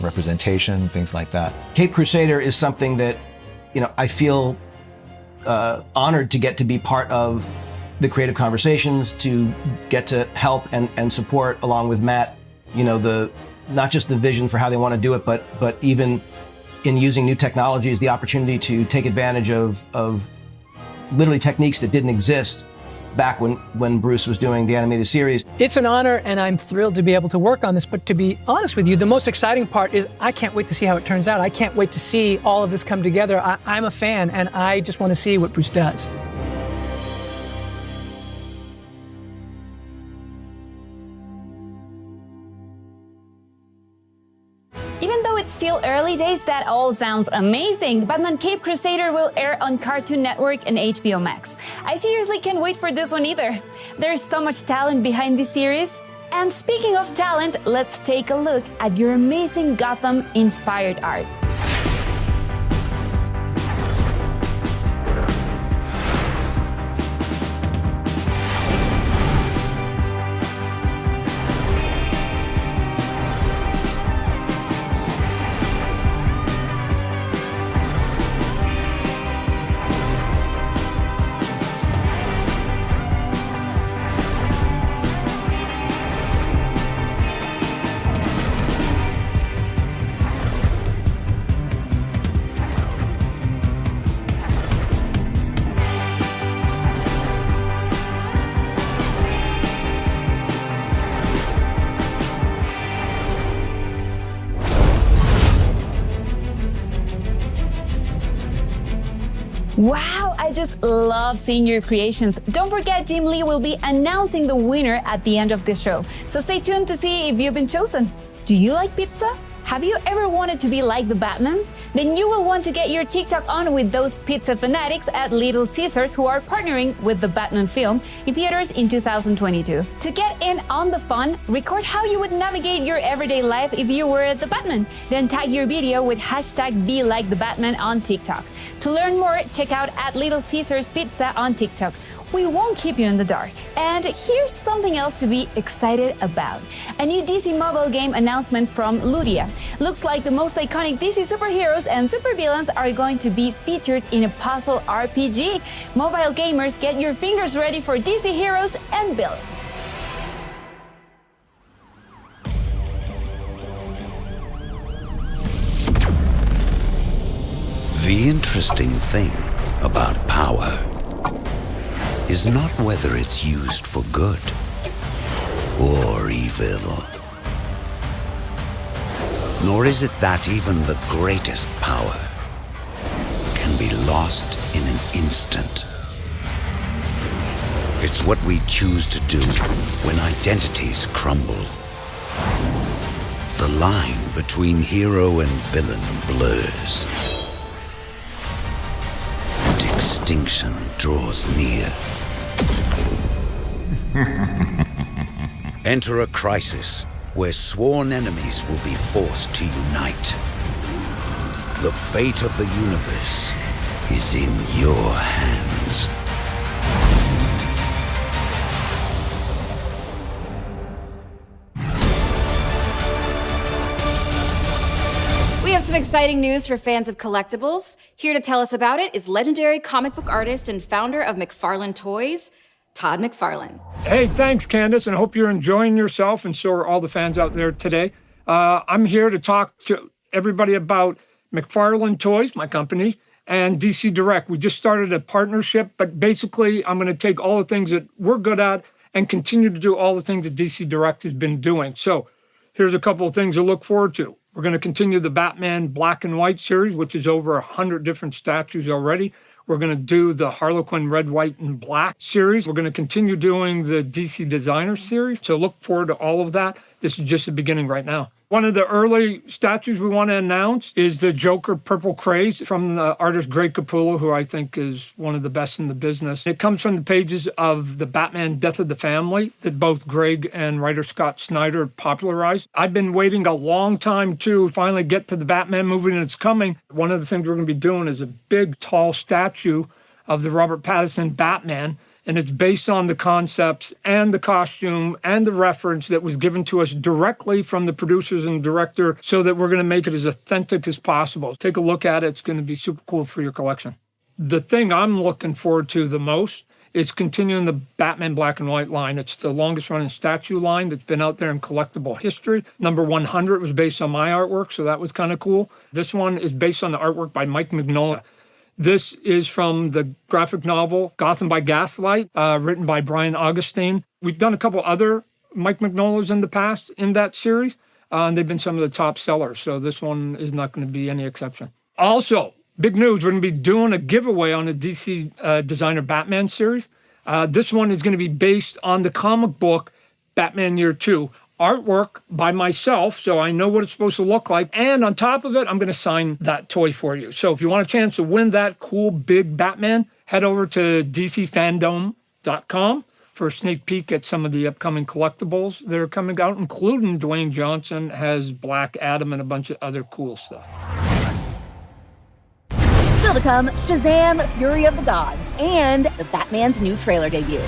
representation, things like that. Caped Crusader is something that, I feel honored to get to be part of the creative conversations, to get to help and support along with Matt, not just the vision for how they want to do it, but even in using new technologies, the opportunity to take advantage of literally techniques that didn't exist back when Bruce was doing the animated series. It's an honor, and I'm thrilled to be able to work on this. But to be honest with you, the most exciting part is I can't wait to see how it turns out. I can't wait to see all of this come together. I'm a fan, and I just want to see what Bruce does. Even though it's still early days, that all sounds amazing. Batman Caped Crusader will air on Cartoon Network and HBO Max. I seriously can't wait for this one either. There's so much talent behind this series. And speaking of talent, let's take a look at your amazing Gotham-inspired art. Wow, I just love seeing your creations. Don't forget, Jim Lee will be announcing the winner at the end of the show. So stay tuned to see if you've been chosen. Do you like pizza? Have you ever wanted to be like the Batman? Then you will want to get your TikTok on with those pizza fanatics at Little Caesars, who are partnering with the Batman film in theaters in 2022. To get in on the fun, record how you would navigate your everyday life if you were the Batman. Then tag your video with hashtag #BeLikeTheBatman on TikTok. To learn more, check out at Little Caesars Pizza on TikTok. We won't keep you in the dark. And here's something else to be excited about. A new DC mobile game announcement from Ludia. Looks like the most iconic DC superheroes and supervillains are going to be featured in a puzzle RPG. Mobile gamers, get your fingers ready for DC heroes and villains. The interesting thing about power is not whether it's used for good or evil. Nor is it that even the greatest power can be lost in an instant. It's what we choose to do when identities crumble. The line between hero and villain blurs. And extinction draws near. Enter a crisis where sworn enemies will be forced to unite. The fate of the universe is in your hands. We have some exciting news for fans of collectibles. Here to tell us about it is legendary comic book artist and founder of McFarlane Toys, Todd McFarlane. Hey, thanks, Candace, and I hope you're enjoying yourself, and so are all the fans out there today. I'm here to talk to everybody about McFarlane Toys, my company, and DC Direct. We just started a partnership, but basically I'm going to take all the things that we're good at and continue to do all the things that DC Direct has been doing. So here's a couple of things to look forward to. We're going to continue the Batman Black and White series, which is over 100 different statues already. We're going to do the Harlequin Red, White, and Black series. We're going to continue doing the DC Designer series. So look forward to all of that. This is just the beginning right now. One of the early statues we want to announce is the Joker Purple Craze from the artist Greg Capullo, who I think is one of the best in the business. It comes from the pages of the Batman Death of the Family that both Greg and writer Scott Snyder popularized. I've been waiting a long time to finally get to the Batman movie, and it's coming. One of the things we're going to be doing is a big, tall statue of the Robert Pattinson Batman. And it's based on the concepts and the costume and the reference that was given to us directly from the producers and director, so that we're going to make it as authentic as possible. Take a look at it. It's going to be super cool for your collection. The thing I'm looking forward to the most is continuing the Batman Black and White line. It's the longest running statue line that's been out there in collectible history. Number 100 was based on my artwork, so that was kind of cool. This one is based on the artwork by Mike Mignola. This is from the graphic novel Gotham by Gaslight, written by Brian Augustine. We've done a couple other Mike Mignolas in the past in that series, and they've been some of the top sellers, so this one is not going to be any exception. Also, big news, we're going to be doing a giveaway on the DC Designer Batman series. This one is going to be based on the comic book Batman Year 2. Artwork by myself, so I know what it's supposed to look like. And on top of it, I'm going to sign that toy for you. So if you want a chance to win that cool big Batman, head over to DCFanDome.com for a sneak peek at some of the upcoming collectibles that are coming out, including Dwayne Johnson has Black Adam and a bunch of other cool stuff. Still to come, Shazam! Fury of the Gods, and the Batman's new trailer debut.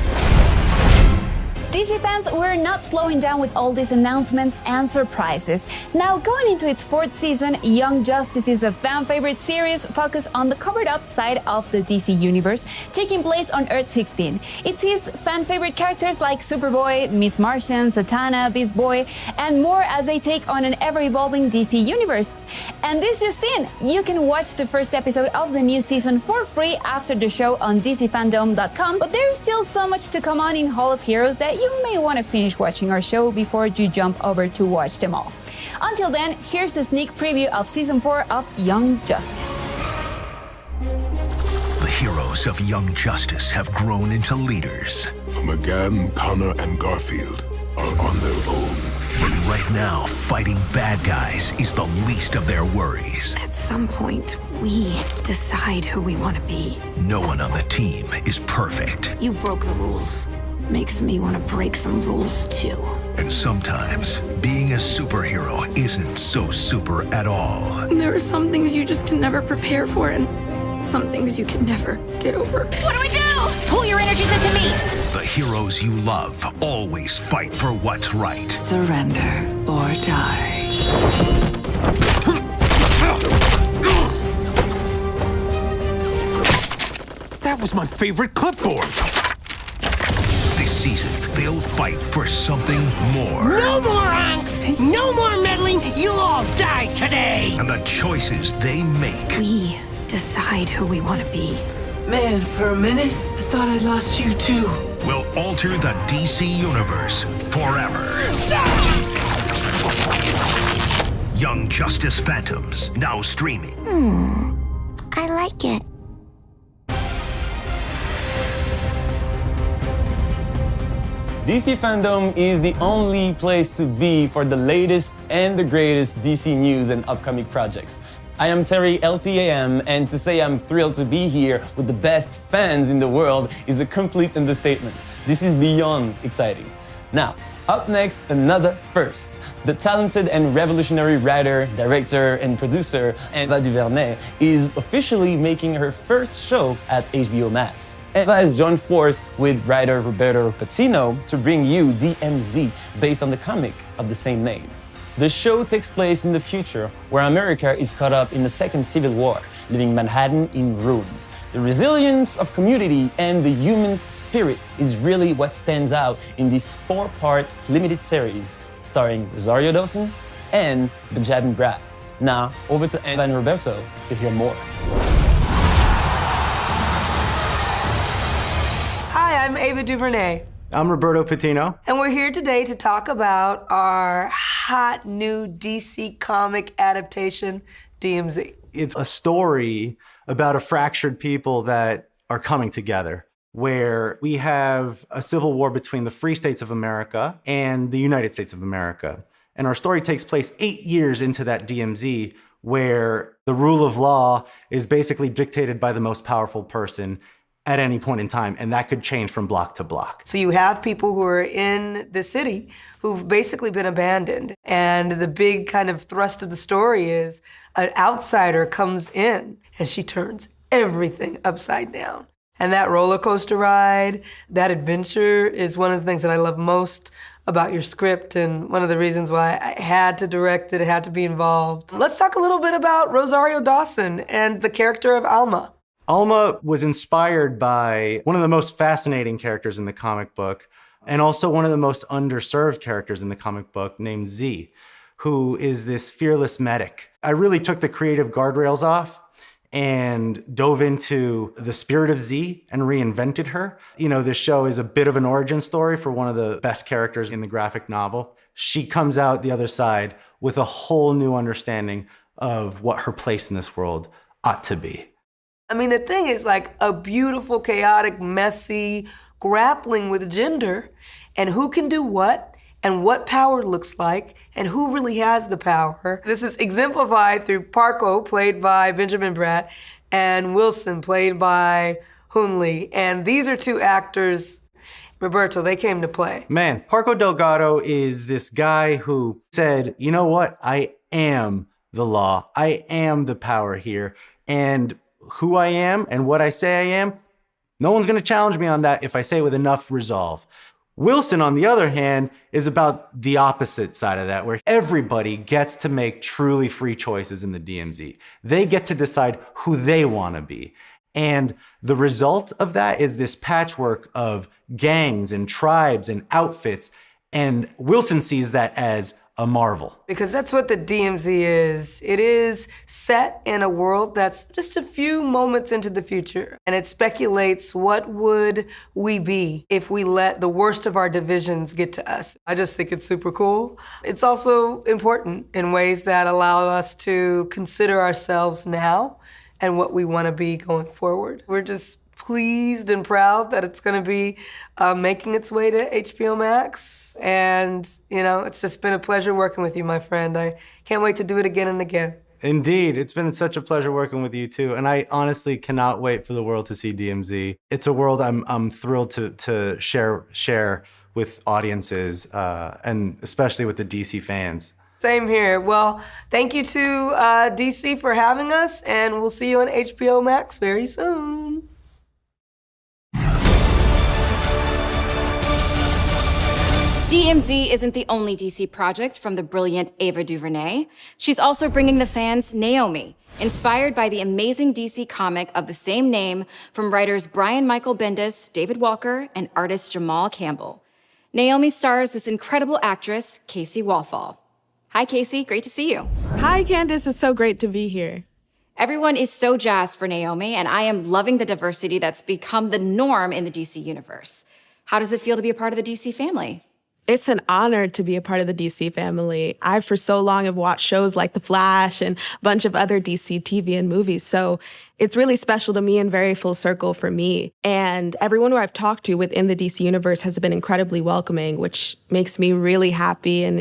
DC fans, we're not slowing down with all these announcements and surprises. Now, going into its 4th season, Young Justice is a fan-favorite series focused on the covered-up side of the DC universe, taking place on Earth 16. It sees fan-favorite characters like Superboy, Miss Martian, Zatanna, Beast Boy, and more as they take on an ever-evolving DC universe. And this just in, you can watch the first episode of the new season for free after the show on DCFanDome.com, but there's still so much to come on in Hall of Heroes that you may want to finish watching our show before you jump over to watch them all. Until then, here's a sneak preview of Season 4 of Young Justice. The heroes of Young Justice have grown into leaders. McGann, Connor, and Garfield are on their own. But right now, fighting bad guys is the least of their worries. At some point, we decide who we want to be. No one on the team is perfect. You broke the rules. Makes me want to break some rules too. And sometimes, being a superhero isn't so super at all. There are some things you just can never prepare for, and some things you can never get over. What do we do? Pull your energies into me! The heroes you love always fight for what's right. Surrender or die. That was my favorite clipboard! This season, they'll fight for something more. No more angst! No more meddling! You'll all die today! And the choices they make. We decide who we want to be. Man, for a minute, I thought I lost you too. Will alter the DC universe forever. Young Justice Phantoms, now streaming. I like it. DC FanDome is the only place to be for the latest and the greatest DC news and upcoming projects. I am Terry LTAM, and to say I'm thrilled to be here with the best fans in the world is a complete understatement. This is beyond exciting. Now, up next, another first. The talented and revolutionary writer, director, and producer, Eva DuVernay, is officially making her first show at HBO Max. Eva has joined forces with writer Roberto Patino to bring you DMZ, based on the comic of the same name. The show takes place in the future, where America is caught up in the Second Civil War, leaving Manhattan in ruins. The resilience of community and the human spirit is really what stands out in this 4-part limited series, starring Rosario Dawson and Benjamin Bratt. Now, over to Eva and Roberto to hear more. Hi, I'm Ava DuVernay. I'm Roberto Patino. And we're here today to talk about our hot new DC comic adaptation, DMZ. It's a story about a fractured people that are coming together, where we have a civil war between the Free States of America and the United States of America. And our story takes place 8 years into that DMZ, where the rule of law is basically dictated by the most powerful person at any point in time, and that could change from block to block. So you have people who are in the city who've basically been abandoned. And the big kind of thrust of the story is an outsider comes in and she turns everything upside down. And that roller coaster ride, that adventure is one of the things that I love most about your script and one of the reasons why I had to direct it, I had to be involved. Let's talk a little bit about Rosario Dawson and the character of Alma. Alma was inspired by one of the most fascinating characters in the comic book, and also one of the most underserved characters in the comic book, named Z, who is this fearless medic. I really took the creative guardrails off and dove into the spirit of Z and reinvented her. You know, this show is a bit of an origin story for one of the best characters in the graphic novel. She comes out the other side with a whole new understanding of what her place in this world ought to be. I mean, the thing is like a beautiful, chaotic, messy, grappling with gender and who can do what and what power looks like and who really has the power. This is exemplified through Parko, played by Benjamin Bratt, and Wilson, played by Hoon Lee. And these are two actors, Roberto, they came to play. Man, Parko Delgado is this guy who said, you know what? I am the law. I am the power here. And who I am and what I say I am, no one's gonna challenge me on that if I say it with enough resolve. Wilson, on the other hand, is about the opposite side of that, where everybody gets to make truly free choices in the DMZ. They get to decide who they wanna be. And the result of that is this patchwork of gangs and tribes and outfits. And Wilson sees that as a marvel. Because that's what the DMZ is. It is set in a world that's just a few moments into the future. And it speculates what would we be if we let the worst of our divisions get to us. I just think it's super cool. It's also important in ways that allow us to consider ourselves now and what we want to be going forward. We're just pleased and proud that it's going to be making its way to HBO Max. And, you know, it's just been a pleasure working with you, my friend. I can't wait to do it again and again. Indeed. It's been such a pleasure working with you, too. And I honestly cannot wait for the world to see DMZ. It's a world I'm thrilled to share with audiences, and especially with the DC fans. Same here. Well, thank you to DC for having us, and we'll see you on HBO Max very soon. DMZ isn't the only DC project from the brilliant Ava DuVernay. She's also bringing the fans Naomi, inspired by the amazing DC comic of the same name from writers Brian Michael Bendis, David Walker, and artist Jamal Campbell. Naomi stars this incredible actress, Casey Wallfall. Hi, Casey. Great to see you. Hi, Candace. It's so great to be here. Everyone is so jazzed for Naomi, and I am loving the diversity that's become the norm in the DC universe. How does it feel to be a part of the DC family? It's an honor to be a part of the DC family. I, for so long, have watched shows like The Flash and a bunch of other DC TV and movies, so it's really special to me and very full circle for me. And everyone who I've talked to within the DC universe has been incredibly welcoming, which makes me really happy and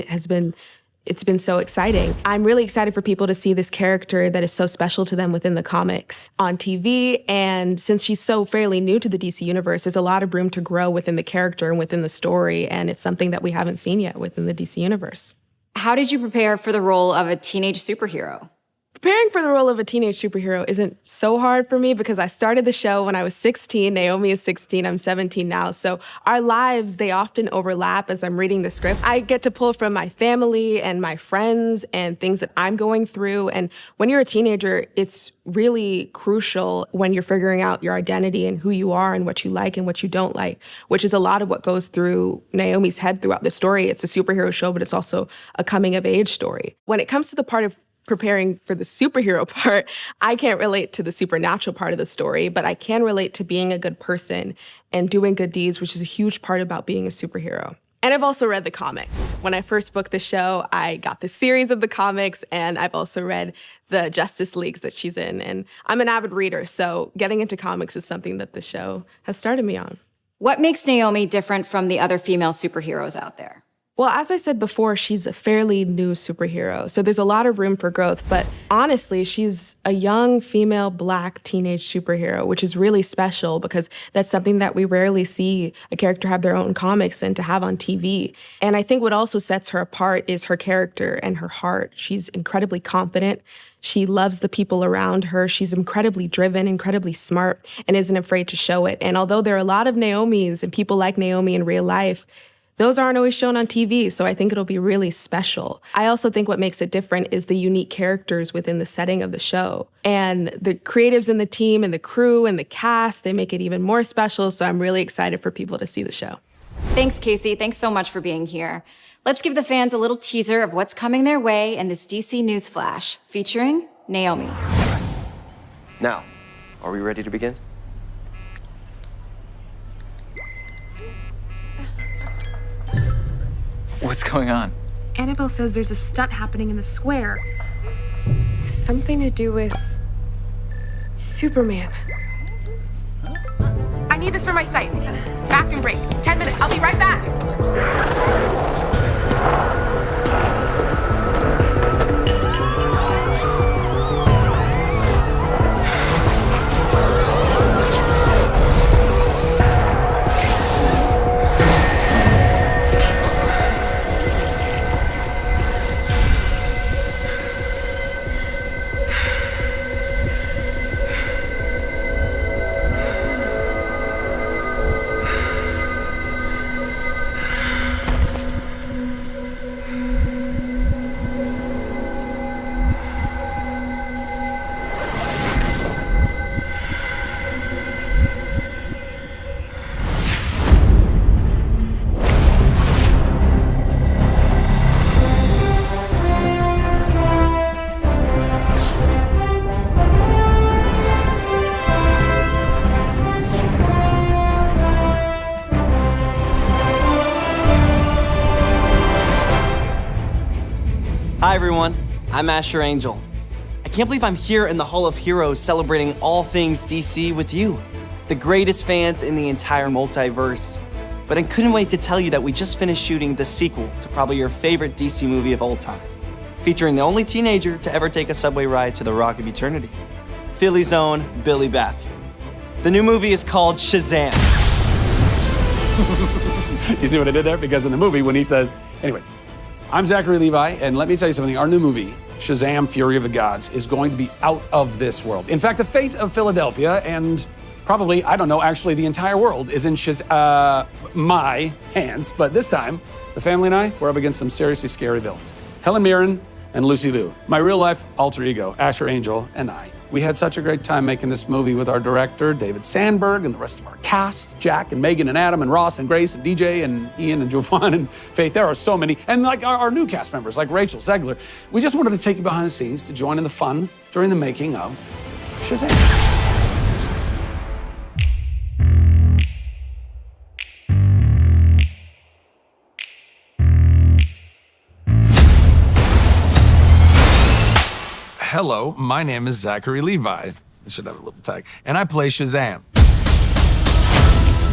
it's been so exciting. I'm really excited for people to see this character that is so special to them within the comics on TV. And since she's so fairly new to the DC universe, there's a lot of room to grow within the character and within the story. And it's something that we haven't seen yet within the DC universe. How did you prepare for the role of a teenage superhero? Preparing for the role of a teenage superhero isn't so hard for me because I started the show when I was 16. Naomi is 16. I'm 17 now. So our lives, they often overlap as I'm reading the scripts. I get to pull from my family and my friends and things that I'm going through. And when you're a teenager, it's really crucial when you're figuring out your identity and who you are and what you like and what you don't like, which is a lot of what goes through Naomi's head throughout the story. It's a superhero show, but it's also a coming of age story. When it comes to the part of preparing for the superhero part, I can't relate to the supernatural part of the story, but I can relate to being a good person and doing good deeds, which is a huge part about being a superhero. And I've also read the comics. When I first booked the show, I got the series of the comics, and I've also read the Justice Leagues that she's in. And I'm an avid reader, so getting into comics is something that the show has started me on. What makes Naomi different from the other female superheroes out there? Well, as I said before, she's a fairly new superhero, so there's a lot of room for growth. But honestly, she's a young female Black teenage superhero, which is really special because that's something that we rarely see a character have their own comics and to have on TV. And I think what also sets her apart is her character and her heart. She's incredibly confident. She loves the people around her. She's incredibly driven, incredibly smart, and isn't afraid to show it. And although there are a lot of Naomis and people like Naomi in real life, those aren't always shown on TV, so I think it'll be really special. I also think what makes it different is the unique characters within the setting of the show. And the creatives in the team and the crew and the cast, they make it even more special, so I'm really excited for people to see the show. Thanks, Casey. Thanks so much for being here. Let's give the fans a little teaser of what's coming their way in this DC News Flash, featuring Naomi. Now, are we ready to begin? What's going on? Annabelle says there's a stunt happening in the square. Something to do with Superman. I need this for my site. Bathroom break. 10 minutes. I'll be right back. Hi everyone, I'm Asher Angel. I can't believe I'm here in the Hall of Heroes celebrating all things DC with you, the greatest fans in the entire multiverse. But I couldn't wait to tell you that we just finished shooting the sequel to probably your favorite DC movie of all time, featuring the only teenager to ever take a subway ride to the Rock of Eternity, Philly's own Billy Batson. The new movie is called Shazam. You see what I did there? Because in the movie, when he says, anyway, I'm Zachary Levi, and let me tell you something. Our new movie, Shazam! Fury of the Gods, is going to be out of this world. In fact, the fate of Philadelphia and probably, I don't know, actually the entire world is in my hands. But this time, the family and I, we're up against some seriously scary villains. Helen Mirren and Lucy Liu, my real-life alter ego, Asher Angel, and I. We had such a great time making this movie with our director, David Sandberg, and the rest of our cast, Jack and Megan and Adam and Ross and Grace and DJ and Ian and Jovan and Faith. There are so many. And like our new cast members, like Rachel Zegler. We just wanted to take you behind the scenes to join in the fun during the making of Shazam. Hello, my name is Zachary Levi. I should have a little tag. And I play Shazam.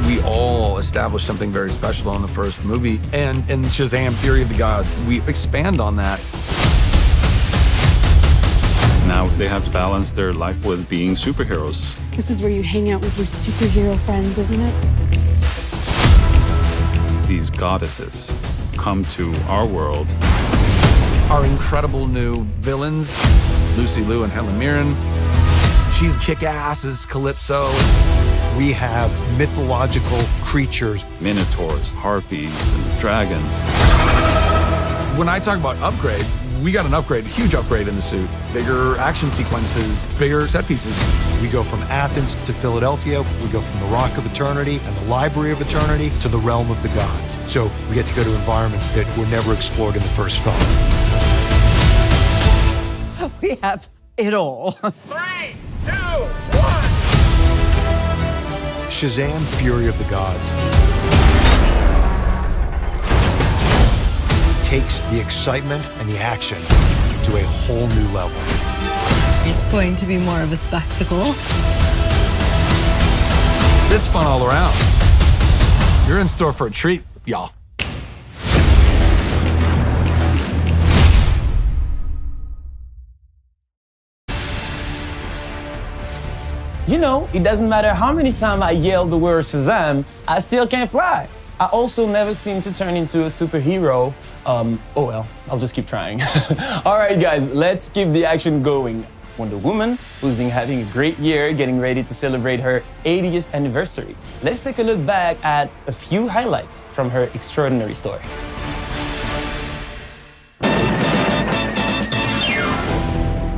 We all established something very special in the first movie. And in Shazam! Fury of the Gods, we expand on that. Now they have to balance their life with being superheroes. This is where you hang out with your superhero friends, isn't it? These goddesses come to our world. Our incredible new villains, Lucy Liu and Helen Mirren. She's kick-ass as Calypso. We have mythological creatures. Minotaurs, harpies, and dragons. When I talk about upgrades, we got an upgrade, a huge upgrade in the suit. Bigger action sequences, bigger set pieces. We go from Athens to Philadelphia. We go from the Rock of Eternity and the Library of Eternity to the Realm of the Gods. So we get to go to environments that were never explored in the first film. We have it all. 3, 2, 1. Shazam! Fury of the Gods takes the excitement and the action to a whole new level. It's going to be more of a spectacle. It's fun all around. You're in store for a treat, y'all. You know, it doesn't matter how many times I yell the word Shazam, I still can't fly. I also never seem to turn into a superhero. Oh well, I'll just keep trying. All right, guys, let's keep the action going. Wonder Woman, who's been having a great year, getting ready to celebrate her 80th anniversary. Let's take a look back at a few highlights from her extraordinary story.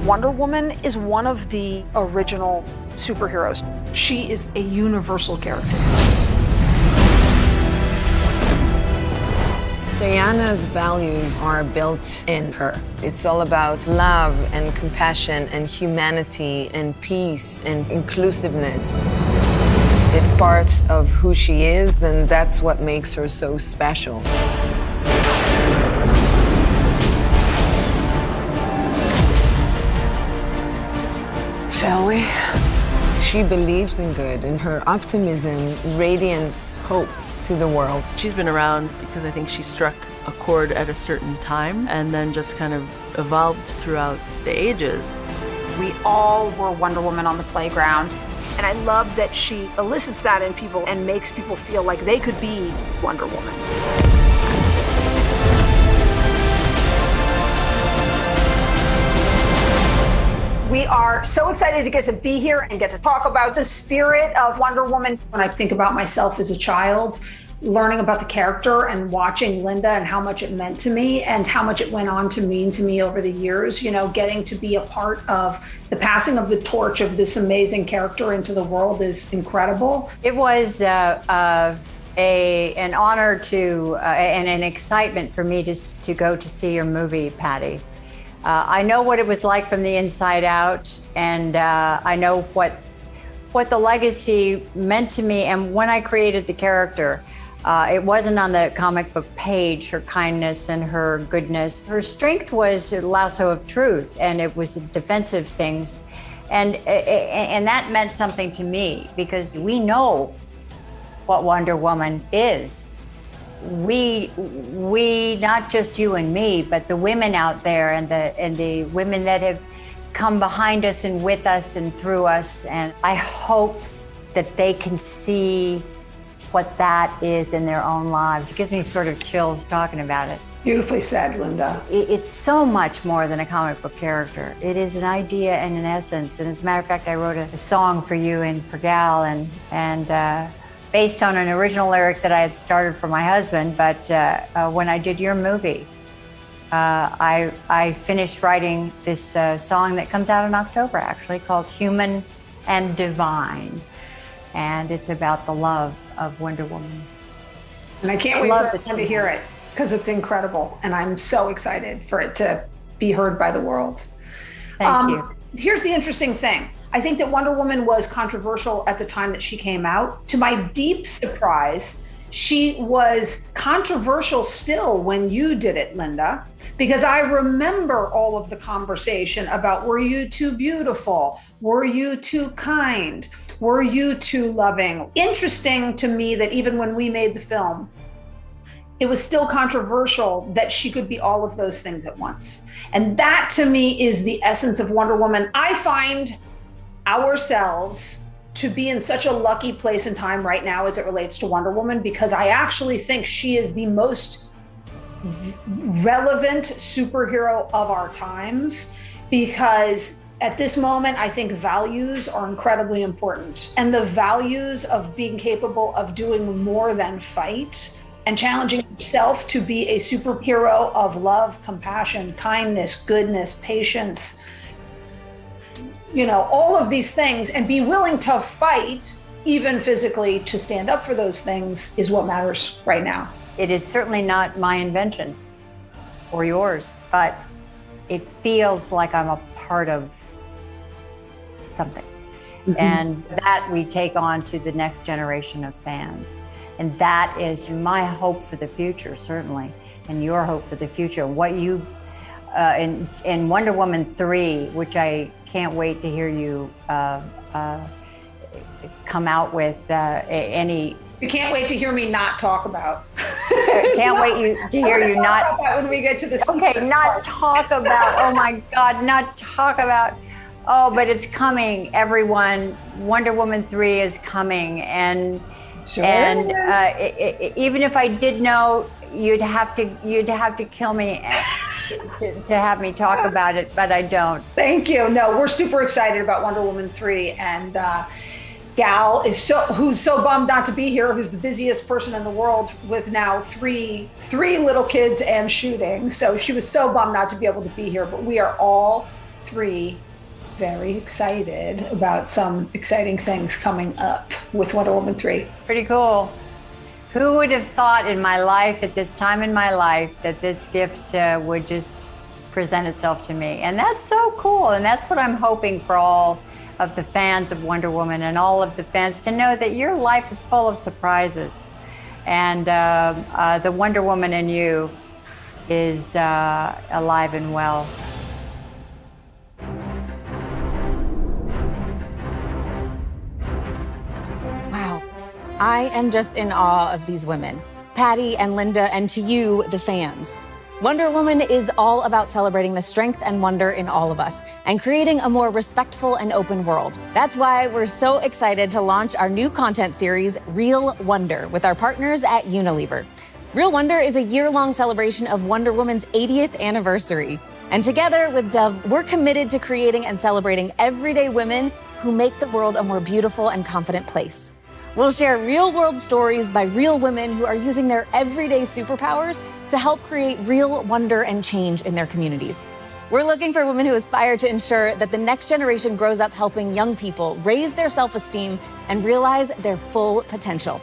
Wonder Woman is one of the original superheroes. She is a universal character. Diana's values are built in her. It's all about love and compassion and humanity and peace and inclusiveness. It's part of who she is, and that's what makes her so special. Shall we? She believes in good, and her optimism radiates hope to the world. She's been around because I think she struck a chord at a certain time and then just kind of evolved throughout the ages. We all were Wonder Woman on the playground, and I love that she elicits that in people and makes people feel like they could be Wonder Woman. We are so excited to get to be here and get to talk about the spirit of Wonder Woman. When I think about myself as a child, learning about the character and watching Linda and how much it meant to me and how much it went on to mean to me over the years, you know, getting to be a part of the passing of the torch of this amazing character into the world is incredible. It was an honor to and an excitement for me to go to see your movie, Patty. I know what it was like from the inside out, and I know what the legacy meant to me. And when I created the character, it wasn't on the comic book page, her kindness and her goodness. Her strength was a lasso of truth, and it was defensive things. And that meant something to me, because we know what Wonder Woman is. We, not just you and me, but the women out there and the women that have come behind us and with us and through us. And I hope that they can see what that is in their own lives. It gives me sort of chills talking about it. Beautifully said, Linda. It's so much more than a comic book character. It is an idea and an essence. And as a matter of fact, I wrote a song for you and for Gal, and based on an original lyric that I had started for my husband, but when I did your movie, I finished writing this song that comes out in October, actually, called Human and Divine. And it's about the love of Wonder Woman. And I can't wait for everyone to hear it, because it's incredible. And I'm so excited for it to be heard by the world. Thank you. Here's the interesting thing. I think that Wonder Woman was controversial at the time that she came out. To my deep surprise, she was controversial still when you did it, Linda, because I remember all of the conversation about, were you too beautiful? Were you too kind? Were you too loving? Interesting to me that even when we made the film, it was still controversial that she could be all of those things at once. And that to me is the essence of Wonder Woman. I find ourselves to be in such a lucky place and time right now as it relates to Wonder Woman, because I actually think she is the most relevant superhero of our times, because at this moment, I think values are incredibly important. And the values of being capable of doing more than fight and challenging yourself to be a superhero of love, compassion, kindness, goodness, patience, you know, all of these things, and be willing to fight, even physically, to stand up for those things is what matters right now. It is certainly not my invention or yours, but it feels like I'm a part of something. And that we take on to the next generation of fans. And that is my hope for the future, certainly, and your hope for the future. What you, in Wonder Woman 3, which I can't wait to hear you come out with any. You can't wait to hear me not talk about. Can't wait to hear you not. Talk about when we get to this. Okay, not talk about. Oh my God, not talk about. Oh, but it's coming, everyone. Wonder Woman 3 is coming, and sure even if I did know, you'd have to kill me to have me talk about it, but I don't. Thank you. No, we're super excited about Wonder Woman 3, and Gal is who's so bummed not to be here, who's the busiest person in the world with now three little kids and shooting. So she was so bummed not to be able to be here, but we are all three very excited about some exciting things coming up with Wonder Woman 3. Pretty cool. Who would have thought in my life, at this time in my life, that this gift would just present itself to me? And that's so cool. And that's what I'm hoping for all of the fans of Wonder Woman and all of the fans to know, that your life is full of surprises. And the Wonder Woman in you is alive and well. I am just in awe of these women, Patty and Linda, and to you, the fans. Wonder Woman is all about celebrating the strength and wonder in all of us and creating a more respectful and open world. That's why we're so excited to launch our new content series, Real Wonder, with our partners at Unilever. Real Wonder is a year-long celebration of Wonder Woman's 80th anniversary. And together with Dove, we're committed to creating and celebrating everyday women who make the world a more beautiful and confident place. We'll share real-world stories by real women who are using their everyday superpowers to help create real wonder and change in their communities. We're looking for women who aspire to ensure that the next generation grows up helping young people raise their self-esteem and realize their full potential.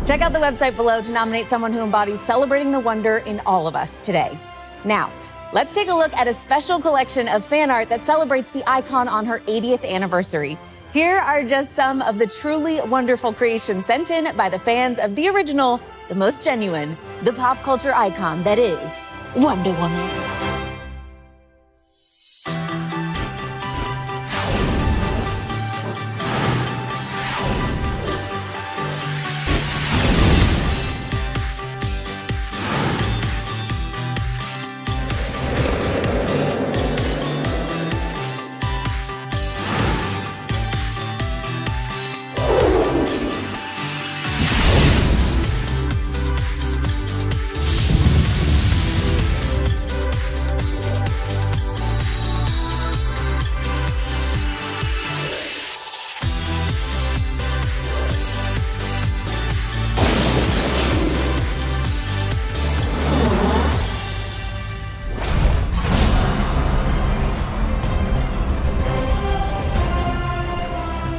Check out the website below to nominate someone who embodies celebrating the wonder in all of us today. Now, let's take a look at a special collection of fan art that celebrates the icon on her 80th anniversary. Here are just some of the truly wonderful creations sent in by the fans of the original, the most genuine, the pop culture icon that is Wonder Woman.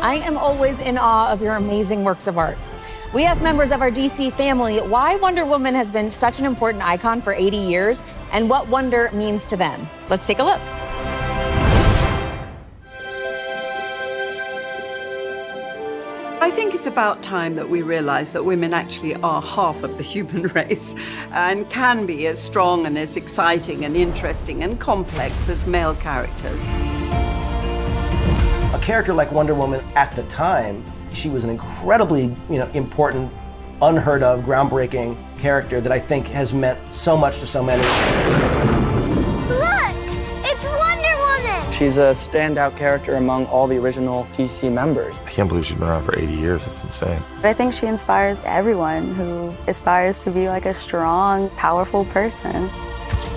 I am always in awe of your amazing works of art. We asked members of our DC family why Wonder Woman has been such an important icon for 80 years and what wonder means to them. Let's take a look. It's about time that we realize that women actually are half of the human race and can be as strong and as exciting and interesting and complex as male characters. A character like Wonder Woman at the time, she was an incredibly, important, unheard of, groundbreaking character that I think has meant so much to so many. Look! It's Wonder Woman! She's a standout character among all the original DC members. I can't believe she's been around for 80 years. It's insane. I think she inspires everyone who aspires to be like a strong, powerful person.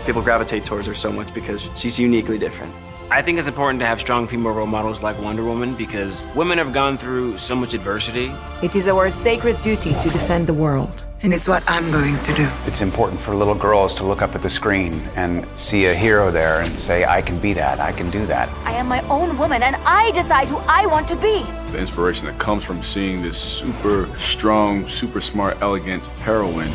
People gravitate towards her so much because she's uniquely different. I think it's important to have strong female role models like Wonder Woman because women have gone through so much adversity. It is our sacred duty to defend the world, and it's what I'm going to do. It's important for little girls to look up at the screen and see a hero there and say, I can be that, I can do that. I am my own woman, and I decide who I want to be. The inspiration that comes from seeing this super strong, super smart, elegant heroine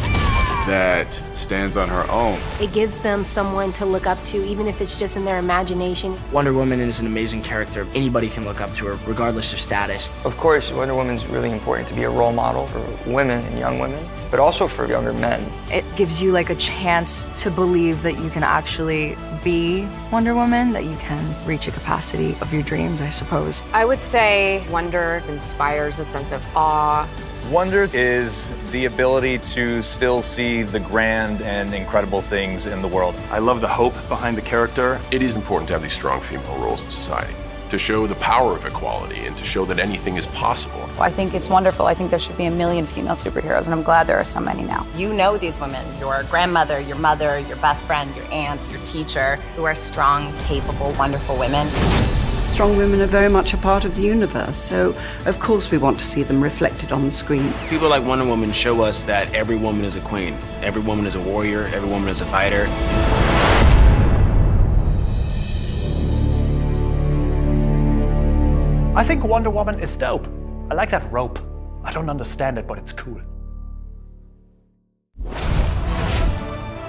that stands on her own. It gives them someone to look up to, even if it's just in their imagination. Wonder Woman is an amazing character. Anybody can look up to her, regardless of status. Of course, Wonder Woman's really important to be a role model for women and young women, but also for younger men. It gives you like a chance to believe that you can actually be Wonder Woman, that you can reach a capacity of your dreams, I suppose. I would say Wonder inspires a sense of awe. Wonder is the ability to still see the grand and incredible things in the world. I love the hope behind the character. It is important to have these strong female roles in society, to show the power of equality and to show that anything is possible. I think it's wonderful. I think there should be 1 million female superheroes, and I'm glad there are so many now. You know these women, your grandmother, your mother, your best friend, your aunt, your teacher, who are strong, capable, wonderful women. Strong women are very much a part of the universe, so of course we want to see them reflected on the screen. People like Wonder Woman show us that every woman is a queen. Every woman is a warrior. Every woman is a fighter. I think Wonder Woman is dope. I like that rope. I don't understand it, but it's cool.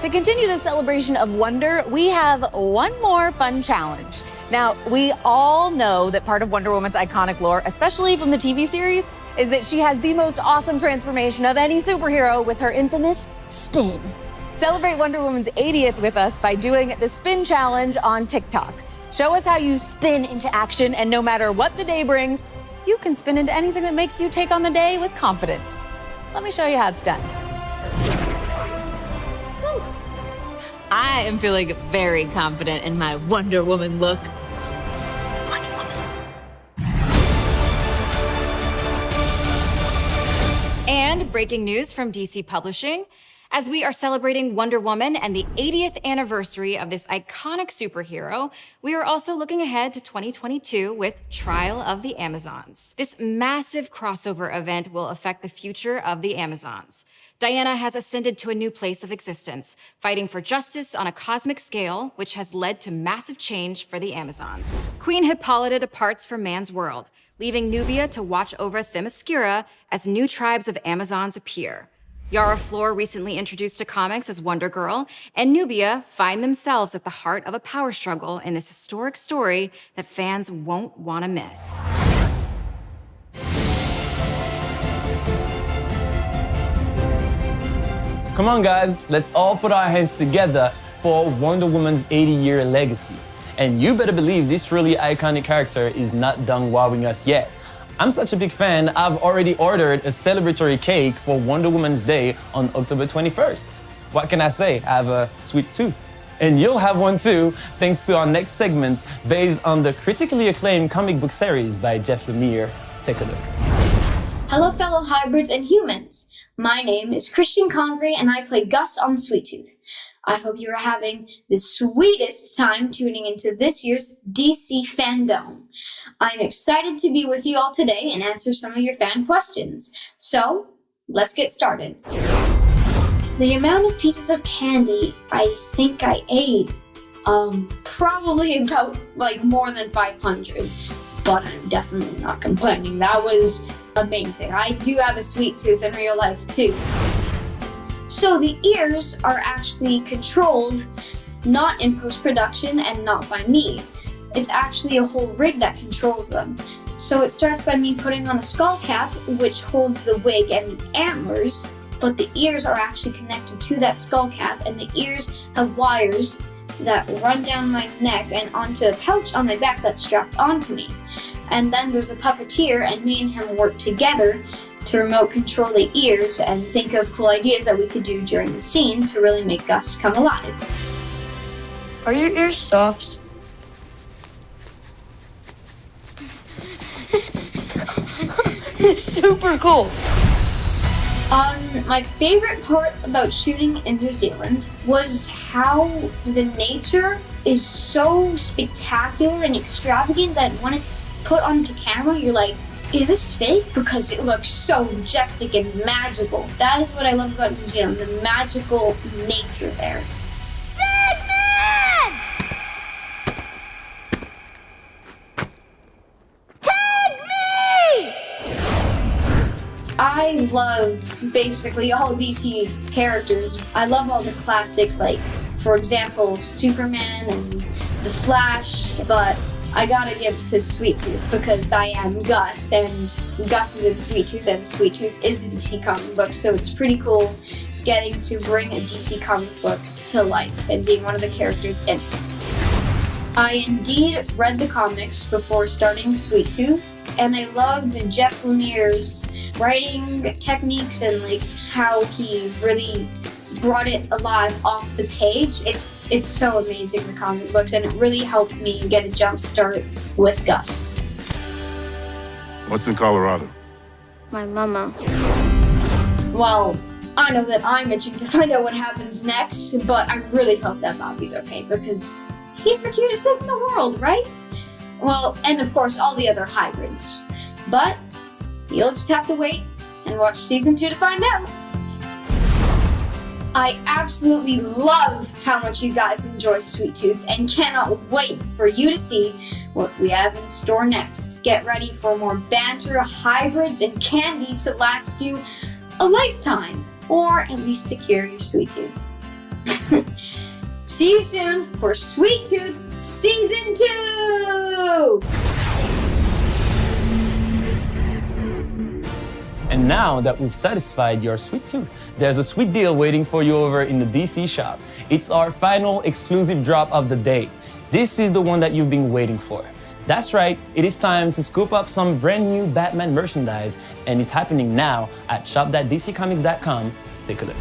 To continue the celebration of wonder, we have one more fun challenge. Now, we all know that part of Wonder Woman's iconic lore, especially from the TV series, is that she has the most awesome transformation of any superhero with her infamous spin. Celebrate Wonder Woman's 80th with us by doing the Spin Challenge on TikTok. Show us how you spin into action, and no matter what the day brings, you can spin into anything that makes you take on the day with confidence. Let me show you how it's done. I am feeling very confident in my Wonder Woman look. And breaking news from DC Publishing. As we are celebrating Wonder Woman and the 80th anniversary of this iconic superhero, we are also looking ahead to 2022 with Trial of the Amazons. This massive crossover event will affect the future of the Amazons. Diana has ascended to a new place of existence, fighting for justice on a cosmic scale, which has led to massive change for the Amazons. Queen Hippolyta departs from man's world, leaving Nubia to watch over Themyscira as new tribes of Amazons appear. Yara Flor recently introduced to comics as Wonder Girl, and Nubia find themselves at the heart of a power struggle in this historic story that fans won't want to miss. Come on, guys, let's all put our hands together for Wonder Woman's 80-year legacy. And you better believe this really iconic character is not done wowing us yet. I'm such a big fan, I've already ordered a celebratory cake for Wonder Woman's Day on October 21st. What can I say? I have a sweet tooth. And you'll have one too, thanks to our next segment based on the critically acclaimed comic book series by Jeff Lemire. Take a look. Hello, fellow hybrids and humans. My name is Christian Convery, and I play Gus on Sweet Tooth. I hope you are having the sweetest time tuning into this year's DC FanDome. I'm excited to be with you all today and answer some of your fan questions. So, let's get started. The amount of pieces of candy I think I ate, probably about more than 500, but I'm definitely not complaining. That was amazing. I do have a sweet tooth in real life too. So the ears are actually controlled not in post-production and not by me. It's actually a whole rig that controls them. So it starts by me putting on a skull cap, which holds the wig and the antlers, but the ears are actually connected to that skull cap, and the ears have wires that run down my neck and onto a pouch on my back that's strapped onto me. And then there's a puppeteer, and me and him work together to remote control the ears and think of cool ideas that we could do during the scene to really make Gus come alive. Are your ears soft? It's super cool. My favorite part about shooting in New Zealand was how the nature is so spectacular and extravagant that when it's put onto camera, you're like, is this fake? Because it looks so majestic and magical. That is what I love about New Zealand, the magical nature there. I love basically all DC characters. I love all the classics, like, for example, Superman and The Flash, but I gotta give it to Sweet Tooth because I am Gus, and Gus is in Sweet Tooth, and Sweet Tooth is the DC comic book, so it's pretty cool getting to bring a DC comic book to life and being one of the characters in it. I indeed read the comics before starting Sweet Tooth, and I loved Jeff Lemire's writing techniques and like how he really brought it alive off the page. It's so amazing, the comic books, and it really helped me get a jump start with Gus. What's in Colorado? My mama. Well, I know that I'm itching to find out what happens next, but I really hope that Bobby's okay because he's the cutest thing in the world, right? Well, and of course all the other hybrids. But you'll just have to wait and watch season 2 to find out. I absolutely love how much you guys enjoy Sweet Tooth and cannot wait for you to see what we have in store next. Get ready for more banter, hybrids, and candy to last you a lifetime, or at least to cure your Sweet Tooth. See you soon for Sweet Tooth Season 2! And now that we've satisfied your sweet tooth, there's a sweet deal waiting for you over in the DC shop. It's our final exclusive drop of the day. This is the one that you've been waiting for. That's right, it is time to scoop up some brand new Batman merchandise, and it's happening now at shop.dccomics.com. Take a look.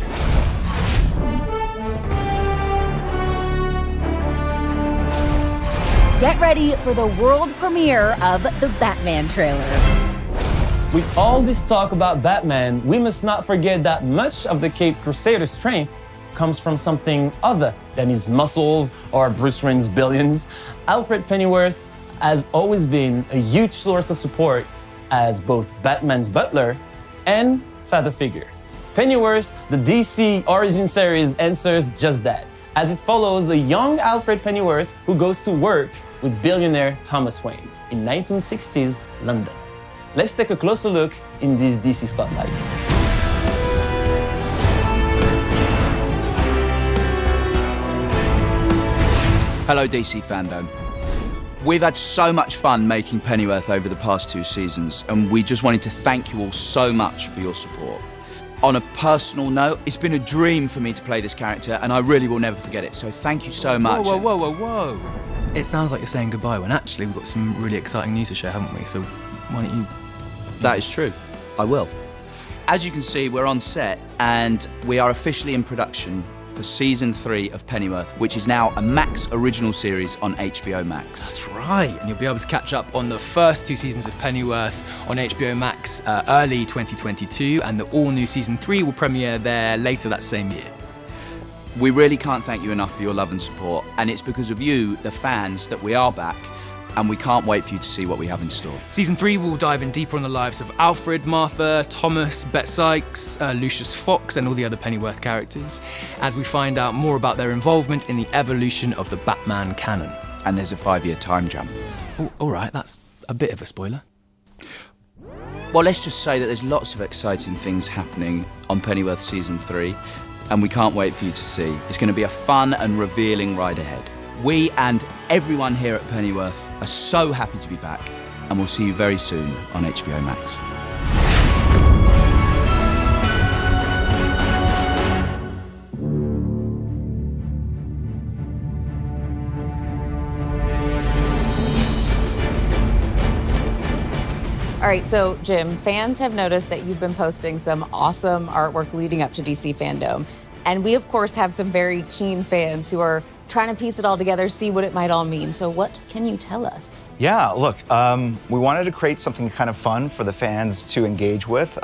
Get ready for the world premiere of the Batman trailer. With all this talk about Batman, we must not forget that much of the Caped Crusader's strength comes from something other than his muscles or Bruce Wayne's billions. Alfred Pennyworth has always been a huge source of support as both Batman's butler and father figure. Pennyworth, the DC origin series, answers just that, as it follows a young Alfred Pennyworth who goes to work with billionaire Thomas Wayne in 1960s London. Let's take a closer look in this DC Spotlight. Hello DC FanDome. We've had so much fun making Pennyworth over the past 2 seasons, and we just wanted to thank you all so much for your support. On a personal note, it's been a dream for me to play this character, and I really will never forget it, so thank you so much. Whoa. It sounds like you're saying goodbye when actually we've got some really exciting news to share, haven't we? So why don't you... That is true. I will. As you can see, we're on set and we are officially in production for season 3 of Pennyworth, which is now a Max original series on HBO Max. That's right, and you'll be able to catch up on the first 2 seasons of Pennyworth on HBO Max early 2022, and the all-new season 3 will premiere there later that same year. We really can't thank you enough for your love and support, and it's because of you, the fans, that we are back, and we can't wait for you to see what we have in store. Season 3 will dive in deeper on the lives of Alfred, Martha, Thomas, Bet Sykes, Lucius Fox, and all the other Pennyworth characters, as we find out more about their involvement in the evolution of the Batman canon. And there's a 5-year time jump. Oh, all right, that's a bit of a spoiler. Well, let's just say that there's lots of exciting things happening on Pennyworth Season 3, and we can't wait for you to see. It's going to be a fun and revealing ride ahead. We and everyone here at Pennyworth are so happy to be back, and we'll see you very soon on HBO Max. All right, so Jim, fans have noticed that you've been posting some awesome artwork leading up to DC FanDome. And we, of course, have some very keen fans who are trying to piece it all together, see what it might all mean. So what can you tell us? Yeah, look, we wanted to create something kind of fun for the fans to engage with.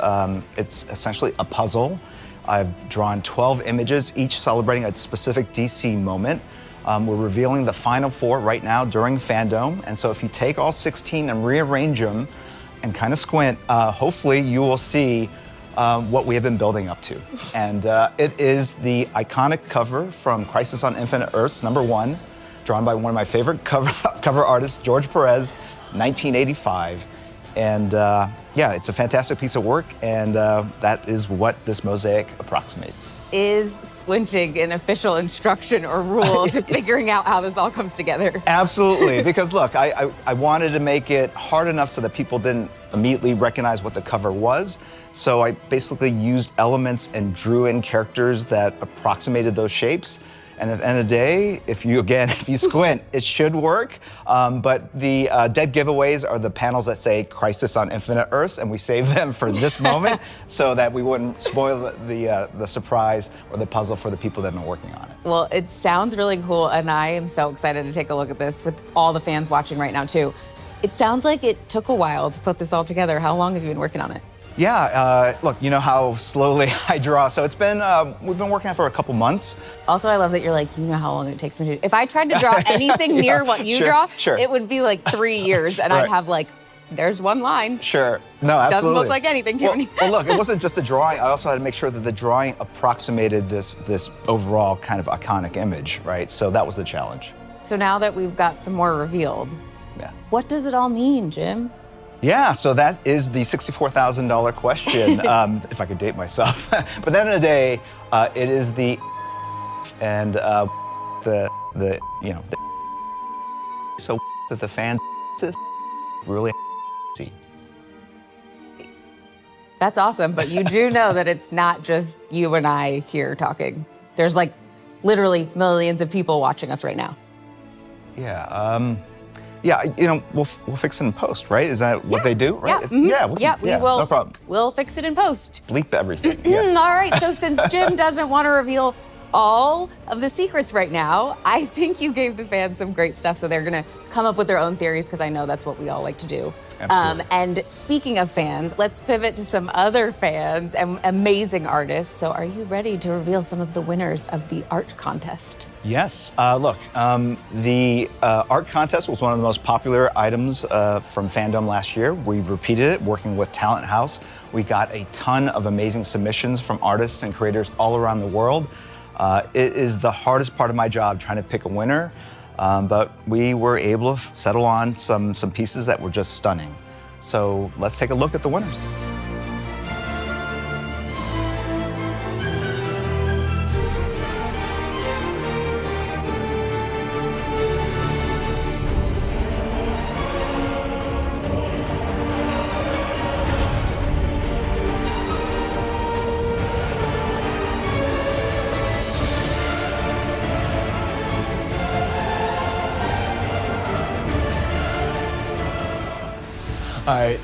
It's essentially a puzzle. I've drawn 12 images, each celebrating a specific DC moment. We're revealing the final 4 right now during FanDome. And so if you take all 16 and rearrange them, and kind of squint, hopefully you will see what we have been building up to. And it is the iconic cover from Crisis on Infinite Earths, #1, drawn by one of my favorite cover artists, George Perez, 1985. And yeah, it's a fantastic piece of work, and that is what this mosaic approximates. Is squinting an official instruction or rule to figuring out how this all comes together? Absolutely, because look, I wanted to make it hard enough so that people didn't immediately recognize what the cover was. So I basically used elements and drew in characters that approximated those shapes. And at the end of the day, if you squint, it should work. But the dead giveaways are the panels that say Crisis on Infinite Earths, and we saved them for this moment so that we wouldn't spoil the surprise or the puzzle for the people that have been working on it. Well, it sounds really cool, and I am so excited to take a look at this with all the fans watching right now, too. It sounds like it took a while to put this all together. How long have you been working on it? Yeah, look, you know how slowly I draw, so it's been, we've been working on it for a couple months. Also, I love that you're like, you know how long it takes me to do. If I tried to draw anything near what you draw, it would be like 3 years, and I'd have like, there's one line. Sure, no, absolutely. Doesn't look like anything to me. Well, look, it wasn't just the drawing. I also had to make sure that the drawing approximated this overall kind of iconic image, right? So that was the challenge. So now that we've got some more revealed, what does it all mean, Jim? Yeah, so that is the $64,000 question, if I could date myself. But at the end of the day, it is the and so that the fan really see. That's awesome, but you do know that it's not just you and I here talking. There's like literally millions of people watching us right now. Yeah. Yeah, you know, we'll fix it in post, right? Is that what they do, right? Yeah, we will. No problem. We'll fix it in post. Bleep everything. Yes. All right, so since Jim doesn't want to reveal all of the secrets right now, I think you gave the fans some great stuff, so they're gonna come up with their own theories, because I know that's what we all like to do. Absolutely. And speaking of fans, let's pivot to some other fans and amazing artists. So are you ready to reveal some of the winners of the art contest? Yes, look, the art contest was one of the most popular items from FanDome last year. We repeated it, working with Talent House. We got a ton of amazing submissions from artists and creators all around the world. It is the hardest part of my job, trying to pick a winner, but we were able to settle on some pieces that were just stunning. So let's take a look at the winners.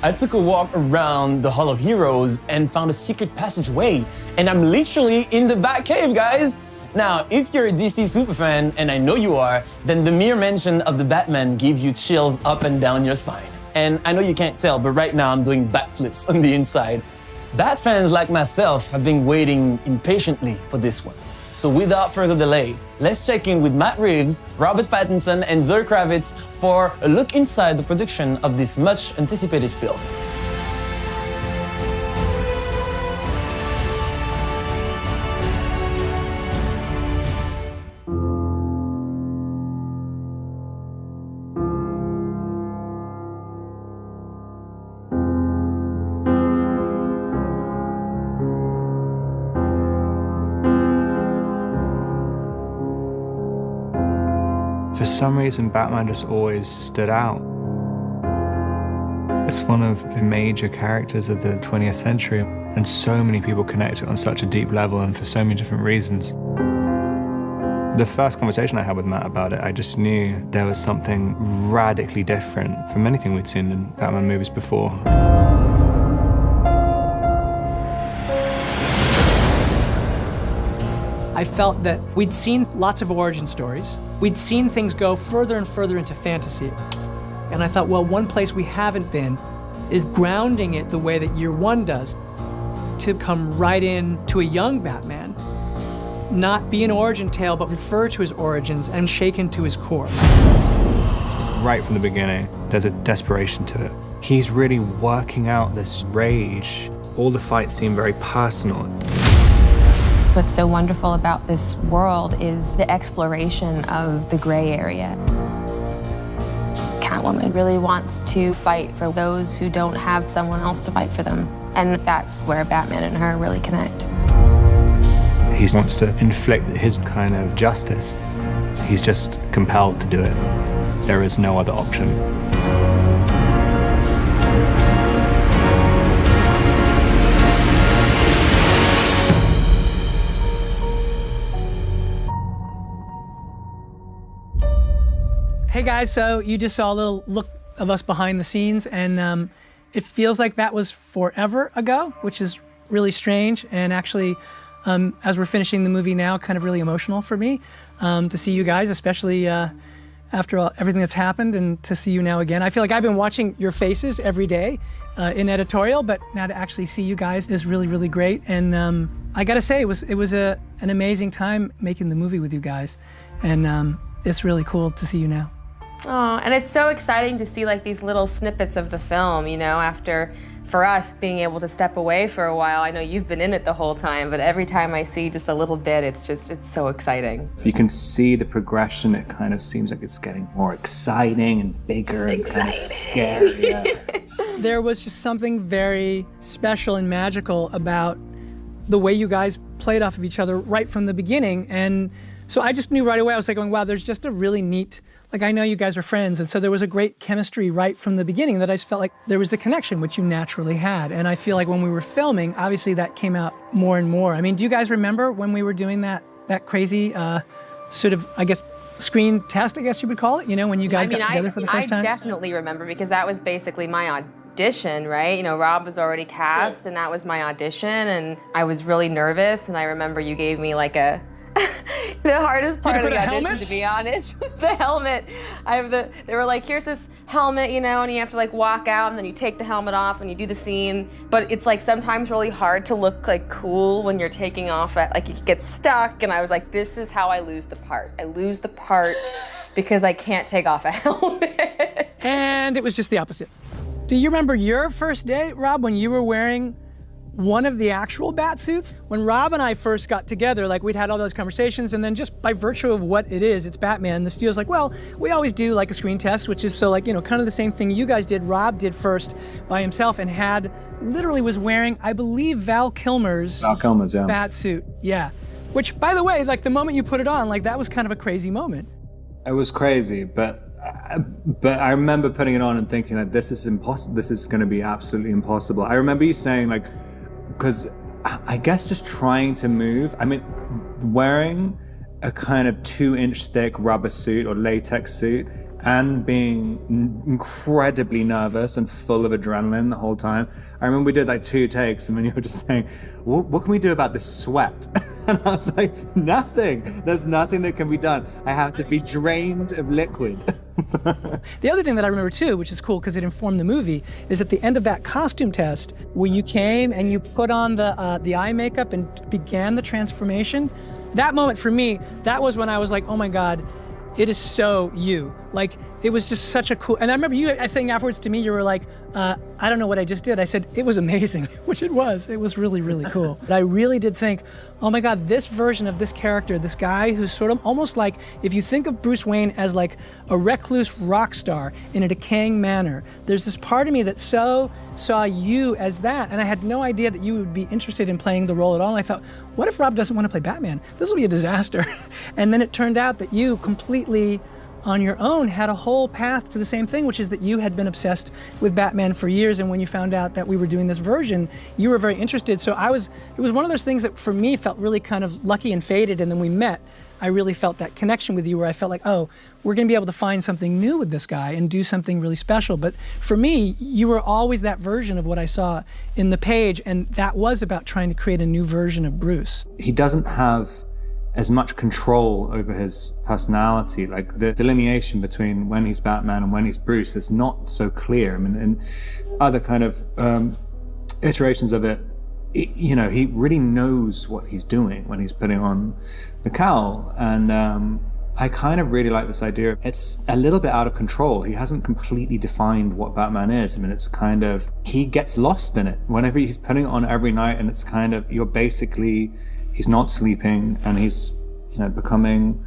I took a walk around the Hall of Heroes and found a secret passageway, and I'm literally in the Batcave, guys! Now, if you're a DC superfan, and I know you are, then the mere mention of the Batman gives you chills up and down your spine. And I know you can't tell, but right now I'm doing bat flips on the inside. Bat fans like myself have been waiting impatiently for this one. So without further delay, let's check in with Matt Reeves, Robert Pattinson, and Zoe Kravitz for a look inside the production of this much anticipated film. For some reason, Batman just always stood out. It's one of the major characters of the 20th century, and so many people connect to it on such a deep level and for so many different reasons. The first conversation I had with Matt about it, I just knew there was something radically different from anything we'd seen in Batman movies before. I felt that we'd seen lots of origin stories. We'd seen things go further and further into fantasy. And I thought, well, one place we haven't been is grounding it the way that Year One does, to come right in to a young Batman, not be an origin tale, but refer to his origins and shake into his core. Right from the beginning, there's a desperation to it. He's really working out this rage. All the fights seem very personal. What's so wonderful about this world is the exploration of the gray area. Catwoman really wants to fight for those who don't have someone else to fight for them. And that's where Batman and her really connect. He wants to inflict his kind of justice. He's just compelled to do it. There is no other option. Hey guys, so you just saw a little look of us behind the scenes, and it feels like that was forever ago, which is really strange, and actually, as we're finishing the movie now, kind of really emotional for me to see you guys, especially after everything that's happened, and to see you now again. I feel like I've been watching your faces every day in editorial, but now to actually see you guys is really, really great. And I gotta say, it was an amazing time making the movie with you guys, and it's really cool to see you now. Oh, and it's so exciting to see like these little snippets of the film, you know, after, for us, being able to step away for a while. I know you've been in it the whole time, but every time I see just a little bit, it's so exciting. If you can see the progression, it kind of seems like it's getting more exciting and bigger and kind of scary. Yeah. There was just something very special and magical about the way you guys played off of each other right from the beginning. And so I just knew right away, I was like going, wow, there's just a really neat, like I know you guys are friends, and so there was a great chemistry right from the beginning that I just felt like there was the connection, which you naturally had. And I feel like when we were filming, obviously that came out more and more. I mean, do you guys remember when we were doing that crazy sort of, I guess, screen test, I guess you would call it, you know, when you guys got together for the first time? I definitely remember, because that was basically my audition, right? You know, Rob was already cast, and that was my audition, and I was really nervous, and I remember you gave me like the hardest part of the audition, to be honest, was the helmet. They were like, here's this helmet, you know, and you have to like walk out, and then you take the helmet off and you do the scene. But it's like sometimes really hard to look like cool when you're taking off, like you get stuck. And I was like, this is how I lose the part. I lose the part because I can't take off a helmet. And it was just the opposite. Do you remember your first day, Rob, when you were wearing one of the actual bat suits? When Rob and I first got together, like we'd had all those conversations, and then just by virtue of what it is, it's Batman, the studio's like, well, we always do like a screen test, which is so like, you know, kind of the same thing you guys did. Rob did first by himself and literally was wearing, I believe, Val Kilmer's bat suit. Yeah. Which, by the way, like the moment you put it on, like that was kind of a crazy moment. It was crazy, but I remember putting it on and thinking that this is impossible. This is going to be absolutely impossible. I remember you saying like, because I guess just trying to move, I mean, wearing a kind of 2-inch thick rubber suit or latex suit and being incredibly nervous and full of adrenaline the whole time. I remember we did like 2 takes, and then you were just saying, what can we do about this sweat? And I was like, nothing. There's nothing that can be done. I have to be drained of liquid. The other thing that I remember too, which is cool because it informed the movie, is at the end of that costume test, where you came and you put on the eye makeup and began the transformation. That moment for me, that was when I was like, oh my God, it is so you. Like, it was just such a cool, and I remember you saying afterwards to me, you were like, I don't know what I just did. I said, it was amazing, which it was. It was really, really cool. But I really did think, oh my God, this version of this character, this guy who's sort of almost like, if you think of Bruce Wayne as like a recluse rock star in a decaying manner, there's this part of me that so saw you as that, and I had no idea that you would be interested in playing the role at all. And I thought, what if Rob doesn't want to play Batman? This will be a disaster. And then it turned out that you completely on your own, had a whole path to the same thing, which is that you had been obsessed with Batman for years, and when you found out that we were doing this version, you were very interested. So it was one of those things that for me felt really kind of lucky and fated, and then we met. I really felt that connection with you where I felt like, oh, we're gonna be able to find something new with this guy and do something really special. But for me, you were always that version of what I saw in the page, and that was about trying to create a new version of Bruce. He doesn't have as much control over his personality. Like the delineation between when he's Batman and when he's Bruce is not so clear. I mean, in other kind of iterations of it, you know, he really knows what he's doing when he's putting on the cowl. And I kind of really like this idea. It's a little bit out of control. He hasn't completely defined what Batman is. I mean, it's kind of, he gets lost in it. Whenever he's putting it on every night, and it's kind of, you're basically, he's not sleeping, and he's, you know, becoming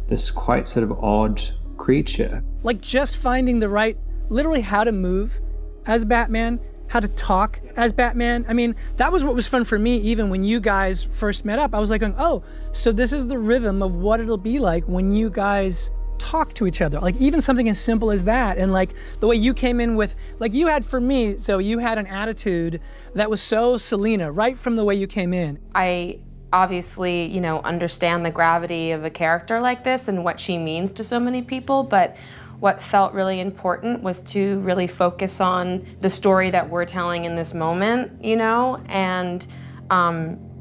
this quite sort of odd creature. Like just finding the right, literally how to move as Batman, how to talk as Batman. I mean, that was what was fun for me even when you guys first met up. I was like going, oh, so this is the rhythm of what it'll be like when you guys talk to each other. Like even something as simple as that. And like the way you came in with, like you had for me, so you had an attitude that was so Selena, right from the way you came in. I obviously, you know, understand the gravity of a character like this and what she means to so many people, but what felt really important was to really focus on the story that we're telling in this moment, you know, and,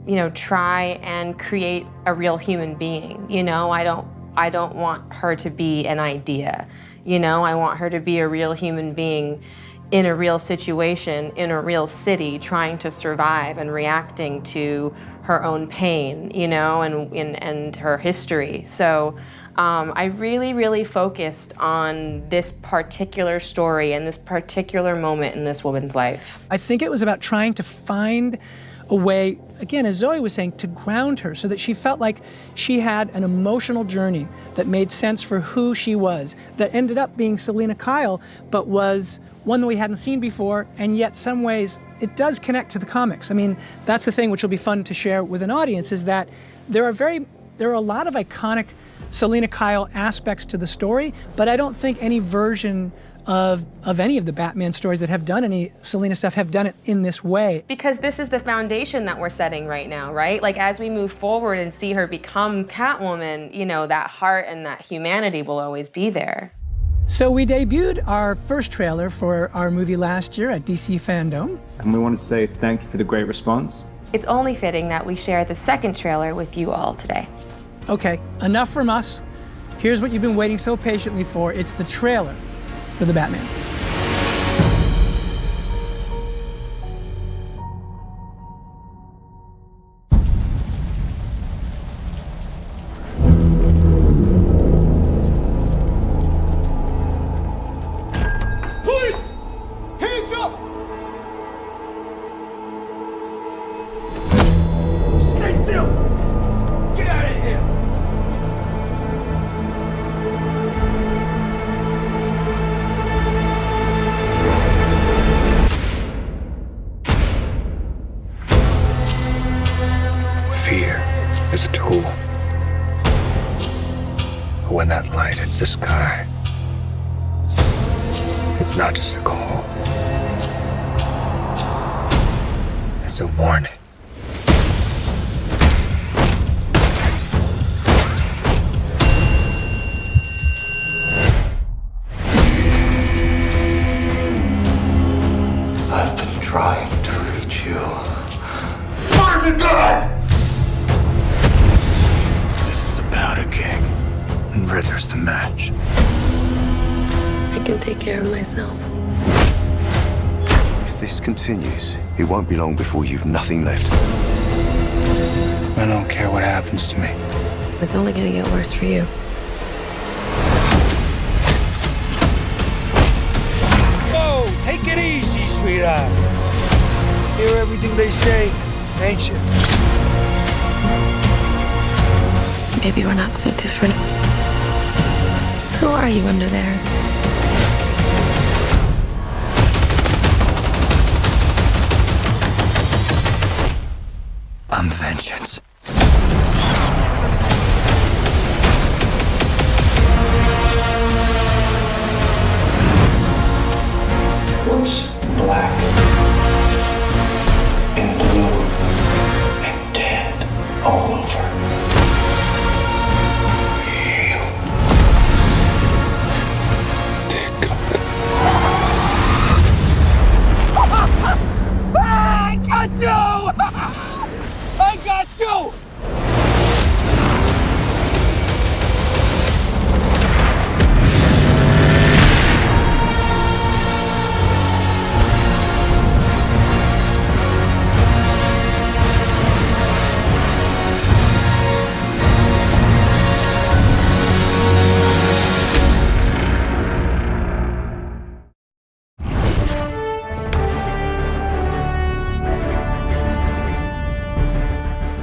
you know, try and create a real human being. You know, I don't want her to be an idea. You know, I want her to be a real human being in a real situation, in a real city, trying to survive and reacting to her own pain, you know, and her history. So I really, really focused on this particular story and this particular moment in this woman's life. I think it was about trying to find a way, again, as Zoe was saying, to ground her so that she felt like she had an emotional journey that made sense for who she was, that ended up being Selena Kyle, but was one that we hadn't seen before, and yet some ways it does connect to the comics. I mean, that's the thing which will be fun to share with an audience, is that there are a lot of iconic Selena Kyle aspects to the story, but I don't think any version of any of the Batman stories that have done any Selena stuff have done it in this way. Because this is the foundation that we're setting right now, right? Like as we move forward and see her become Catwoman, you know, that heart and that humanity will always be there. So we debuted our first trailer for our movie last year at DC FanDome. And we want to say thank you for the great response. It's only fitting that we share the second trailer with you all today. Okay, enough from us. Here's what you've been waiting so patiently for. It's the trailer for The Batman. Police! Hands up! Stay still! Get out of here! Fear is a tool. But when that light hits the sky, it's not just a call. It's a warning. I've been trying to reach you. Find the gun! This is about a king, and Ritter's the match. I can take care of myself. If this continues, it won't be long before you've nothing left. I don't care what happens to me. It's only gonna get worse for you. Whoa, take it easy, sweetheart. Hear everything they say, ain't you? Maybe we're not so different. Who are you under there? I'm vengeance. black, in blue, and dead all over. You dick. I got you! I got you!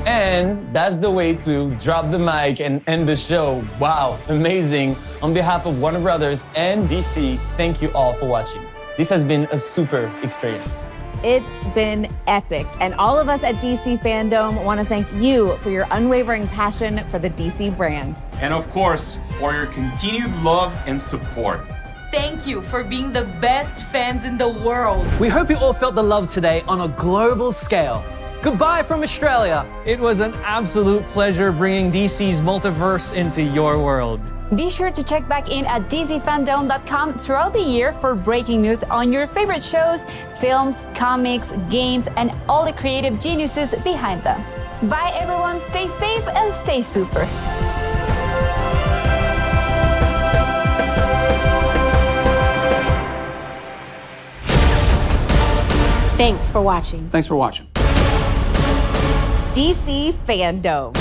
And that's the way to drop the mic and end the show. Wow, amazing. On behalf of Warner Brothers and DC, thank you all for watching. This has been a super experience. It's been epic, and all of us at DC FanDome want to thank you for your unwavering passion for the DC brand. And of course, for your continued love and support. Thank you for being the best fans in the world. We hope you all felt the love today on a global scale. Goodbye from Australia. It was an absolute pleasure bringing DC's multiverse into your world. Be sure to check back in at DCFandom.com throughout the year for breaking news on your favorite shows, films, comics, games, and all the creative geniuses behind them. Bye everyone, stay safe and stay super. Thanks for watching. Thanks for watching. DC FanDome.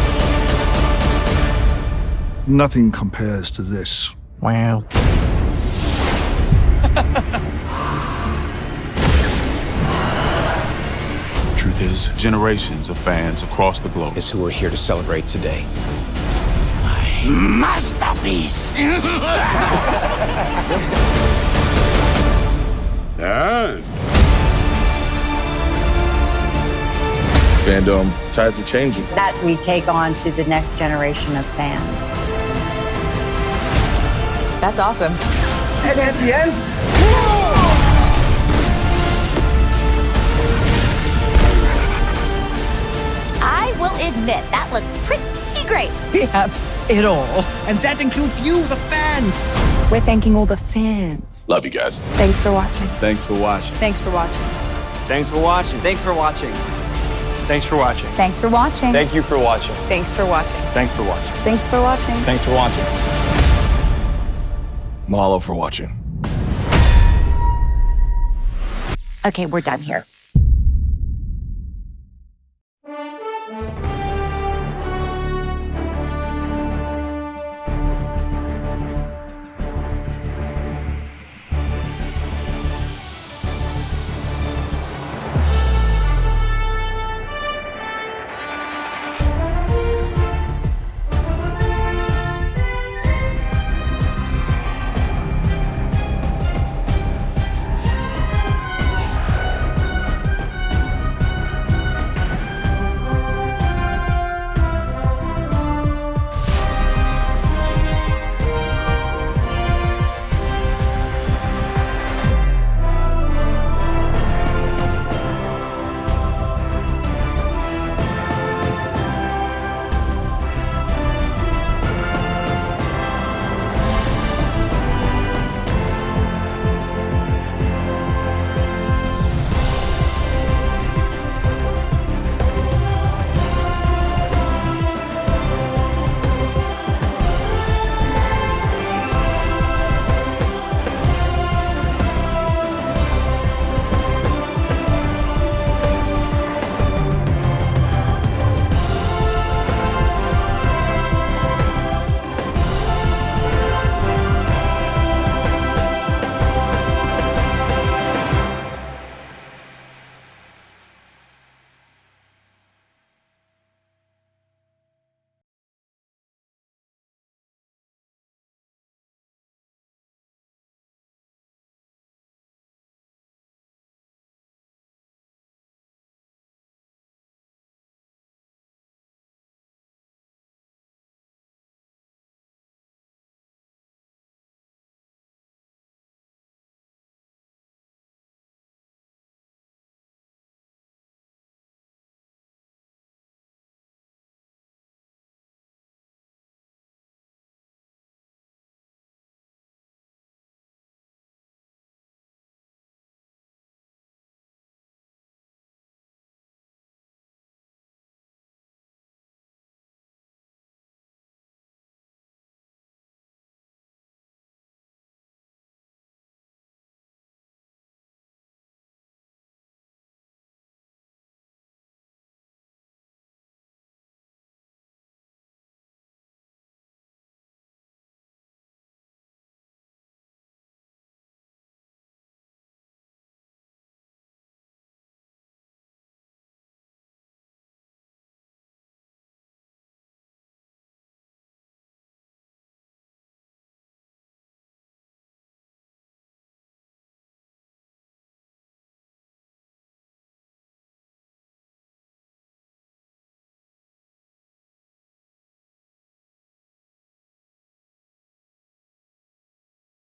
Nothing compares to this. Wow. Truth is, generations of fans across the globe is who we're here to celebrate today. Masterpiece! And FanDome, tides are changing. That we take on to the next generation of fans. That's awesome. And at the end, I will admit, that looks pretty great. We have it all. And that includes you, the fans. We're thanking all the fans. Love you guys. Thanks for watching. Thanks for watching. Thanks for watching. Thanks for watching. Thanks for watching. Thanks for watching. Thanks for watching. Thank you for watching. Thanks for watching. Thanks for watching. Thanks for watching. Thanks for watching. Mahalo for watching. Okay, we're done here.